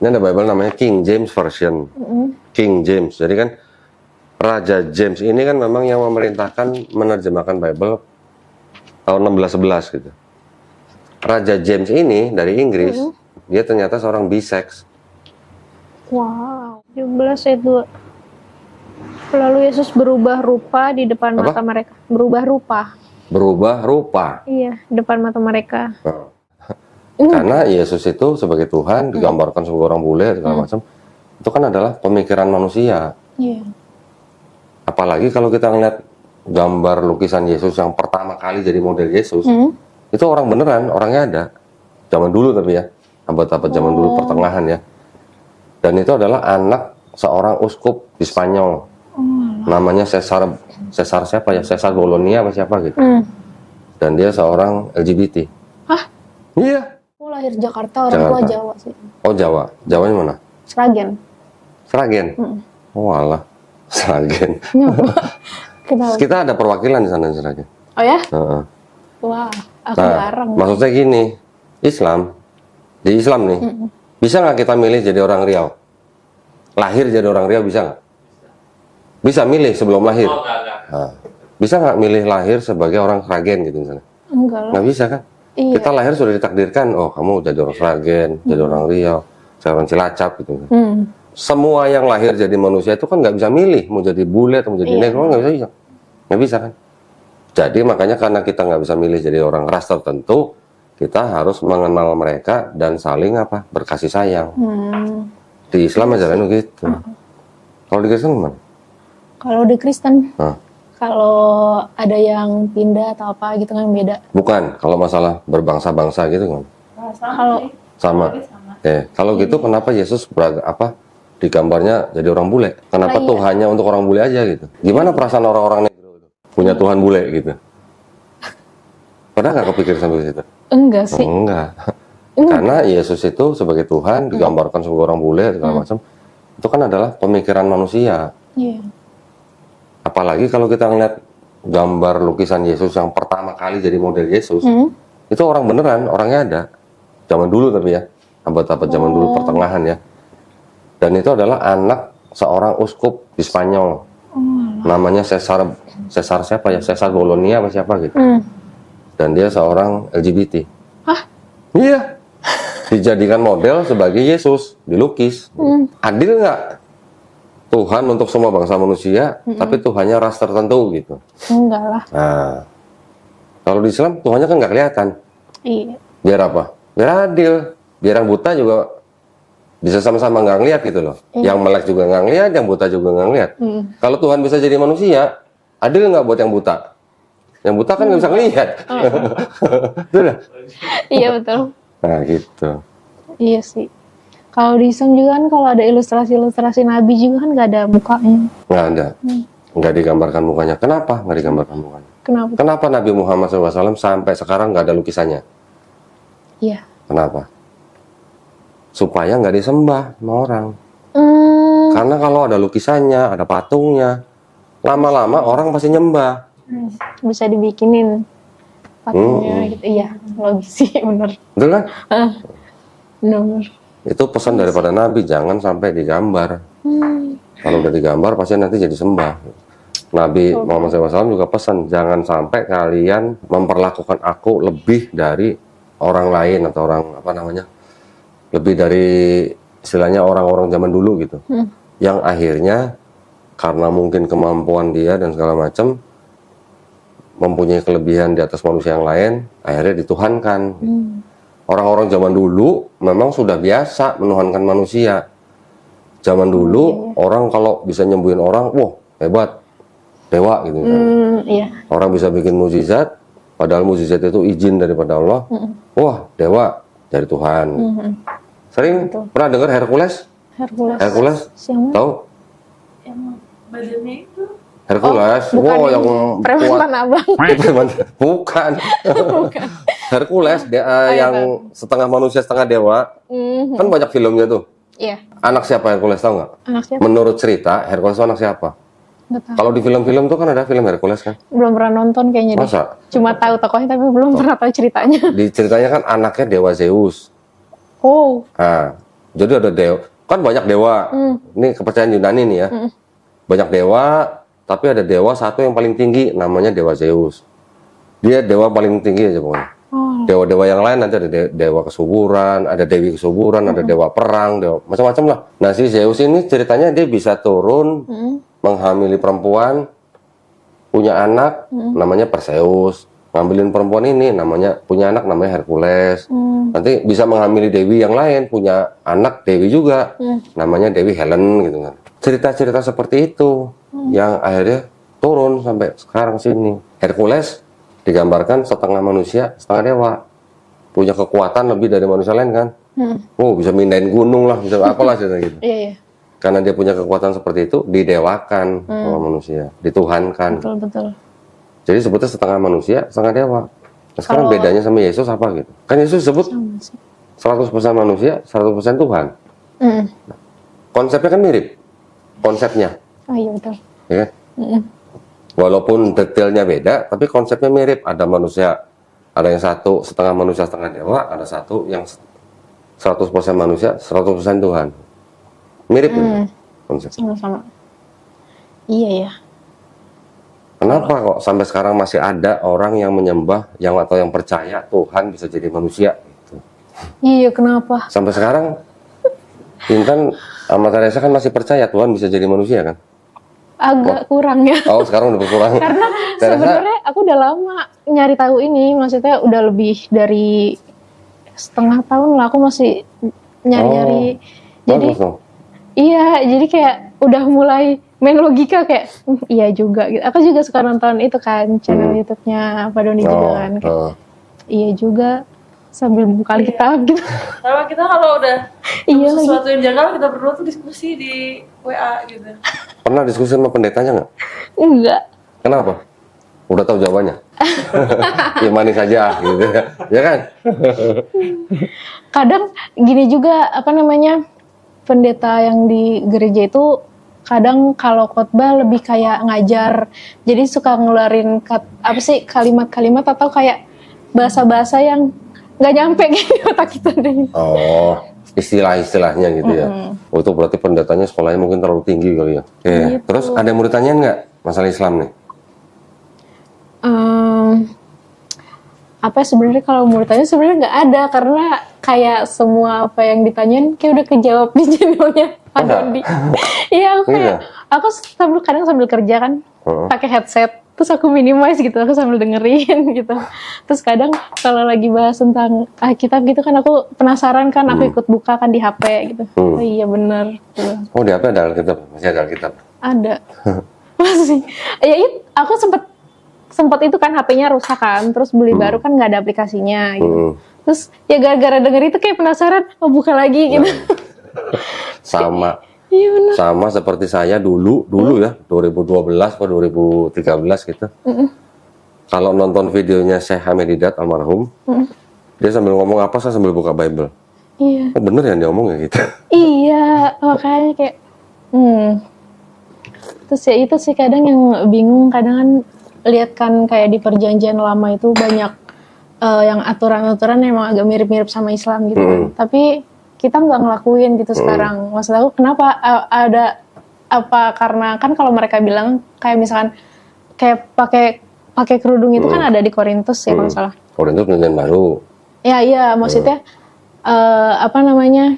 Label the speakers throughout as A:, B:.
A: Ini ada Bible namanya King James Version. King James. Jadi kan Raja James ini kan memang yang memerintahkan menerjemahkan Bible tahun 1611 gitu. Raja James ini dari Inggris, dia ternyata seorang bisex.
B: Wow, 17 itu. Lalu Yesus berubah rupa di depan mata mereka. Berubah rupa.
A: Berubah rupa.
B: Iya, depan mata mereka.
A: Karena Yesus itu sebagai Tuhan digambarkan sebagai orang bule segala macam. Itu kan adalah pemikiran manusia.
B: Iya.
A: Apalagi kalau kita ngeliat gambar lukisan Yesus yang pertama kali jadi model Yesus, itu orang beneran, orangnya ada. Zaman dulu tapi ya, abad-abad zaman dulu pertengahan ya. Dan itu adalah anak seorang uskup di Spanyol. Namanya Cesar siapa ya? Cesar Bolonia apa siapa gitu. Dan dia seorang LGBT.
B: Hah?
A: Iya.
B: Oh, lahir Jakarta, orang tua Jawa sih.
A: Oh, Jawa. Jawanya mana?
B: Sragen.
A: Sragen. Oh, alah. Sragen.
B: Kenapa?
A: Kita ada perwakilan di sana di Sragen.
B: Oh ya?
A: Wah,
B: aku jarang.
A: Maksudnya gini, di Islam nih, bisa nggak kita milih jadi orang Riau? Lahir jadi orang Riau bisa nggak? Bisa milih sebelum lahir?
C: Oh, enggak.
A: Nah, bisa nggak milih lahir sebagai orang Sragen gitu misalnya?
B: Enggak lah.
A: Nggak bisa kan?
B: Iya.
A: Kita lahir sudah ditakdirkan, oh kamu jadi orang Sragen, jadi orang Riau, saya orang Cilacap gitu. Semua yang lahir jadi manusia itu kan nggak bisa milih mau jadi bule atau mau jadi negro, nggak bisa kan? Jadi makanya karena kita nggak bisa milih jadi orang ras tertentu, kita harus mengenal mereka dan saling berkasih sayang. Di Islam ajaran gitu. Kalau di Kristen gimana?
B: Kalau di Kristen, kalau ada yang pindah atau apa gitu kan beda.
A: Bukan, kalau masalah berbangsa-bangsa gitu kan?
B: Kalau
A: Sama. Kalau gitu kenapa Yesus di gambarnya jadi orang bule? Kenapa Tuhannya untuk orang bule aja gitu? Gimana perasaan orang-orang negro itu? Punya Tuhan bule gitu? Pernah nggak kepikir sampai situ?
B: enggak sih.
A: Enggak. Karena Yesus itu sebagai Tuhan digambarkan sebagai orang bule segala macam. Itu kan adalah pemikiran manusia.
B: Iya.
A: Apalagi kalau kita ngeliat gambar lukisan Yesus yang pertama kali jadi model Yesus, itu orang beneran, orangnya ada. Zaman dulu tapi ya, abad-abad zaman dulu pertengahan ya. Dan itu adalah anak seorang uskup di Spanyol. Namanya Cesar siapa ya? Cesar Bolonia apa siapa gitu. Dan dia seorang LGBT.
B: Hah?
A: Iya. Dijadikan model sebagai Yesus, dilukis. Adil nggak? Tuhan untuk semua bangsa manusia, tapi Tuhannya ras tertentu gitu.
B: Enggak lah.
A: Nah, kalau di Islam Tuhannya kan nggak kelihatan.
B: Iya.
A: Biar apa? Biar adil. Biar yang buta juga bisa sama-sama nggak ngeliat gitu loh. Yang melek juga nggak ngeliat, yang buta juga nggak ngeliat. Kalau Tuhan bisa jadi manusia, adil nggak buat yang buta? Yang buta kan nggak bisa ngeliat. Betul nggak?
B: Iya betul.
A: Nah gitu.
B: Iya sih. Kalau di Islam juga kan kalau ada ilustrasi Nabi juga kan nggak ada mukanya.
A: Nggak ada. Nggak digambarkan mukanya. Kenapa nggak digambarkan mukanya?
B: Kenapa?
A: Kenapa Nabi Muhammad SAW sampai sekarang nggak ada lukisannya?
B: Iya.
A: Kenapa? Supaya nggak disembah sama orang. Karena kalau ada lukisannya, ada patungnya, lama-lama orang pasti nyembah.
B: Bisa dibikinin patungnya gitu. Iya, logis sih, bener.
A: Betul kan?
B: Bener.
A: Itu pesan daripada Nabi, jangan sampai digambar. Kalau udah digambar pasti nanti jadi sembah. Nabi Muhammad SAW juga pesan, jangan sampai kalian memperlakukan aku lebih dari orang lain atau orang lebih dari istilahnya orang-orang zaman dulu gitu. Yang akhirnya karena mungkin kemampuan dia dan segala macam mempunyai kelebihan di atas manusia yang lain, akhirnya dituhankan. Orang-orang zaman dulu memang sudah biasa menuhankan manusia. Zaman dulu orang kalau bisa nyembuhin orang, wah hebat, dewa gitu.
B: Iya.
A: Orang bisa bikin mukjizat, padahal mukjizat itu izin daripada Allah. Wah dewa dari Tuhan. Sering pernah dengar Hercules? Hercules, tahu?
C: Yang badannya itu
A: Hercules, yang
B: preman Tanah Abang.
A: Bukan. Hercules dia yang setengah manusia setengah dewa. Kan banyak filmnya tuh.
B: Iya.
A: Anak siapa Hercules, tahu nggak?
B: Anak siapa?
A: Menurut cerita Hercules itu anak siapa?
B: Nggak tahu.
A: Kalau di film-film tuh kan ada film Hercules kan?
B: Belum pernah nonton kayaknya.
A: Masa?
B: Cuma tahu tokohnya tapi belum pernah tahu ceritanya.
A: Di ceritanya kan anaknya dewa Zeus.
B: Oh.
A: Nah, Jadi ada dewa, kan banyak dewa. Ini kepercayaan Yunani nih ya. Banyak dewa, tapi ada dewa satu yang paling tinggi, namanya Dewa Zeus. Dia dewa paling tinggi aja pokoknya. Dewa-dewa yang lain nanti ada dewa kesuburan, ada dewi kesuburan, ada dewa perang, dewa macam-macam lah. Nah si Zeus ini ceritanya dia bisa turun, menghamili perempuan, punya anak, namanya Perseus. Ngambilin perempuan ini namanya punya anak namanya Hercules. Nanti bisa menghamili dewi yang lain, punya anak dewi juga, namanya Dewi Helen gitu kan. Cerita-cerita seperti itu yang akhirnya turun sampai sekarang sini. Hercules digambarkan setengah manusia, setengah dewa. Punya kekuatan lebih dari manusia lain kan. Oh, bisa mindahin gunung lah, bisa apalah cerita gitu.
B: Iya.
A: Karena dia punya kekuatan seperti itu, didewakan sama manusia, dituhankan.
B: Betul.
A: Jadi sebutnya setengah manusia, setengah dewa. Nah, sekarang bedanya sama Yesus apa gitu? Kan Yesus sebut 100% manusia, 100% Tuhan. Konsepnya kan mirip. Konsepnya.
B: Oh iya betul.
A: Ya kan? Walaupun detailnya beda, tapi konsepnya mirip. Ada manusia, ada yang satu setengah manusia, setengah dewa, ada satu yang 100% manusia, 100% Tuhan. Mirip konsep.
B: Sama-sama. Iya ya.
A: Kenapa kok sampai sekarang masih ada orang yang menyembah, yang atau yang percaya Tuhan bisa jadi manusia? Gitu.
B: Iya kenapa?
A: Sampai sekarang, Intan sama Teresa kan masih percaya Tuhan bisa jadi manusia kan?
B: Agak kurang ya.
A: Oh sekarang udah berkurang.
B: Karena
A: Teresa,
B: sebenarnya aku udah lama nyari tahu ini, maksudnya udah lebih dari setengah tahun lah aku masih nyari-nyari. Jadi
A: bagus dong.
B: iya, jadi kayak udah mulai main logika kayak iya juga gitu. Aku juga suka nonton itu kan channel YouTube-nya Pak Doni juga kan. Kayak, iya juga sambil buka Alkitab gitu.
C: Karena kita kalau udah
B: Iya lagi.
C: sesuatu yang janggal, kita berdua tuh diskusi di WA gitu.
A: Pernah diskusi sama pendetanya nggak?
B: Enggak.
A: Kenapa? Udah tahu jawabannya. Imani saja gitu ya kan?
B: Kadang gini juga apa namanya, pendeta yang di gereja itu kadang kalau khotbah lebih kayak ngajar, jadi suka ngeluarin kalimat-kalimat atau kayak bahasa-bahasa yang nggak nyampe di otak kita deh.
A: Oh, istilah-istilahnya gitu ya. Oh, itu berarti pendetanya sekolahnya mungkin terlalu tinggi kali ya. Oke.
B: Gitu.
A: Terus ada yang mau ditanyain nggak masalah Islam nih?
B: Apa sebenarnya kalau mau ditanya sebenarnya nggak ada, karena kayak semua apa yang ditanyain kayak udah kejawab di channelnya Pak Dondi. Iya, aku kayak aku kadang sambil kerja kan pakai headset, terus aku minimize gitu, aku sambil dengerin gitu. Terus kadang kalau lagi bahas tentang Alkitab gitu kan aku penasaran kan, aku ikut buka kan di HP gitu. Oh iya bener.
A: Oh di HP ada Alkitab, masih ada Alkitab.
B: Ada. Masih. Ya aku sempat itu kan HP-nya rusak kan, terus beli baru kan nggak ada aplikasinya gitu. Terus ya gara-gara denger itu kayak penasaran, oh buka lagi gitu.
A: Sama.
B: Iya benar.
A: Sama seperti saya dulu ya, 2012 atau 2013 gitu. Kalau nonton videonya Syekh Hamid Hidayat almarhum, dia sambil ngomong apa, saya sambil buka Bible.
B: Iya.
A: Oh bener yang dia ngomong ya gitu.
B: Iya, makanya kayak terus ya itu sih kadang yang bingung, kadang kan lihat kan kayak di perjanjian lama itu banyak yang aturan-aturan emang agak mirip-mirip sama Islam gitu kan. Tapi kita nggak ngelakuin gitu sekarang. Maksud aku kenapa ada apa, karena kan kalau mereka bilang kayak misalkan kayak pakai kerudung itu kan ada di Korintus ya kalau nggak salah.
A: Korintus perjanjian baru.
B: Ya iya, maksudnya apa namanya?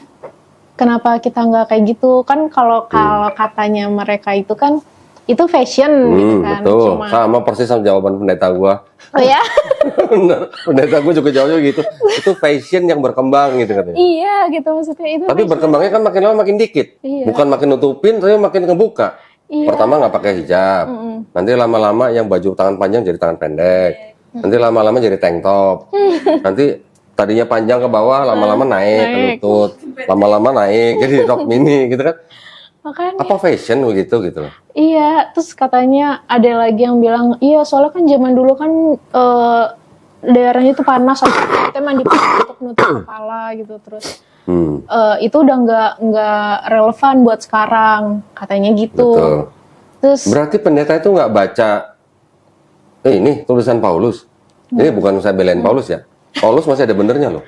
B: Kenapa kita nggak kayak gitu? Kan kalau katanya mereka itu kan itu fashion gitu kan.
A: Betul. Sama persis sama jawaban pendeta gua.
B: Oh ya?
A: Bener. Pendeta gua juga jawabnya gitu. Itu fashion yang berkembang gitu katanya.
B: Iya gitu maksudnya itu.
A: Tapi
B: fashion.
A: berkembangnya kan makin lama makin dikit.
B: Iya.
A: Bukan makin nutupin, tapi makin ngebuka.
B: Iya.
A: Pertama nggak pakai hijab. Nanti lama-lama yang baju tangan panjang jadi tangan pendek. Nanti lama-lama jadi tank top. Nanti tadinya panjang ke bawah, lama-lama naik ke lutut. Lama-lama naik jadi rok mini gitu kan.
B: Makanya.
A: Apa fashion begitu gitu loh.
B: Iya, terus katanya ada lagi yang bilang, iya soalnya kan zaman dulu kan daerahnya itu panas, kita mandi pakai untuk nutup kepala gitu, terus itu udah nggak relevan buat sekarang, katanya gitu.
A: Betul.
B: Terus
A: Berarti pendeta itu nggak baca ini tulisan Paulus. Ini bukan saya belain Paulus ya. Paulus masih ada benernya loh.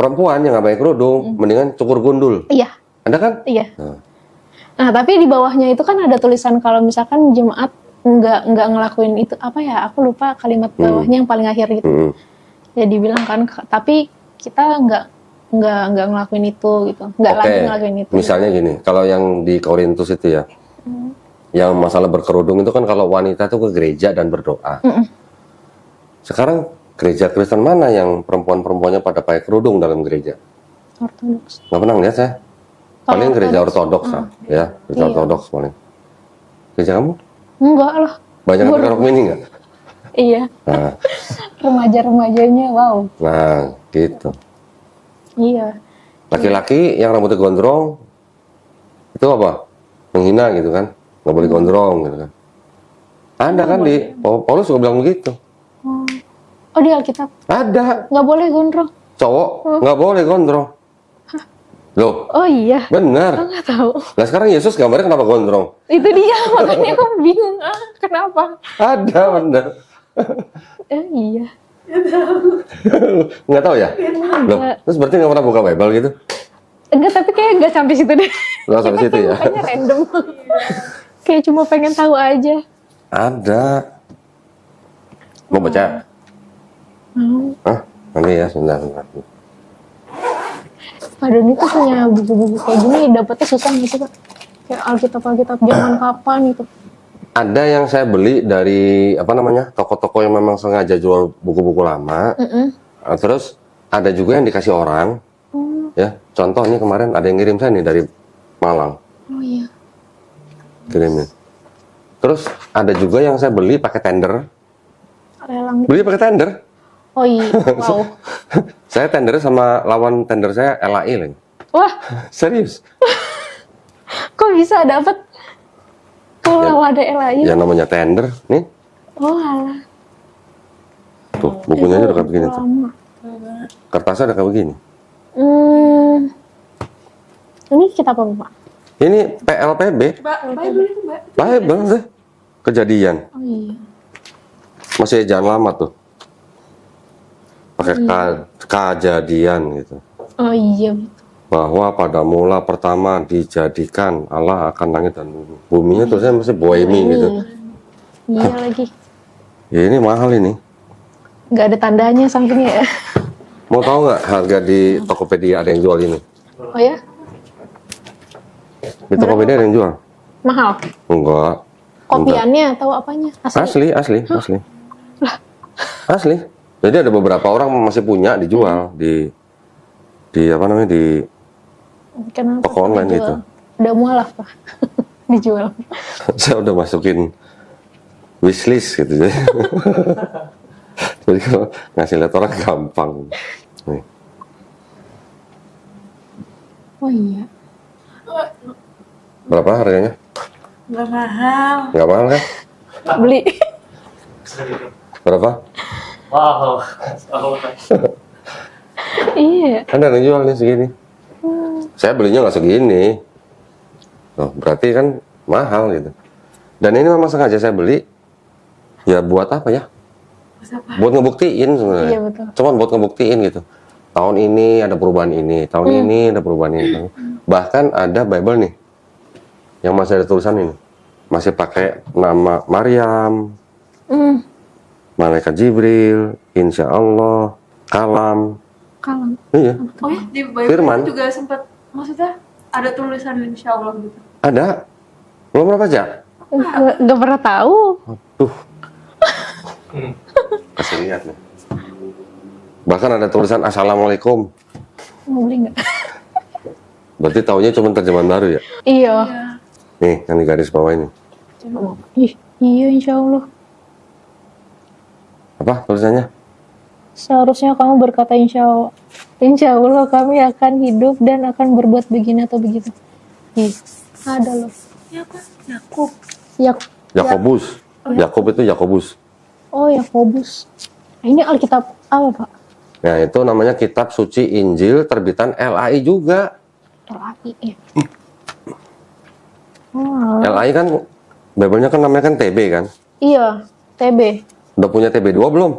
A: perempuan yang nggak pakai kerudung, mendingan cukur gundul.
B: Iya,
A: Ada kan?
B: iya.
A: Nah,
B: Nah, tapi di bawahnya itu kan ada tulisan kalau misalkan jemaat nggak ngelakuin itu apa ya? Aku lupa kalimat bawahnya yang paling akhir gitu.
A: mm,
B: Ya dibilang kan, tapi kita nggak ngelakuin itu gitu, nggak
A: Oke,
B: lagi ngelakuin itu.
A: misalnya gini, kalau yang di Korintus itu ya, yang masalah berkerudung itu kan kalau wanita tuh ke gereja dan berdoa. Sekarang gereja Kristen mana yang perempuan-perempuannya pada pakai kerudung dalam gereja?
B: Ortodoks.
A: Nggak pernah lihat saya.
B: Kalau
A: Paling gereja
B: Ortodoks,
A: Ortodoks lah, ya, gereja
B: Iya.
A: Ortodoks paling. Gereja kamu?
B: Enggak lah.
A: Banyak yang pakai rok mini nggak?
B: Iya,
A: Nah,
B: remaja-remajanya, wow.
A: nah, gitu.
B: Iya.
A: Laki-laki yang rambutnya gondrong itu apa? Menghina gitu kan? Nggak boleh gondrong gitu kan? Ada kan di Paulus juga bilang begitu.
B: Oh, di Alkitab
A: Ada
B: nggak boleh gondrong.
A: cowok nggak boleh gondrong. Loh,
B: Oh iya,
A: benar.
B: aku nggak tahu.
A: Nah sekarang Yesus gambarnya kenapa gondrong?
B: Itu dia, makanya aku bingung. Kenapa?
A: Ada benar.
B: Iya.
A: Nggak tahu ya? Loh, terus berarti nggak pernah buka Bible gitu?
B: Enggak, tapi kayak nggak sampai situ deh.
A: Nggak sampai situ ya?
B: Bukannya random. Kayak cuma pengen tahu aja.
A: Ada. Mau baca?
B: Mau.
A: Hah? Nanti ya, sebentar.
B: Pak Doni tuh punya buku-buku kayak gini dapetnya susah nggak sih Pak? Kayak Alkitab zaman kapan gitu?
A: Ada yang saya beli dari apa namanya toko-toko yang memang sengaja jual buku-buku lama. Nah, terus ada juga yang dikasih orang. Ya, contoh ini kemarin ada yang ngirim saya nih dari Malang.
B: Oh iya.
A: Kirimin. Terus ada juga yang saya beli pakai tender.
B: Lelang gitu.
A: Beli pakai tender.
B: Oh iya. Wow.
A: Saya tendernya sama lawan tender saya LAI lagi.
B: Wah,
A: Serius.
B: kok bisa dapet? Kalau ada LAI.
A: Yang namanya tender, nih.
B: Oh alah.
A: Tuh, bukunya aja udah kayak begini tuh.
B: Lama.
A: Kertasnya udah kayak begini.
B: Ini kita apa Pak?
A: Ini PLPB,
C: Mbak, Bible itu Mbak.
A: Bible deh. Kejadian.
B: Oh iya.
A: Masih jangan lama tuh. Pakai kejadian gitu.
B: Oh iya.
A: Bahwa pada mula pertama dijadikan Allah akan langit dan bumi. Buminya tulisannya masih Boemi gitu.
B: Iya lagi.
A: Ya, ini mahal ini.
B: Nggak ada tandanya sampingnya ya.
A: Mau tahu nggak harga di Tokopedia ada yang jual ini?
B: Oh ya?
A: Di Tokopedia ada yang jual?
B: Mahal.
A: Enggak.
B: Kopiannya atau apanya? Asli.
A: Asli. Asli. Jadi ada beberapa orang masih punya dijual di apa namanya di
B: Kenapa?
A: toko online
B: dijual?
A: gitu.
B: Udah mualaf Pak. Dijual.
A: Saya udah masukin wishlist gitu jadi. Jadi kalau ngasih lihat orang gampang. Nih.
B: Oh iya.
A: Berapa harganya?
C: Nggak mahal.
A: Nggak mahal kan?
B: Beli.
A: Berapa?
D: Wow.
B: Iya.
A: Ada yang jual nih segini. Saya belinya nggak segini. Oh, berarti kan mahal gitu. Dan ini memang sengaja saya beli. Ya buat apa ya? Buat ngebuktiin sebenarnya.
B: Iya, betul.
A: Cuman buat ngebuktiin gitu. Tahun ini ada perubahan ini, tahun ini ada perubahan ini. Bahkan ada Bible nih yang masih ada tulisan ini. Masih pakai nama Maryam, Malaikat Jibril, Insya Allah, Kalam.
B: Kalam.
A: Iya,
C: Oh ya, di Bible
A: Firman.
C: juga sempat, maksudnya ada tulisan insya Allah gitu.
A: ada. Belum pernah baca?
B: Nggak pernah tahu.
A: Tuh. Kasih lihat nih. Bahkan ada tulisan Assalamualaikum.
B: Mau beli nggak?
A: Berarti taunya cuma terjemahan baru ya?
B: Iya.
A: Nih, yang di garis bawah ini.
B: Ih, iya insya Allah.
A: Apa tulisannya?
B: Seharusnya kamu berkata insya Allah. Insya Allah kami akan hidup dan akan berbuat begini atau begitu. Ih, ada loh.
C: Ya apa? Yakub.
A: Yakobus. Yakub itu Yakobus.
B: Oh Yakobus. Nah, ini Alkitab apa Pak?
A: Nah, itu namanya Kitab Suci Injil terbitan LAI juga.
B: LAI ya. Oh,
A: LAI kan, Bible-nya kan namanya kan TB kan?
B: iya, TB.
A: Udah punya TB2 belum?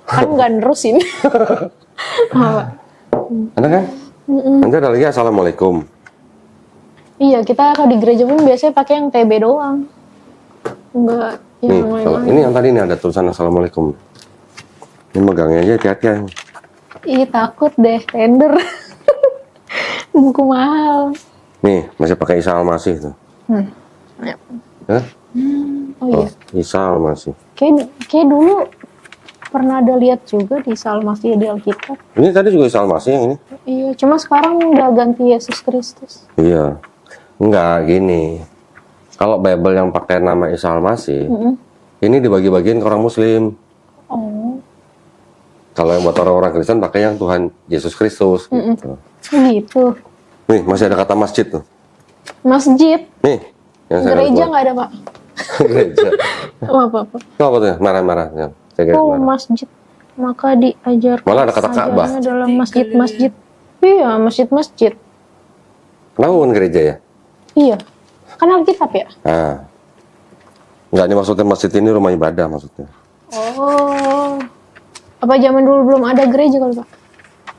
B: Kan nggak nerusin. Apa?
A: Ada kan? Nanti ada lagi assalamualaikum.
B: Iya, kita kalau di gereja pun biasanya pakai yang TB doang. Enggak yang
A: Nih,
B: lain-lain.
A: ini yang tadi nih ada tulisan assalamualaikum. Ini megangnya aja hati-hati ya.
B: Ih, takut deh, tender. Buku mahal.
A: Nih, masih pakai Isa Al-Masih tuh.
B: Ya.
A: Hah?
B: Oh iya.
A: Isa Al-Masih.
B: Kayak dulu pernah ada lihat juga di Salmasih di Alkitab.
A: Ini tadi juga Isa Al-Masih yang ini.
B: Iya, cuma sekarang udah ganti Yesus Kristus.
A: Iya. Enggak, gini. Kalau Bible yang pakai nama Isa Al-Masih, ini dibagi-bagiin ke orang Muslim.
B: Oh,
A: Kalau yang buat orang-orang Kristen pakai yang Tuhan Yesus Kristus. Gitu.
B: gitu.
A: Nih, masih ada kata masjid tuh.
B: Masjid,
A: Nih, yang saya
B: gereja
A: garis
B: nggak ada pak?
A: bawah. Gereja.
B: Oh, apa-apa.
A: Itu apa tuh? Marah-marah. Ya, saya garis
B: Oh,
A: marah.
B: masjid. Maka diajarkan
A: Malah ada kata Ka'bah.
B: saja dalam masjid-masjid. Iya, masjid-masjid.
A: Kenapa bukan gereja ya?
B: Iya. Kan Alkitab ya?
A: Nah. Enggak, ini maksudnya masjid ini rumah ibadah maksudnya.
B: Oh. Apa zaman dulu belum ada gereja kalau pak?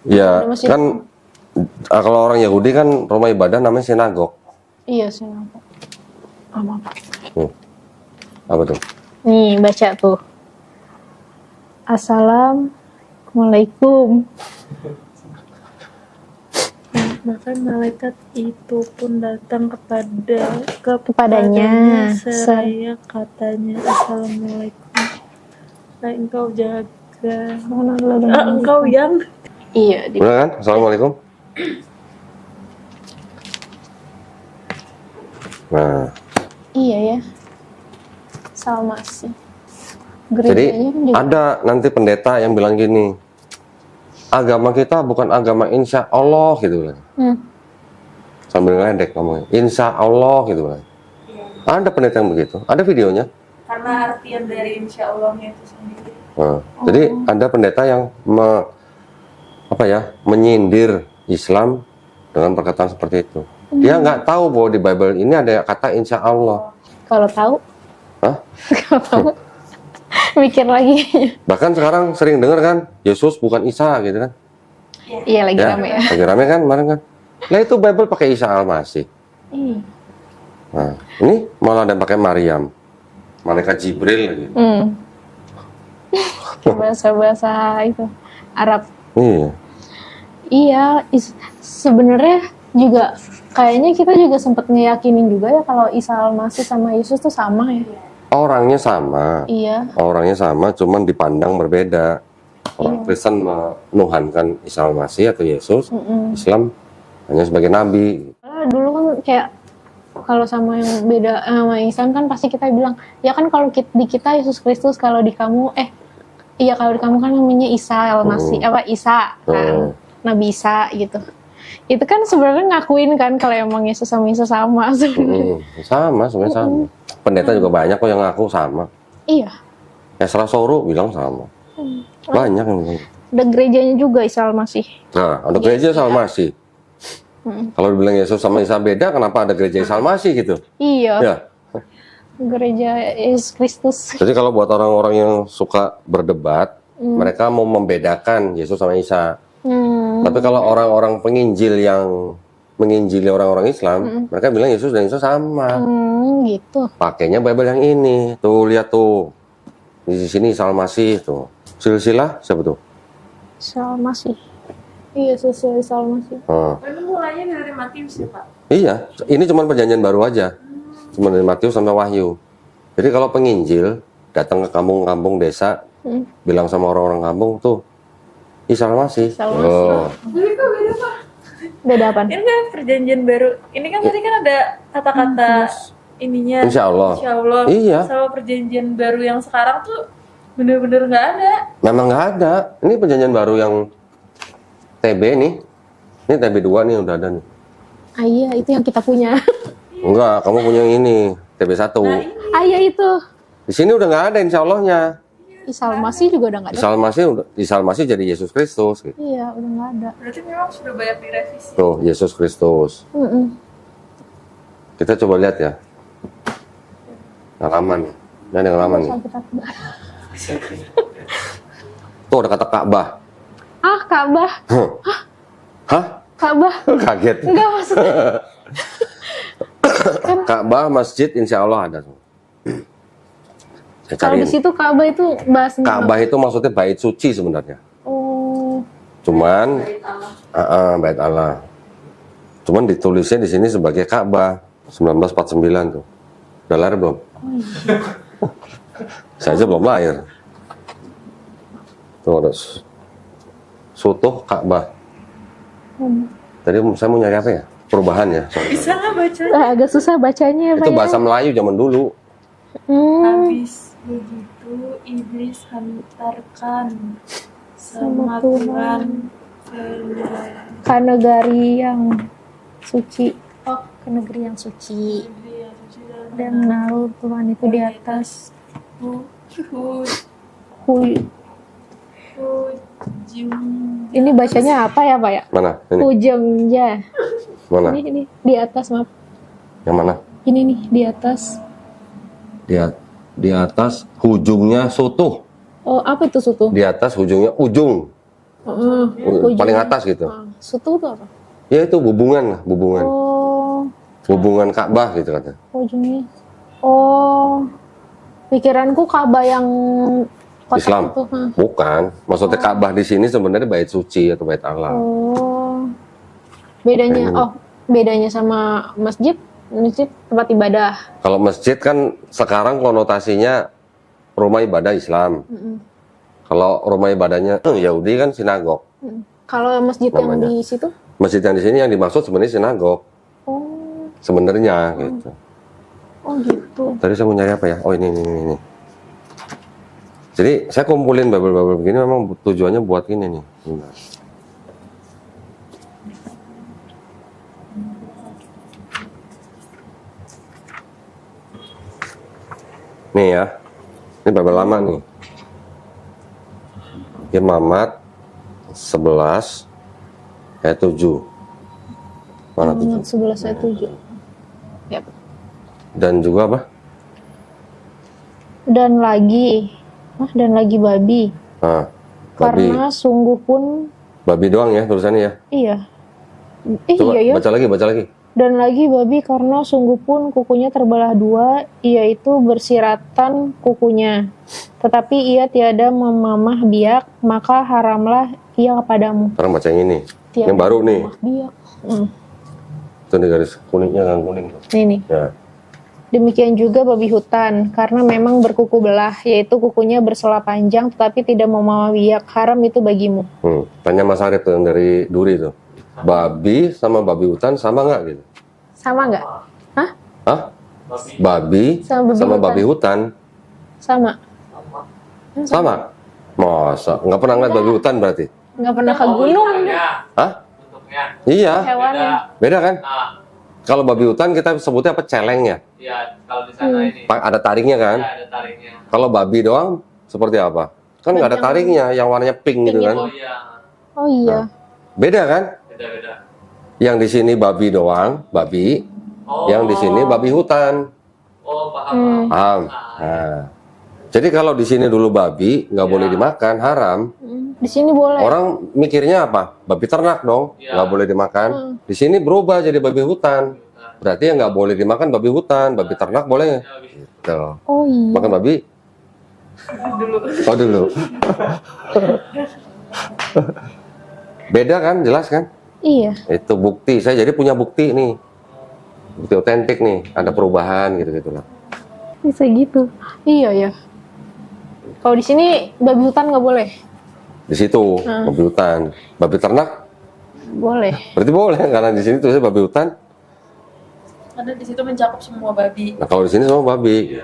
A: Ya,
B: Ada masjid.
A: kan kalau orang Yahudi kan rumah ibadah namanya sinagog.
B: Iya, sih. Apa?
A: Apa tuh?
B: Nih, baca tuh. Assalamualaikum.
C: Bahkan malaikat itu pun datang
B: Kepadanya.
C: seraya katanya assalamualaikum. Nah, engkau jaga. Engkau yang
B: Iya, di
A: Benar kan? Assalamualaikum. Nah,
B: iya ya. Salmasi.
A: jadi
B: Gerejanya kan juga.
A: ada nanti pendeta yang bilang gini, agama kita bukan agama insya Allah gitu kan. Sambil ngeledek ngomongnya, insya Allah gitu kan. Ada pendeta yang begitu, ada videonya.
C: karena artian dari insya Allahnya itu sendiri.
A: Nah, jadi ada pendeta yang menyindir Islam dengan perkataan seperti itu. Dia nggak tahu bahwa di Bible ini ada kata insya Allah.
B: Kalau tahu,
A: Hah?
B: kalau tahu, mikir lagi.
A: Bahkan sekarang sering dengar kan, Yesus bukan Isa gitu kan.
B: Iya lagi rame ya.
A: Lagi rame kan kemarin kan. Nah itu Bible pakai Isa Al-Masih.
B: Iya.
A: Nah, ini malah ada yang pakai Maryam. Malaikat Jibril lagi.
B: Bahasa-bahasa itu Arab.
A: Iya.
B: Iya, sebenarnya juga kayaknya kita juga sempat ngeyakinin juga ya kalau Isa Al-Masih sama Yesus tuh sama ya.
A: Orangnya sama.
B: Iya.
A: Orangnya sama, cuman dipandang berbeda. Orang Kristen menuhankan Isa Al-Masih atau Yesus. Islam hanya sebagai nabi.
B: Dulu kan kayak kalau sama yang beda sama Islam kan pasti kita bilang ya kan kalau di kita Yesus Kristus, kalau di kamu iya kalau di kamu kan namanya Isa Al-Masih Isa kan Nabi Isa gitu. Itu kan sebenarnya ngakuin kan kalau emang Yesus sama Isa sama sebenarnya.
A: Sama, sebenarnya sama. Pendeta juga banyak kok yang ngaku sama.
B: Iya.
A: Esra Soro bilang sama. Banyak yang bilang.
B: Ada gerejanya juga Isa Al-Masih.
A: Nah, ada gereja Isa Al-Masih. Kalau dibilang Yesus sama Isa beda, kenapa ada gereja Isa Al-Masih gitu?
B: Iya.
A: Ya.
B: Gereja Yesus Kristus.
A: Jadi kalau buat orang-orang yang suka berdebat, mereka mau membedakan Yesus sama Isa. Tapi kalau orang-orang penginjil yang menginjili orang-orang Islam, mereka bilang Yesus dan Isa sama.
B: Gitu.
A: Pakainya Bible yang ini. Tuh, lihat tuh. Di sini Isa Al-Masih tuh. Silsilah siapa tuh?
B: Isa Al-Masih. Iya, sesuai Isa Al-Masih.
C: Memang mulainya dari Matius ya Pak?
A: Iya, ini cuma perjanjian baru aja. Cuma dari Matius sampai Wahyu. Jadi kalau penginjil datang ke kampung-kampung desa, bilang sama orang-orang kampung tuh, Isa Al-Masih.
B: Isa Al-Masih.
A: Oh.
C: Jadi kok beda Pak?
B: Beda apaan?
C: Ini kan perjanjian baru. Ini kan tadi kan ada kata-kata ininya.
A: Insya Allah.
C: Insya Allah.
A: Iya.
C: Sama perjanjian baru yang sekarang tuh bener-bener nggak ada.
A: Memang nggak ada. Ini perjanjian baru yang TB nih. Ini TB 2 nih udah ada nih.
B: Ah iya, itu yang kita punya.
A: Enggak, kamu punya yang ini, TB 1.
B: Ah iya itu.
A: Di sini udah nggak ada insya Allahnya.
B: Isa Al-Masih juga udah nggak ada.
A: Isa Al-Masih jadi Yesus Kristus. Gitu.
B: Iya, udah nggak ada.
C: Berarti memang sudah banyak direvisi.
A: Tuh, Yesus Kristus. Kita coba lihat ya. Halaman. Ini ada halaman nih. Tuh ada kata Ka'bah.
B: Ah, Ka'bah.
A: Hah?
B: Ka'bah.
A: Kaget.
B: Enggak maksudnya.
A: Ka'bah, masjid, insya Allah ada. Saya
B: Kalau di
A: cariin.
B: situ Ka'bah itu bahasanya.
A: Ka'bah itu maksudnya bait suci sebenarnya.
B: Oh.
A: Cuman, bait Allah. Cuman ditulisnya di sini sebagai Ka'bah 1949 tuh. Udah lahir belum? Saya aja belum lahir. Tuh ada Sutuh Ka'bah. Tadi saya mau nyari apa ya? Perubahan ya.
C: Bisa nggak baca?
B: Agak susah bacanya ya, Pak
A: Itu
B: ya?
A: bahasa Melayu zaman dulu.
C: Habis begitu iblis hantarkan sama Tuhan
B: Ke negeri yang suci. Oh, ke negeri yang suci. Dan lalu Tuhan itu di atas Hu- Ini bacanya apa ya, Pak ya?
A: Mana? Ini.
B: Hujungnya.
A: Mana?
B: Ini di atas, maaf.
A: Yang mana?
B: Ini nih di atas.
A: Di atas hujungnya Sutuh.
B: Oh, apa itu sutu?
A: Di atas hujungnya ujung.
B: Hujung.
A: Paling atas gitu.
B: Sutu itu apa?
A: Ya itu hubungan lah, hubungan.
B: Oh,
A: Hubungan Ka'bah gitu kata.
B: ujungnya. Oh, pikiranku Ka'bah yang kotak
A: Islam.
B: itu.
A: Bukan. Maksudnya Ka'bah di sini sebenarnya bait suci atau bait Allah.
B: Oh, bedanya.
A: Ini.
B: Oh, bedanya sama masjid. Masjid tempat ibadah.
A: Kalau masjid kan sekarang konotasinya rumah ibadah Islam. Kalau rumah ibadahnya Yahudi kan sinagog.
B: Kalau masjid yang
A: Namanya.
B: di situ?
A: Masjid yang di sini yang dimaksud sebenarnya sinagog.
B: Oh,
A: Sebenarnya gitu.
B: oh gitu.
A: Tadi saya mau nyari apa ya? Oh ini. Jadi saya kumpulin babel-babel begini memang tujuannya buat ini nih. Bentar. Nih ya, ini babel lama nih. Imamat 11 ayat 7. Mana 7?
B: Muhammad 11 ayat 7. Ya.
A: Dan juga apa?
B: Dan lagi babi.
A: Nah, babi.
B: Karena sungguh pun
A: Babi doang ya tulisannya ya.
B: iya.
A: Coba
B: Iya ya.
A: baca lagi.
B: Dan lagi babi karena sungguh pun kukunya terbelah dua, yaitu bersiratan kukunya. Tetapi ia tiada memamah biak, maka haramlah ia kepadamu.
A: Sekarang baca yang ini.
B: Tiada
A: Yang baru nih.
B: memamah biak.
A: Itu nih garis kuningnya kan kuning.
B: Ini.
A: Ya.
B: Demikian juga babi hutan, karena memang berkuku belah, yaitu kukunya bersela panjang, tetapi tidak memamah biak. Haram itu bagimu.
A: Tanya Mas Arif tuh yang dari Duri tuh. Babi sama babi hutan sama nggak gitu?
B: Sama nggak? Hah?
A: Hah? Babi
B: Sama babi
A: hutan
B: Sama.
A: sama? Masa? Nggak pernah ngeliat babi hutan berarti?
B: Nggak pernah ke gunung.
A: Hah?
D: Bentuknya.
A: Iya.
B: Hewannya.
A: Beda kan?
D: Nah,
A: Kalau babi hutan kita sebutnya apa? Celeng ya?
D: iya, kalau di sana ini
A: Ada taringnya kan?
D: ya, ada taringnya.
A: Kalau babi doang seperti apa? Kan nggak ada taringnya, yang warnanya pink gitu kan?
D: Oh iya,
B: Oh iya.
A: Beda kan?
D: beda-beda.
A: Yang di sini babi doang, babi.
D: Oh.
A: Yang di sini babi hutan.
D: Oh, paham.
A: Paham? Nah. Jadi kalau di sini dulu babi nggak boleh dimakan, haram.
B: Di sini boleh.
A: Orang mikirnya apa? Babi ternak dong,
D: Iya.
A: nggak boleh dimakan. Di sini berubah jadi babi hutan. Berarti yang nggak boleh dimakan babi hutan, babi ternak boleh.
D: Ya, bisa.
A: Tuh.
B: Oh iya.
A: Makan babi? Oh dulu. Beda kan, jelas kan?
B: Iya.
A: Itu bukti. Saya jadi punya bukti nih, bukti otentik nih. Ada perubahan gitu lah.
B: Bisa gitu. Iya ya. Kalau di sini babi hutan nggak boleh.
A: Di situ babi hutan, babi ternak
B: Boleh.
A: berarti boleh karena di sini tulisnya babi hutan.
C: Karena di situ mencakup semua babi.
A: Nah kalau di sini semua babi.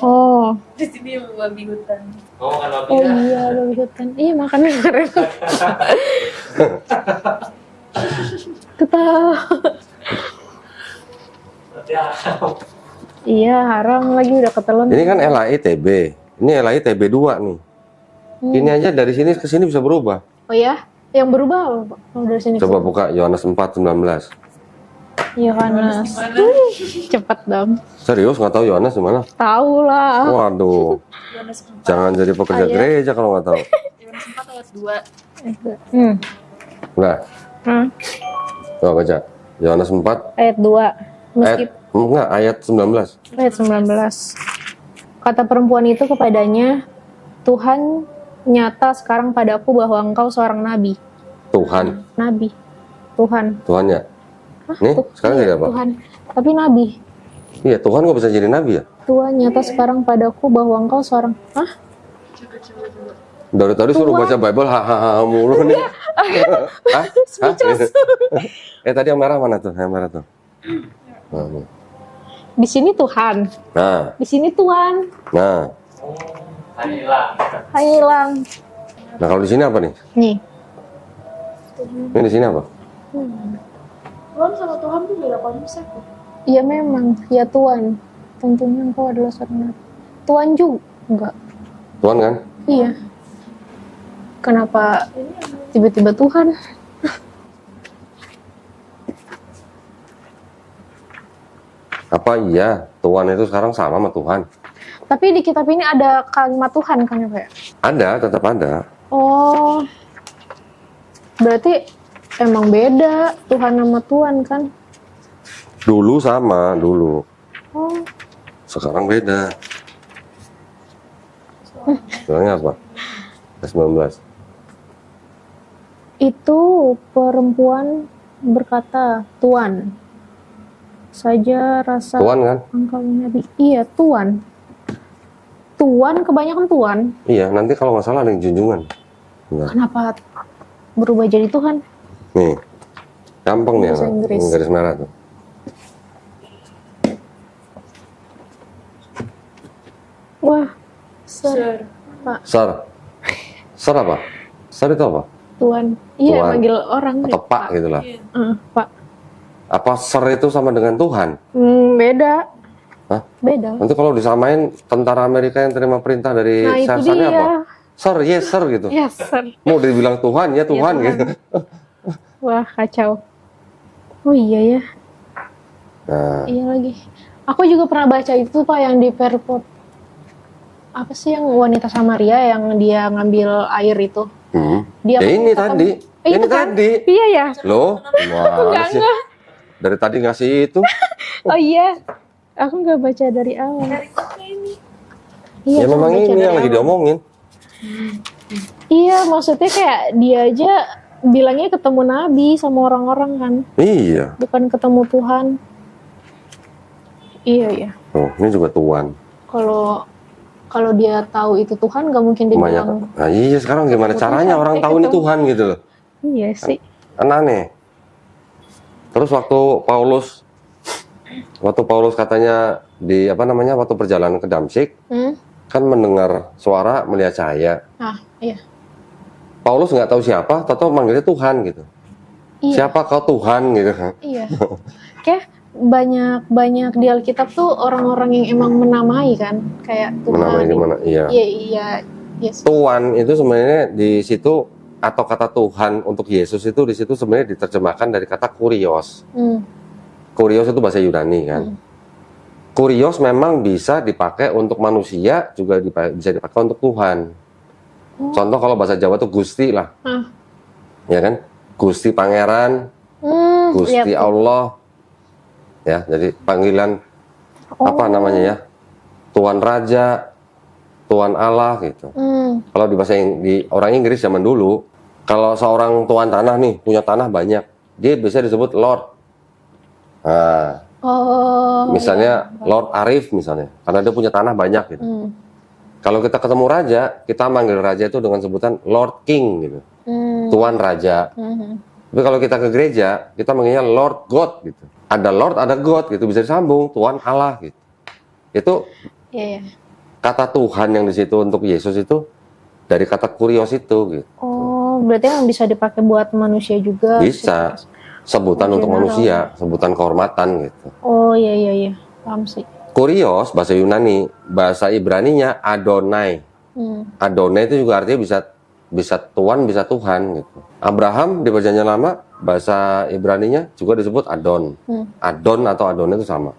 B: Oh.
C: Di sini babi hutan.
D: Oh, kan babi
B: Oh
D: ya.
B: iya babi hutan. Iya makannya kemarin. Ketawa. Iya haram lagi udah ketelan.
A: Ini kan LAI-TB, ini LAI-TB 2 nih. Ini aja dari sini ke sini bisa berubah.
B: Oh ya? Yang berubah apa, Pak? Oh, dari sini.
A: Coba buka Yohanes 4:19.
B: Yohanes. Cepet dong.
A: Serius nggak tahu Yohanes di mana?
B: Tahu lah.
A: Waduh,
C: Yohanes 4.
A: jangan jadi pekerja
B: Ayah.
A: gereja kalau nggak tahu.
C: Yohanes Yohanes 4 ayat 2.
A: Nah, coba baca. Yohanes 4
B: Ayat 2.
A: ayat, enggak, ayat 19.
B: Ayat 19. Kata perempuan itu kepadanya, Tuhan nyata sekarang padaku bahwa engkau seorang nabi.
A: Tuhan.
B: Nabi. Tuhan.
A: Tuhan ya. Nih, sekarang
B: Iya,
A: jadi apa?
B: Tuhan. Tapi nabi.
A: Iya, Tuhan kok bisa jadi nabi ya?
B: Tuhan nyata sekarang padaku bahwa engkau seorang... Hah?
A: Dari tadi suruh baca Bible, hahaha mulu nih. Hah? Hah? Tadi yang merah mana tuh? Yang merah tuh. Nah,
B: Di sini Tuhan.
A: nah,
B: Di sini Tuhan.
A: nah.
D: Hanya hilang.
B: Hilang.
A: Nah, kalau di sini apa nih?
B: Nih.
A: Ini di sini apa?
C: Tuhan sama Tuhan tuh beda konsep.
B: Iya memang. Ya Tuhan. Tentunya engkau adalah seorang nabi. Tuhan juga. Enggak.
A: Tuhan kan?
B: Iya. Kenapa tiba-tiba Tuhan?
A: Apa iya Tuhan itu sekarang sama sama Tuhan?
B: Tapi di kitab ini ada kalimat Tuhan kan ya Pak?
A: Ada, tetap ada.
B: Oh. Berarti emang beda Tuhan sama Tuhan kan?
A: Dulu sama, dulu.
B: Oh.
A: Sekarang beda. Sekarangnya apa? 19.
B: Itu perempuan berkata, Tuan, saja rasa
A: Tuhan kan?
B: engkau nabi. Iya, Tuan. Tuan, kebanyakan Tuan.
A: Iya, nanti kalau nggak salah ada yang junjungan. Nah,
B: Kenapa berubah jadi Tuhan?
A: nih, gampang nih
B: Bahasa
A: yang
B: Inggris.
A: garis merah tuh.
B: Wah,
C: Sir.
B: Pak,
A: Sar. Sar apa? Sar itu apa?
B: Tuan. Iya,
A: Tuan.
B: manggil orang.
A: Atau Pak gitu lah.
B: Pak.
A: Apa Sar itu sama dengan Tuhan?
B: Beda.
A: Hah?
B: Beda.
A: Nanti kalau disamain tentara Amerika yang terima perintah dari
B: Nah, itu
A: sersannya
B: dia.
A: apa? Sir, yes sir gitu.
B: Yes, sir.
A: Mau dibilang Tuhan, ya Tuhan
B: Tuhan.
A: gitu.
B: Wah, kacau. Oh iya ya.
A: Nah,
B: Iya lagi. Aku juga pernah baca itu Pak yang di Perpot. Apa sih yang wanita Samaria yang dia ngambil air itu? Dia
A: ya
B: kan
A: ini
B: ketemu-
A: tadi. Ini
B: itu kan?
A: tadi.
B: Iya ya.
A: Loh, gimana sih?
B: Enggak.
A: Dari tadi ngasih itu.
B: Oh iya. Aku nggak baca dari awal. Iya,
A: Ya
B: aku
A: memang
B: baca
A: ini
B: dari
A: yang lagi
B: awal.
A: diomongin.
B: Iya, maksudnya kayak dia aja bilangnya ketemu Nabi sama orang-orang kan,
A: Iya.
B: bukan ketemu Tuhan. Iya ya.
A: Oh, ini juga Tuhan.
B: Kalau dia tahu itu Tuhan, nggak mungkin dia
A: Banyak.
B: bilang.
A: Nah iya sekarang gimana
B: Tuhan
A: caranya
B: kan
A: orang
B: kayak
A: tahu ini
B: gitu.
A: Tuhan gitu loh.
B: Iya sih.
A: Kan aneh. Terus waktu Paulus katanya di apa namanya waktu perjalanan ke Damsyik kan mendengar suara melihat cahaya.
B: Iya.
A: Paulus nggak tahu siapa, tahu manggilnya Tuhan gitu.
B: Iya.
A: Siapa kau Tuhan gitu kan?
B: Iya. Kayak banyak di Alkitab tuh orang-orang yang emang menamai kan, kayak Tuhan.
A: Menamai gimana? Iya.
B: Iya sih.
A: Tuhan itu sebenarnya di situ atau kata Tuhan untuk Yesus itu di situ sebenarnya diterjemahkan dari kata kurios. Kurios itu bahasa Yunani kan. Kurios memang bisa dipakai untuk manusia, juga bisa dipakai untuk Tuhan. Contoh kalau bahasa Jawa tuh Gusti lah. Ya kan? Gusti Pangeran, Gusti
B: Iya.
A: Allah. Ya, jadi panggilan apa namanya ya? Tuan Raja, Tuan Allah gitu. Kalau di bahasa di orang Inggris zaman dulu, kalau seorang tuan tanah nih punya tanah banyak, dia bisa disebut Lord. Nah, misalnya Lord Arif misalnya, karena dia punya tanah banyak gitu. Kalau kita ketemu raja, kita manggil raja itu dengan sebutan Lord King gitu, Tuan Raja. Tapi kalau kita ke gereja, kita manggilnya Lord God gitu. Ada Lord, ada God gitu, bisa disambung Tuan Allah gitu. Itu
B: Iya.
A: kata Tuhan yang di situ untuk Yesus itu dari kata kurios itu gitu.
B: Oh, berarti yang bisa dipakai buat manusia juga.
A: Bisa. Sebutan untuk manusia, sebutan kehormatan gitu.
B: Oh iya, paham sih.
A: Kurios bahasa Yunani, bahasa Ibraninya Adonai. Adonai itu juga artinya bisa tuan, bisa Tuhan gitu. Abraham di Perjanjian Lama bahasa Ibraninya juga disebut Adon. Adon atau Adonai itu sama.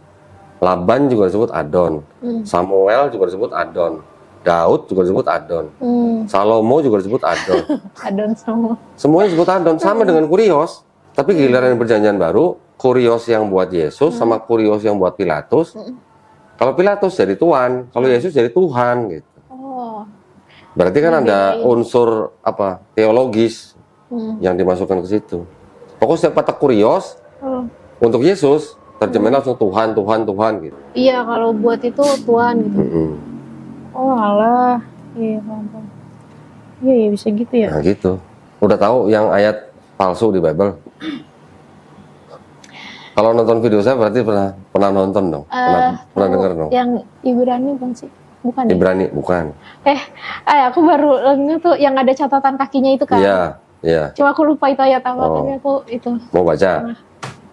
A: Laban juga disebut Adon. Samuel juga disebut Adon. Daud juga disebut Adon. Salomo juga disebut Adon.
B: Adon semua.
A: Semuanya disebut Adon, sama dengan Kurios. Tapi giliran perjanjian baru, Kurios yang buat Yesus sama Kurios yang buat Pilatus. Kalau Pilatus jadi Tuhan, kalau Yesus jadi Tuhan gitu.
B: Oh.
A: Berarti kan ada unsur apa teologis yang dimasukkan ke situ. Pokoknya setiap kata Kurios untuk Yesus terjemahan langsung Tuhan, Tuhan, Tuhan gitu.
B: Iya, kalau buat itu Tuhan gitu. Oh alah, iya paham. Iya ya bisa gitu ya.
A: Nah gitu. Udah tahu yang ayat palsu di Bible? Kalau nonton video saya berarti pernah nonton dong, pernah dengar dong.
B: Yang Ibrani bukan sih? Bukan ya?
A: Ibrani bukan.
B: Aku baru ingat tuh yang ada catatan kakinya itu kan.
A: Iya, iya.
B: Cuma aku lupa itu ayat apa, tapi aku itu.
A: Mau baca?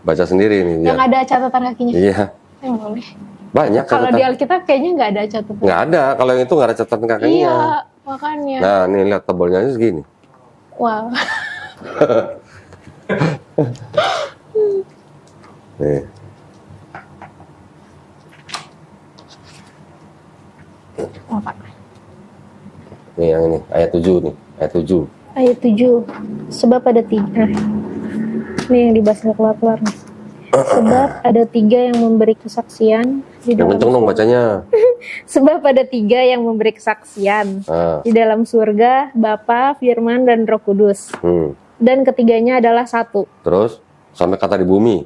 A: Baca sendiri nih.
B: Yang ada catatan kakinya.
A: Iya.
B: Boleh.
A: Banyak
B: Kalau
A: catatan.
B: di Alkitab kayaknya nggak ada catatan.
A: Nggak ada. Kalau yang itu nggak ada catatan kakinya.
B: Iya, makanya.
A: Nah, nih lihat tebelnya aja segini.
B: Wow.
A: Nih.
B: Apa?
A: Nih yang ini, ayat 7 nih, ayat 7.
B: Ayat 7. Sebab ada 3. Ini yang dibahas keluar-keluar nih. Sebab ada 3 yang memberi kesaksian di
A: Yang
B: dalam
A: kenceng dong bacanya.
B: Sebab ada 3 yang memberi kesaksian di dalam surga, Bapa, Firman, dan Roh Kudus. Dan ketiganya adalah satu.
A: Terus sampai kata di bumi.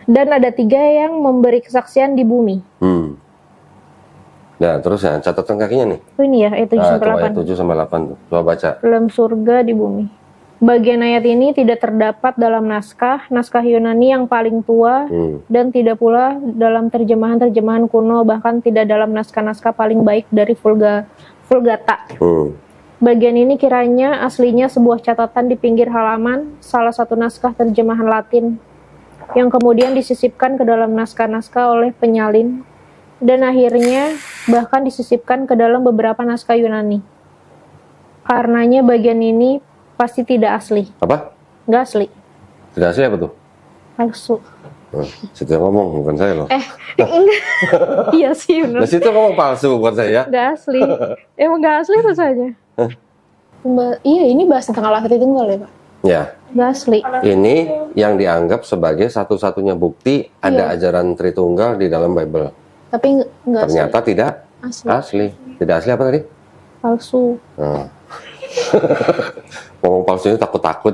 B: Dan ada 3 yang memberi kesaksian di bumi.
A: Nah, terus ya catatan kakinya nih.
B: Oh, ini ya ayat 7 sampai 8.
A: Ayat 7 sampai 8 tuh. Coba baca.
B: Dalam surga di bumi. Bagian ayat ini tidak terdapat dalam naskah Yunani yang paling tua, dan tidak pula dalam terjemahan-terjemahan kuno, bahkan tidak dalam naskah-naskah paling baik dari Vulgata. Bagian ini kiranya aslinya sebuah catatan di pinggir halaman salah satu naskah terjemahan Latin, yang kemudian disisipkan ke dalam naskah-naskah oleh penyalin, dan akhirnya bahkan disisipkan ke dalam beberapa naskah Yunani. Karenanya bagian ini pasti tidak asli.
A: Apa?
B: Nggak asli.
A: Tidak asli apa tuh?
B: Palsu.
A: Situ yang ngomong, bukan saya loh.
B: Enggak. Iya sih benar.
A: Nah, situ ngomong palsu, bukan saya.
B: Nggak asli. Emang nggak asli itu saja. Iya, ini bahas tentang Allah Tritunggal ya, Pak?
A: Ya.
B: Nggak asli.
A: Ini yang dianggap sebagai satu-satunya bukti ada ajaran Tritunggal di dalam Bible.
B: Tapi nggak asli.
A: Ternyata tidak asli. Tidak asli apa tadi?
B: Palsu.
A: Ngomong palsunya takut-takut.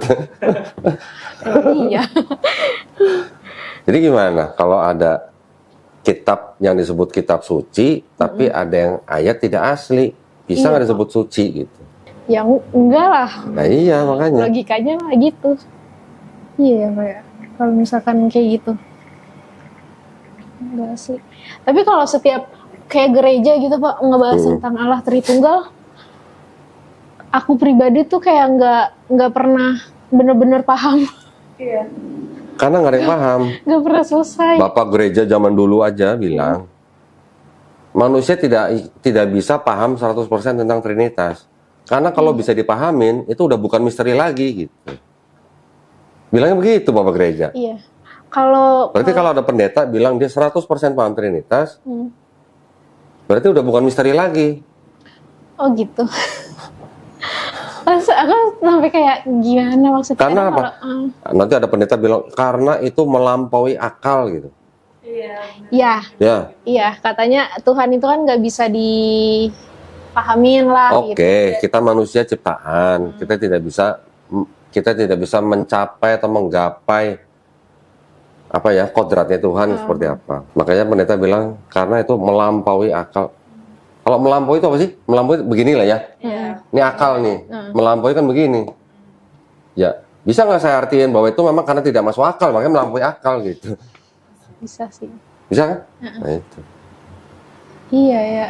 B: Iya.
A: Jadi gimana kalau ada kitab yang disebut kitab suci, tapi ada yang ayat tidak asli, bisa nggak disebut suci gitu?
B: Ya enggak lah.
A: Nah iya makanya.
B: Logikanya lah gitu. Iya kayak kalau misalkan kayak gitu. Enggak asli. Tapi kalau setiap kayak gereja gitu Pak ngebahas tentang Allah Tritunggal, aku pribadi tuh kayak nggak pernah bener-bener paham.
C: Iya.
A: Karena nggak ada yang paham.
B: Nggak pernah selesai.
A: Bapak gereja zaman dulu aja bilang, manusia tidak bisa paham 100% tentang Trinitas. Karena kalau bisa dipahamin, itu udah bukan misteri lagi gitu. Bilangnya begitu Bapak gereja.
B: Iya. Berarti
A: kalau ada pendeta bilang dia 100% paham Trinitas, berarti udah bukan misteri lagi.
B: Oh gitu. Aku sampai kayak gimana maksudnya?
A: Karena apa? Nanti ada pendeta bilang karena itu melampaui akal gitu.
C: Iya.
B: Iya, katanya Tuhan itu kan nggak bisa dipahamin lah.
A: Oke, kita manusia ciptaan, kita tidak bisa mencapai atau menggapai apa ya kodratnya Tuhan seperti apa. Makanya pendeta bilang karena itu melampaui akal. Kalau melampaui itu apa sih? Melampaui beginilah ya. Ini akal nih. Melampaui kan begini. Ya, bisa nggak saya artiin bahwa itu memang karena tidak masuk akal, makanya melampaui akal gitu.
B: Bisa sih.
A: Bisa kan? Nah itu.
B: Iya ya.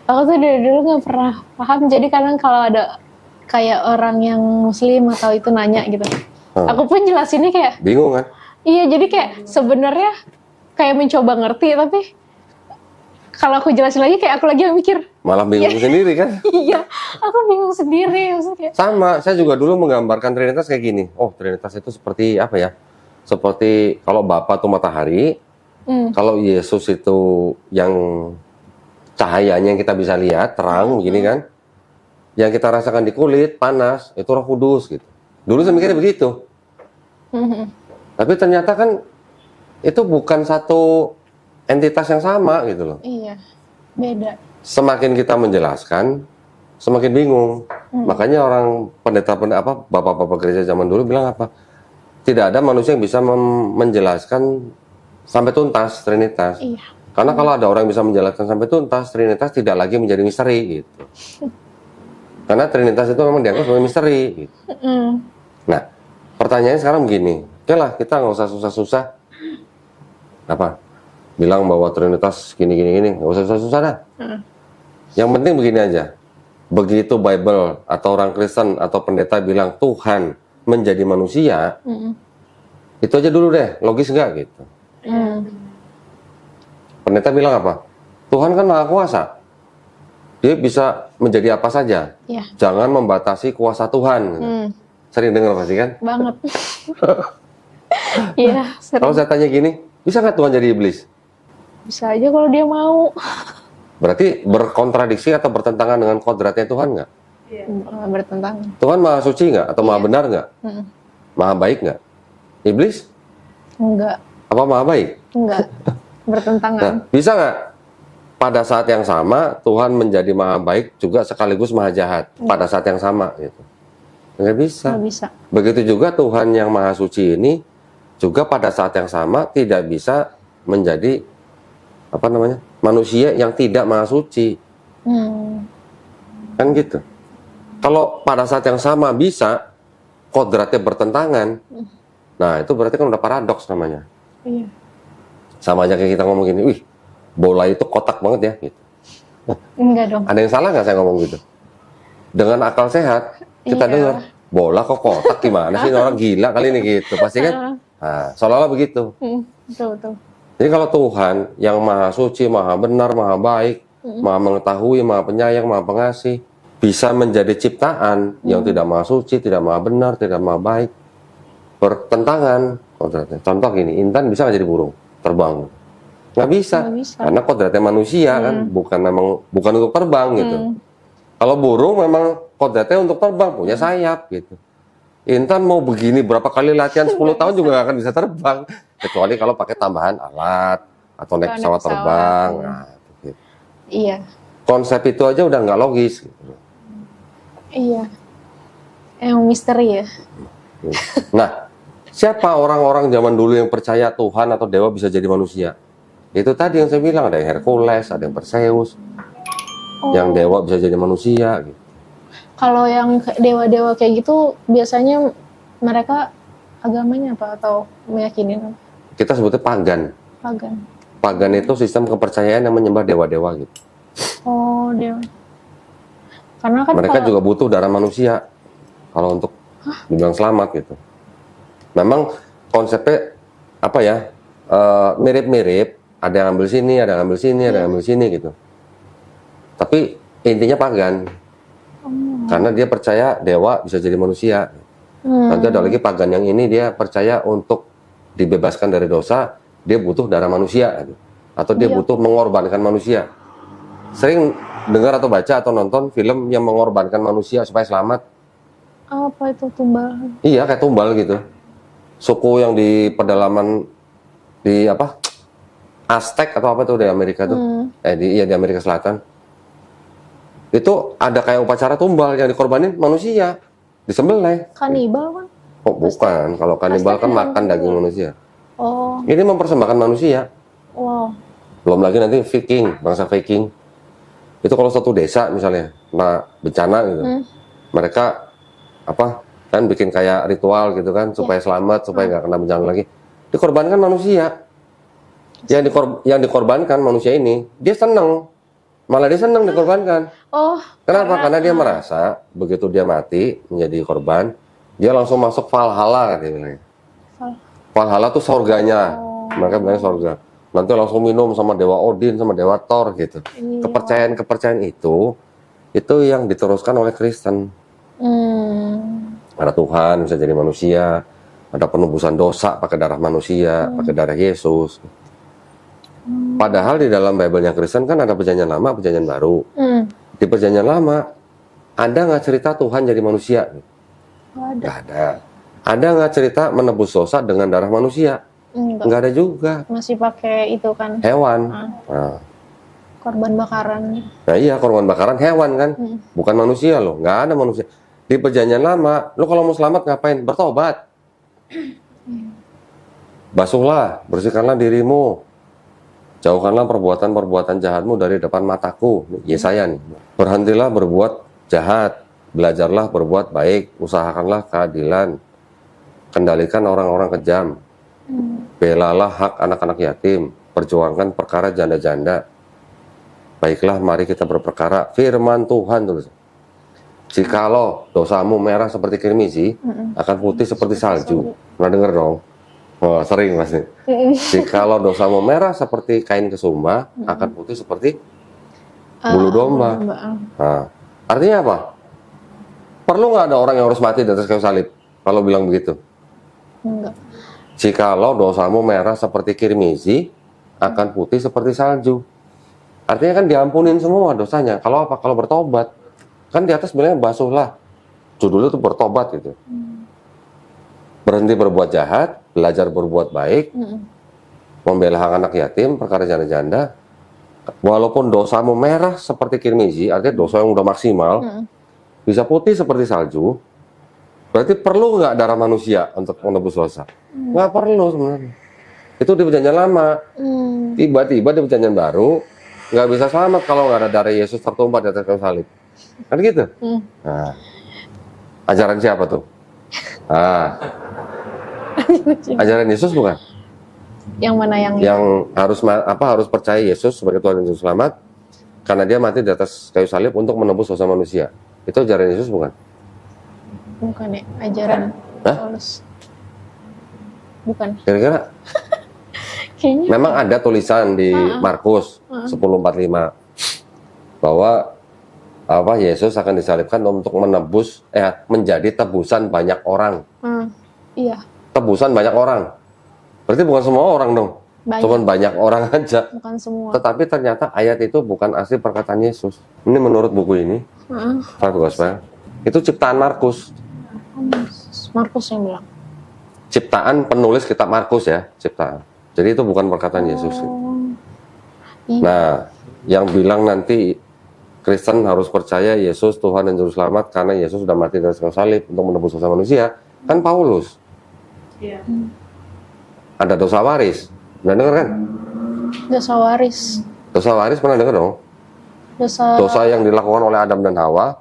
B: Aku tuh dari dulu nggak pernah paham. Jadi kadang kalau ada kayak orang yang Muslim atau itu nanya gitu, aku pun jelasinnya kayak
A: bingung kan?
B: Iya, jadi kayak sebenarnya kayak mencoba ngerti, tapi kalau aku jelasin lagi kayak aku lagi yang mikir.
A: Malah bingung sendiri kan?
B: Iya, aku bingung sendiri maksudnya.
A: Sama, saya juga dulu menggambarkan Trinitas kayak gini. Oh, Trinitas itu seperti apa ya? Seperti kalau Bapa itu matahari, kalau Yesus itu yang cahayanya yang kita bisa lihat, terang begini kan. Yang kita rasakan di kulit, panas, itu Roh Kudus gitu. Dulu saya mikirnya begitu. Tapi ternyata kan itu bukan satu entitas yang sama gitu loh.
B: Iya, beda.
A: Semakin kita menjelaskan, semakin bingung. Makanya orang bapak-bapak gereja zaman dulu bilang apa? Tidak ada manusia yang bisa menjelaskan sampai tuntas Trinitas.
B: Iya.
A: Karena kalau ada orang yang bisa menjelaskan sampai tuntas, Trinitas tidak lagi menjadi misteri gitu. Karena Trinitas itu memang dianggap sebagai misteri gitu. Nah, pertanyaannya sekarang begini. Oke lah, kita nggak usah susah-susah. Apa? Bilang bahwa Trinitas gini, nggak usah susah-susah dah. Yang penting begini aja. Begitu Bible atau orang Kristen atau pendeta bilang Tuhan menjadi manusia, itu aja dulu deh, logis nggak gitu. Pendeta bilang apa? Tuhan kan maha kuasa. Dia bisa menjadi apa saja.
B: Iya.
A: Jangan membatasi kuasa Tuhan. Sering dengar pasti kan?
B: Banget. Iya,
A: Kalau saya tanya gini, bisa nggak Tuhan jadi iblis?
B: bisa aja kalau dia mau.
A: Berarti berkontradiksi atau bertentangan dengan kodratnya Tuhan nggak?
C: Iya.
B: Bertentangan.
A: Tuhan maha suci nggak? Atau maha benar nggak? Maha baik nggak? Iblis?
B: Enggak,
A: Apa maha baik?
B: enggak. Bertentangan.
A: Nah, bisa nggak? Pada saat yang sama, Tuhan menjadi maha baik juga sekaligus maha jahat. Pada saat yang sama gitu. Nggak bisa.
B: Nggak bisa.
A: Begitu juga Tuhan yang maha suci ini juga pada saat yang sama tidak bisa menjadi manusia yang tidak maha suci. Kan gitu. Kalau pada saat yang sama bisa kodratnya bertentangan, nah itu berarti kan udah paradoks namanya.
B: Iya.
A: Sama aja kayak kita ngomong gini, wih bola itu kotak banget ya gitu.
B: Enggak dong.
A: Ada yang salah nggak saya ngomong gitu? Dengan akal sehat kita
B: Iya.
A: dengar bola kok kotak, gimana sih, ini orang gila kali ini gitu, pasti kan. Nah, seolah-olah begitu.
B: Betul.
A: Jadi kalau Tuhan yang maha suci, maha benar, maha baik, maha mengetahui, maha penyayang, maha pengasih, bisa menjadi ciptaan yang tidak maha suci, tidak maha benar, tidak maha baik, bertentangan kodratnya. Contoh gini, Intan bisa nggak jadi burung terbang? Nggak bisa.
B: Nggak bisa.
A: Karena kodratnya manusia kan, bukan untuk terbang gitu. Kalau burung memang kodratnya untuk terbang, punya sayap gitu. Intan mau begini berapa kali latihan 10 tahun juga nggak akan bisa terbang, kecuali kalau pakai tambahan alat atau naik
B: Naik
A: pesawat
B: pesawat,
A: terbang. Nah, gitu.
B: Iya.
A: Konsep itu aja udah nggak logis gitu.
B: Iya. Emang misteri ya.
A: Nah, siapa orang-orang zaman dulu yang percaya Tuhan atau dewa bisa jadi manusia? Itu tadi yang saya bilang, ada yang Hercules, ada yang Perseus, yang dewa bisa jadi manusia gitu.
B: Kalau yang dewa-dewa kayak gitu biasanya mereka agamanya apa atau meyakini apa?
A: Kita sebutnya pagan.
B: Pagan.
A: Pagan itu sistem kepercayaan yang menyembah dewa-dewa gitu.
B: Oh, dewa. Karena kan
A: Mereka juga butuh darah manusia kalau untuk dibilang selamat gitu. Memang konsepnya apa ya, mirip-mirip, ada yang ambil sini, ada yang ambil sini, ada yang ambil sini gitu. Tapi intinya pagan. Karena dia percaya dewa bisa jadi manusia. Nanti ada lagi pagan yang ini dia percaya untuk dibebaskan dari dosa, dia butuh darah manusia gitu. Atau dia butuh mengorbankan manusia. Sering dengar atau baca atau nonton film yang mengorbankan manusia supaya selamat.
B: apa itu tumbal?
A: Iya, kayak tumbal gitu. Suku yang di pedalaman di apa? Aztec atau apa tuh di Amerika tuh? Di Amerika Selatan. Itu ada kayak upacara tumbal yang dikorbanin manusia, disembelih.
B: Kanibal kan?
A: Oh, bukan. Kalau kanibal kan makan daging manusia.
B: Oh,
A: Ini mempersembahkan manusia.
B: wow.
A: Belum lagi nanti Viking, bangsa Viking. Itu kalau satu desa misalnya, nah bencana gitu. Mereka apa? Kan bikin kayak ritual gitu kan supaya selamat, supaya nggak kena bencana lagi. Dikorbankan manusia. Yang dikorbankan manusia ini, dia seneng. Malah dia seneng dikorbankan.
B: Oh,
A: Kenapa? Karena dia merasa begitu dia mati menjadi korban, dia langsung masuk Valhalla kan dia bilangnya. Valhalla tuh surganya. Mereka bilangnya surga. Nanti langsung minum sama Dewa Odin, sama Dewa Thor gitu. Kepercayaan itu yang diteruskan oleh Kristen. Ada Tuhan bisa jadi manusia, ada penebusan dosa pakai darah manusia, pakai darah Yesus. Padahal di dalam Bible-nya Kristen kan ada perjanjian lama, perjanjian baru. Di perjanjian lama, ada nggak cerita Tuhan jadi manusia?
B: Nggak ada.
A: Nggak ada. Ada nggak cerita menebus dosa dengan darah manusia? Nggak ada juga.
B: Masih pakai itu kan,
A: Hewan. Nah,
B: korban bakaran.
A: nah iya, korban bakaran hewan kan, bukan manusia loh. Nggak ada manusia. Di perjanjian lama, lo kalau mau selamat ngapain? Bertobat. Basuhlah, bersihkanlah dirimu. Jauhkanlah perbuatan-perbuatan jahatmu dari depan mataku. Yesaya nih. Berhentilah berbuat jahat. Belajarlah berbuat baik. Usahakanlah keadilan. Kendalikan orang-orang kejam. Belalah hak anak-anak yatim. Perjuangkan perkara janda-janda. Baiklah, mari kita berperkara. Firman Tuhan tulis. Jikalau dosamu merah seperti kirmizi, akan putih seperti salju. Pernah dengar dong? Oh, sering pasti. Jikalau dosamu merah seperti kain kesumba, akan putih seperti bulu domba. Nah, artinya apa? Perlu nggak ada orang yang harus mati di atas kayu salib? Kalau bilang begitu.
B: Enggak.
A: Jikalau dosamu merah seperti kirmizi, akan putih seperti salju. Artinya kan diampunin semua dosanya. Kalau apa? Kalau bertobat. Kan di atas bilangnya basuhlah. Judulnya itu bertobat gitu. Berhenti berbuat jahat, belajar berbuat baik, membela hak anak yatim, perkara janda-janda. Walaupun dosamu merah seperti kirmizi, artinya dosa yang udah maksimal, bisa putih seperti salju. Berarti perlu nggak darah manusia untuk menebus dosa? Nggak perlu sebenarnya. Itu di perjanjian lama. Tiba-tiba di perjanjian baru, nggak bisa selamat kalau nggak ada darah Yesus tertumpah di atas kayu salib. Kan gitu? Nah, ajaran siapa tuh? Ajaran Yesus bukan?
B: Yang mana
A: yang harus percaya Yesus sebagai Tuhan dan Juru Selamat karena dia mati di atas kayu salib untuk menebus dosa manusia. Itu ajaran Yesus bukan?
B: bukan ya? Ajaran Paulus. Bukan.
A: Kira-kira?
B: Kayaknya.
A: Memang ada tulisan di Markus 10:45 bahwa Yesus akan disalibkan untuk menjadi tebusan banyak orang.
B: Iya.
A: Tebusan banyak orang. Berarti bukan semua orang dong. Cuman banyak orang aja.
B: Bukan semua.
A: Tetapi ternyata ayat itu bukan asli perkataan Yesus. Ini menurut buku ini, Five Gospel, itu ciptaan Markus.
B: Markus yang bilang.
A: Ciptaan penulis kitab Markus ya, ciptaan. Jadi itu bukan perkataan Yesus.
B: Iya.
A: Nah, yang bilang nanti Kristen harus percaya Yesus Tuhan dan Juru Selamat karena Yesus sudah mati di atas kayu salib untuk menebus dosa manusia, kan Paulus.
C: Iya.
A: Ada dosa waris. Pernah dengar kan?
B: Dosa waris.
A: Dosa waris pernah dengar dong? Dosa yang dilakukan oleh Adam dan Hawa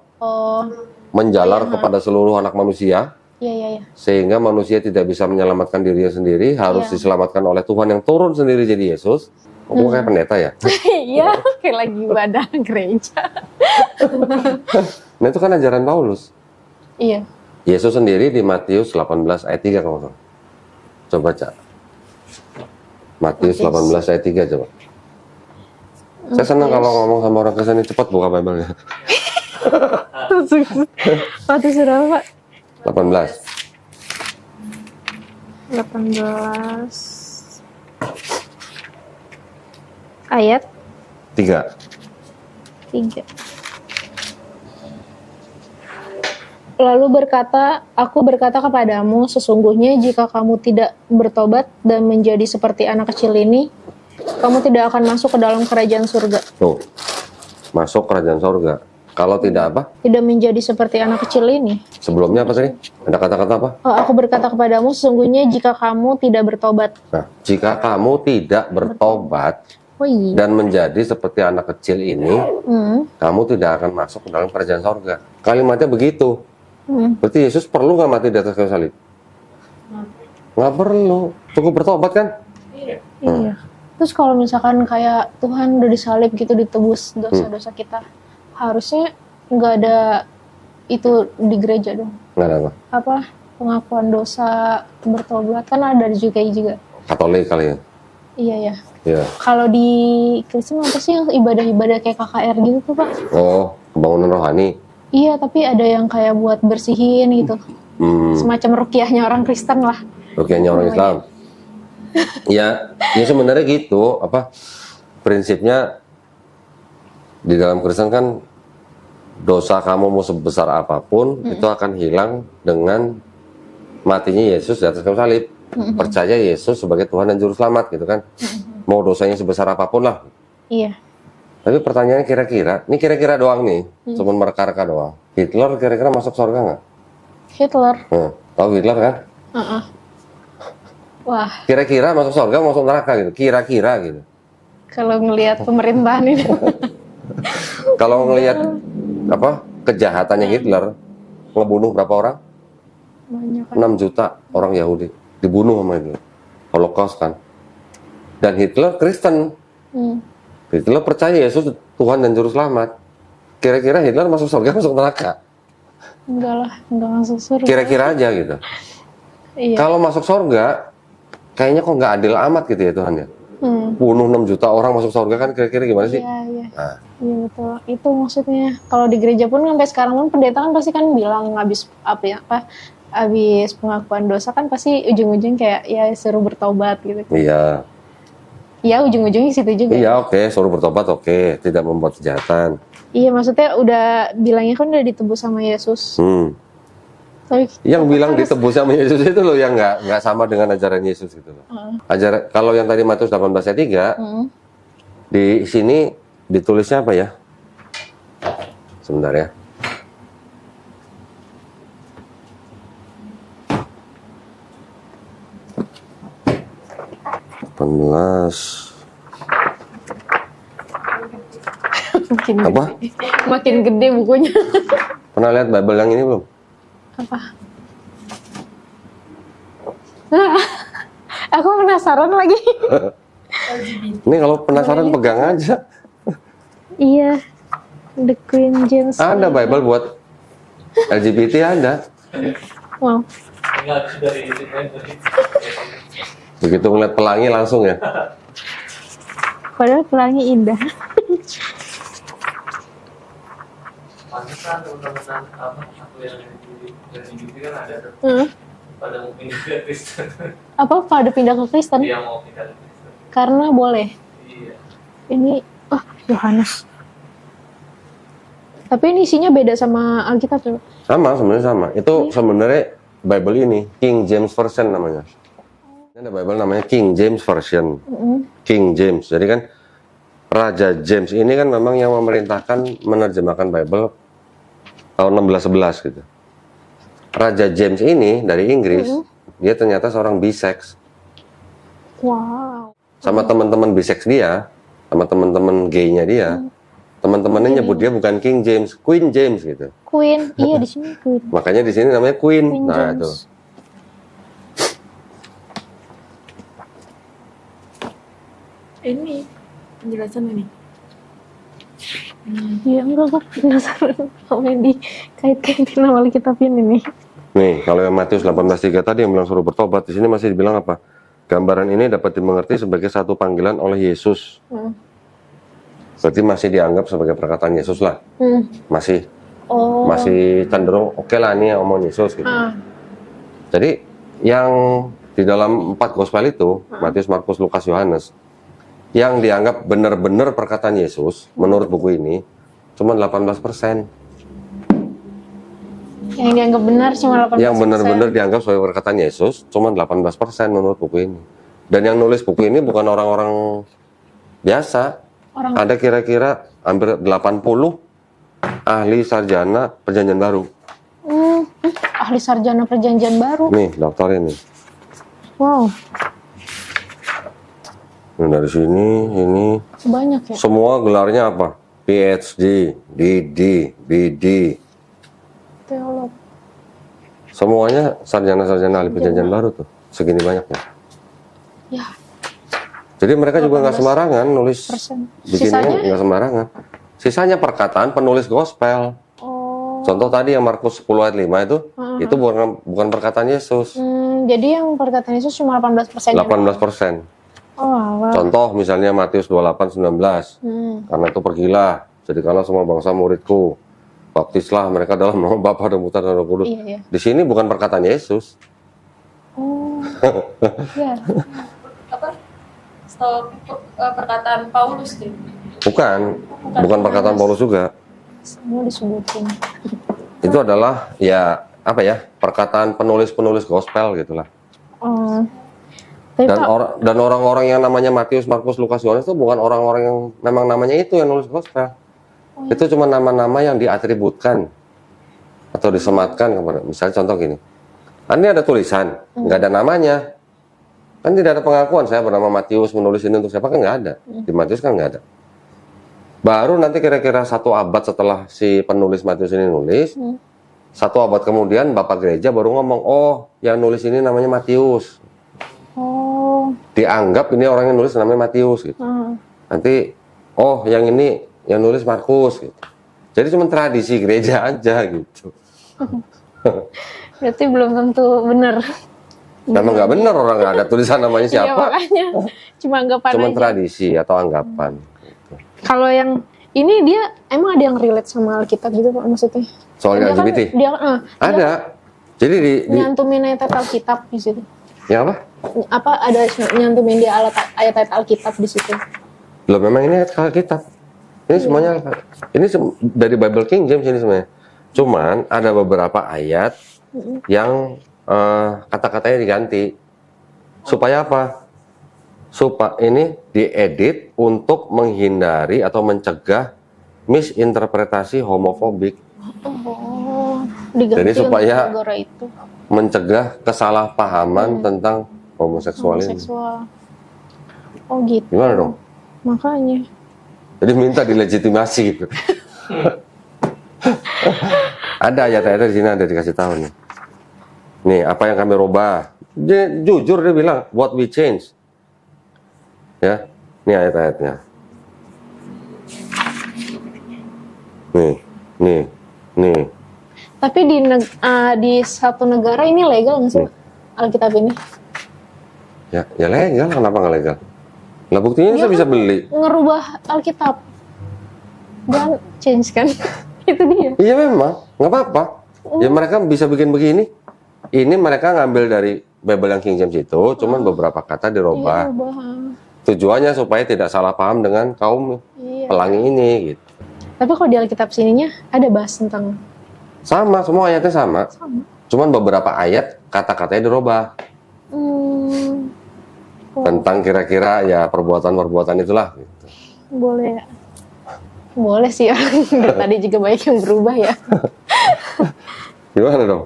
A: menjalar kepada seluruh anak manusia.
B: Iya.
A: Sehingga manusia tidak bisa menyelamatkan dirinya sendiri, harus diselamatkan oleh Tuhan yang turun sendiri jadi Yesus. Gue kayak pendeta ya?
B: Iya, kayak lagi ibadah gereja.
A: Nah itu kan ajaran Paulus.
B: Iya.
A: Yesus sendiri di Matius 18 ayat 3 kalau nggak. Coba baca. Matius 18 ayat 3 coba. Saya senang kalau ngomong sama orang Kristen cepat buka Bible-nya.
B: Matius berapa, Pak?
A: 18.
B: 18 ayat
A: 3.
B: 3. Lalu aku berkata kepadamu, sesungguhnya jika kamu tidak bertobat dan menjadi seperti anak kecil ini, kamu tidak akan masuk ke dalam kerajaan surga.
A: Tuh, masuk kerajaan surga. Kalau tidak apa?
B: Tidak menjadi seperti anak kecil ini.
A: Sebelumnya apa tadi? Ada kata-kata apa?
B: Aku berkata kepadamu, sesungguhnya jika kamu tidak bertobat.
A: Nah, jika kamu tidak bertobat dan menjadi seperti anak kecil ini, kamu tidak akan masuk ke dalam kerajaan surga. Kalimatnya begitu. Berarti Yesus perlu nggak mati di atas kayu salib? Nggak perlu. Cukup bertobat kan?
B: Iya. Terus kalau misalkan kayak Tuhan udah disalib gitu, ditebus dosa-dosa kita, harusnya nggak ada itu di gereja dong.
A: Nggak ada apa?
B: Pengakuan dosa, bertobat, kan ada juga.
A: Katolik kali ya?
B: Iya.
A: Iya.
B: Kalau di Kristen apa sih yang ibadah-ibadah kayak KKR gitu tuh, Pak?
A: Oh, kebangunan rohani.
B: Iya, tapi ada yang kayak buat bersihin gitu. Semacam rukiahnya orang Kristen lah.
A: Rukiahnya orang Islam. Ya sebenarnya gitu. Apa prinsipnya di dalam Kristen kan dosa kamu mau sebesar apapun itu akan hilang dengan matinya Yesus di atas kayu salib. Percaya Yesus sebagai Tuhan dan Juru Selamat gitu kan. Mau dosanya sebesar apapun lah.
B: Iya.
A: Tapi pertanyaannya kira-kira doang nih, cuman mereka-reka doang. Hitler kira-kira masuk surga nggak?
B: Hitler.
A: Tahu Hitler kan?
B: Wah,
A: Kira-kira masuk surga, masuk neraka gitu. Kira-kira gitu.
B: kalau ngelihat pemerintahan ini.
A: Kalau ngelihat apa kejahatannya Hitler, ngebunuh berapa orang?
B: Banyak kan.
A: 6 juta orang Yahudi dibunuh sama itu. Holocaust kan. Dan Hitler Kristen. Hitler percaya Yesus Tuhan dan Juru Selamat. Kira-kira Hitler masuk surga, masuk neraka?
B: Enggak lah, enggak masuk surga.
A: Kira-kira aja gitu.
B: Iya.
A: Kalau masuk surga, kayaknya kok nggak adil amat gitu ya Tuhan ya. Bunuh 6 juta orang masuk surga kan kira-kira gimana sih?
B: Iya.
A: Nah,
B: Iya betul. Itu maksudnya. Kalau di gereja pun sampai sekarang pun pendeta kan pasti kan bilang habis habis pengakuan dosa kan pasti ujung-ujung kayak ya suruh bertobat gitu.
A: iya.
B: Ya ujung-ujungnya situ juga.
A: Iya oke, suruh bertobat oke, tidak membuat kejahatan.
B: Iya maksudnya udah bilangnya kan udah ditebus sama Yesus. Tapi
A: Yang bilang ditebus sama Yesus itu loh yang nggak sama dengan ajaran Yesus gitu loh. Kalau yang tadi Matius 18 ayat 3, di sini ditulisnya apa ya? Sebentar ya.
B: makin gede bukunya.
A: Pernah lihat Bible yang ini belum?
B: Apa? Aku penasaran lagi.
A: Ini kalau penasaran pegang aja.
B: Iya. The Queen James.
A: Ada Bible buat LGBT ada.
B: Wow.
D: Tinggal dari itu kan.
A: Begitu ngeliat pelangi langsung ya.
B: Padahal pelangi indah.
D: Pantesan teman-teman apa aku yang dari gitu kan ada tuh. Pada mau pindah ke Kristen.
B: Apa pada pindah ke Kristen?
D: Dia mau pindah ke Kristen.
B: Karena boleh.
D: Iya.
B: Ini Yohanes. Tapi ini isinya beda sama Alkitab tuh.
A: Sama, sebenarnya sama. Itu sebenarnya Bible ini King James Version namanya. Ini ada Bible namanya King James Version. King James. Jadi kan Raja James ini kan memang yang memerintahkan menerjemahkan Bible tahun 1611 gitu. Raja James ini dari Inggris, dia ternyata seorang bisex.
B: Wow.
A: Sama teman-teman bisex dia, sama teman-teman gay-nya dia, teman-temannya nyebut dia bukan King James, Queen James gitu.
B: Queen, iya di sini Queen.
A: Makanya di sini namanya Queen.
B: Queen
A: Nah,
B: James.
A: itu.
C: Ini penjelasan ini.
B: Iya enggak kok penasaran sama yang dikait-kaitin sama Alkitab ini nih.
A: Nih, kalau yang Matius 18:3 tadi yang bilang suruh bertobat, di sini masih dibilang apa? Gambaran ini dapat dimengerti sebagai satu panggilan oleh Yesus. Berarti masih dianggap sebagai perkataan Yesus lah. Masih masih cenderung oke lah nih omong Yesus gitu. Jadi yang di dalam 4 gospel itu, Matius, Markus, Lukas, Yohanes, yang dianggap benar-benar perkataan Yesus menurut buku ini cuma 18%.
B: Yang dianggap benar cuma 18%.
A: Yang benar-benar dianggap sebagai perkataan Yesus cuma 18% menurut buku ini. Dan yang nulis buku ini bukan orang-orang biasa. Ada kira-kira hampir 80 ahli sarjana perjanjian baru.
B: Ahli sarjana perjanjian baru.
A: Nih, daftar ini.
B: Wow,
A: Nah, dari sini, ini
B: banyak ya.
A: semua gelarnya apa? PhD, DD, BD.
B: Teolog.
A: Semuanya sarjana-sarjana ahli perjanjian baru tuh. Segini banyaknya.
B: Ya,
A: Jadi mereka juga nggak sembarangan nulis
B: Sisanya?
A: beginian, nggak sembarangan. Sisanya perkataan penulis gospel. Contoh tadi yang Markus 10 ayat 5 itu bukan perkataan Yesus.
B: Jadi yang perkataan Yesus cuma 18%.
A: 18%.
B: Oh, wow.
A: Contoh misalnya Matius 28:19. Karena itu pergilah, jadikanlah semua bangsa muridku. Baptislah mereka dalam nama Bapa dan Putra dan Roh Kudus.
B: Iya.
A: Di sini bukan perkataan Yesus.
B: Oh, ya.
C: Setahu aku, perkataan Paulus deh.
A: Bukan perkataan Paulus juga.
B: Semua disebutin.
A: Itu adalah ya apa ya, perkataan penulis-penulis gospel gitulah.
B: Oh. Tapi Pak,
A: Dan orang-orang yang namanya Matius, Markus, Lukas, Yohanes itu bukan orang-orang yang memang namanya itu yang nulis gospel. Itu cuma nama-nama yang diatributkan atau disematkan kepada, misalnya contoh gini. Ini ada tulisan, nggak ada namanya. Kan tidak ada pengakuan saya bernama Matius menulis ini untuk siapa, kan nggak ada. Di Matius kan nggak ada. Baru nanti kira-kira 1 abad setelah si penulis Matius ini nulis, 1 abad kemudian Bapak Gereja baru ngomong, oh yang nulis ini namanya Matius.
B: oh.
A: Dianggap ini orang yang nulis namanya Matius gitu. Nanti oh yang ini yang nulis Markus gitu. Jadi cuma tradisi gereja aja gitu.
B: Berarti belum tentu benar.
A: Memang nggak benar, orang nggak ada tulisan namanya
B: Iya
A: siapa.
B: makanya. Cuma anggapan
A: Cuma
B: aja.
A: tradisi atau anggapan.
B: Kalau yang ini dia emang ada yang relate sama Alkitab gitu Pak maksudnya?
A: Soal
B: Dia kan-
A: LGBT
B: dia
A: ada. Jadi di
B: nyantumin ayat-ayat Alkitab di situ.
A: yang apa?
B: Apa ada nyantumin dia ayat-ayat Alkitab di situ?
A: Loh memang ini ayat Alkitab. Ini semuanya ini dari Bible King James ini semuanya. Cuman ada beberapa ayat yang kata-katanya diganti. Supaya apa? Supaya ini diedit untuk menghindari atau mencegah misinterpretasi homofobik.
B: Oh, diganti
A: Jadi supaya-
B: untuk negara itu
A: Mencegah kesalahpahaman tentang homoseksual ini.
B: homoseksual. Oh gitu.
A: Gimana dong?
B: Makanya.
A: Jadi minta dilegitimasi gitu. Ada ayat-ayatnya di sini, ada dikasih tahu nih. Nih, apa yang kami rubah? Jujur dia bilang, what we change. Ya, ini ayat-ayatnya. Nih.
B: Tapi di satu negara ini legal nggak sih Pak? Alkitab ini?
A: Ya legal, kenapa nggak legal? Lah buktinya saya bisa beli.
B: Ngerubah Alkitab dan change kan? Itu dia.
A: Iya memang, nggak apa-apa. Ya mereka bisa bikin begini. Ini mereka ngambil dari Bible yang King James itu, cuman beberapa kata dirubah.
B: Iya, rubah.
A: Tujuannya supaya tidak salah paham dengan kaum
B: Iya.
A: pelangi ini gitu.
B: Tapi kalau di Alkitab sininya ada bahas tentang
A: Sama, semua ayatnya sama.
B: sama.
A: Cuman beberapa ayat kata-katanya dirubah.
B: Hmm,
A: Tentang kira-kira ya perbuatan-perbuatan itulah gitu.
B: boleh ya. Boleh sih dari tadi juga banyak yang berubah ya.
A: Gimana dong?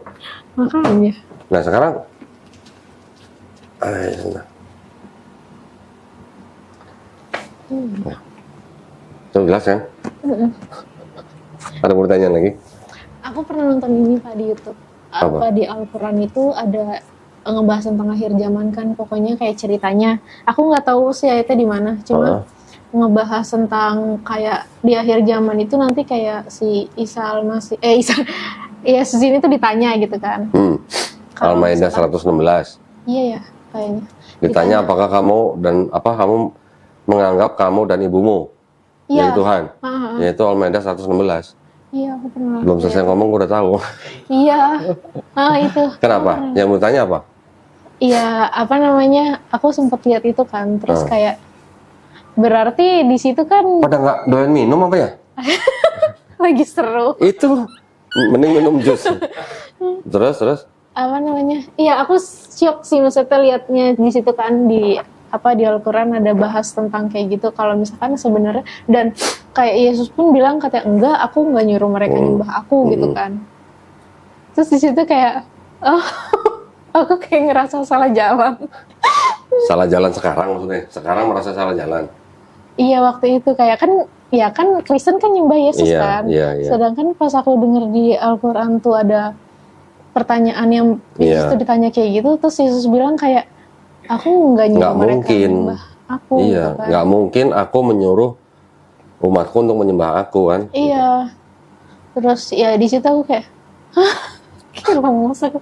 B: Makanya.
A: Nah sekarang nah. Itu jelas kan? Ada pertanyaan lagi?
B: Aku pernah nonton ini Pak di YouTube. Apa di Al-Quran itu ada ngebahas tentang akhir zaman kan, pokoknya kayak ceritanya. Aku nggak tahu sih ayatnya di mana, cuma ngebahas tentang kayak di akhir zaman itu nanti kayak si Isa Al-Masih, Yesus ini tuh ditanya gitu kan. Kalau
A: Al-Maidah
B: misalkan-
A: 116.
B: Iya ya, kayaknya.
A: Ditanya apakah kamu menganggap kamu dan ibumu
B: Iya.
A: jadi Tuhan.
B: Ah,
A: Yaitu Al-Maidah 116.
B: iya, aku pernah.
A: Belum selesai ngomong gue udah tahu.
B: Iya. Itu.
A: Kenapa? Yang mau tanya apa?
B: Iya, apa namanya? Aku sempat lihat itu kan, terus kayak berarti di situ kan
A: Pada nggak doyan minum apa ya?
B: lagi seru.
A: Itu mending minum jus. Terus
B: Apa namanya? Iya, aku syok sih maksudnya liatnya di situ kan di Al-Quran ada bahas tentang kayak gitu. Kalau misalkan sebenarnya dan kayak Yesus pun bilang katanya enggak, aku nggak nyuruh mereka nyembah aku gitu kan. Terus di situ kayak aku kayak ngerasa salah jalan.
A: salah jalan sekarang maksudnya. Sekarang merasa salah jalan.
B: Iya, waktu itu kayak kan Kristen kan nyembah Yesus
A: Iya,
B: kan.
A: iya, iya.
B: Sedangkan pas aku denger di Al-Quran tuh ada pertanyaan yang Yesus
A: Iya.
B: tuh ditanya kayak gitu, terus Yesus bilang kayak aku nggak nyuruh
A: Nggak
B: mereka
A: mungkin.
B: menyembah aku
A: Iya,
B: gitu kan.
A: nggak mungkin aku menyuruh umatku untuk menyembah aku kan.
B: Iya. Terus ya di situ aku kayak kayak lemes aku.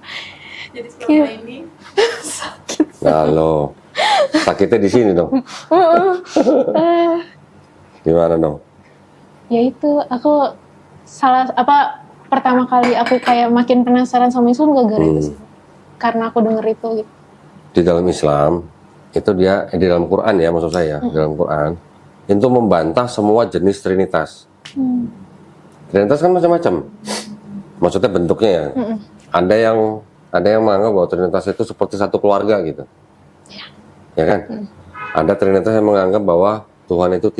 C: Jadi selama ini
A: Nah lo sakitnya di sini dong. Gimana dong?
B: Ya itu aku pertama kali aku kayak makin penasaran sama Islam gara-gara itu sih. Karena aku denger itu gitu.
A: Di dalam Islam itu dia di dalam Quran ya, maksud saya di dalam Quran itu membantah semua jenis Trinitas. Trinitas kan macam-macam, maksudnya bentuknya ya. Ada yang menganggap bahwa Trinitas itu seperti satu keluarga gitu, ya kan? Ada Trinitas yang menganggap bahwa Tuhan itu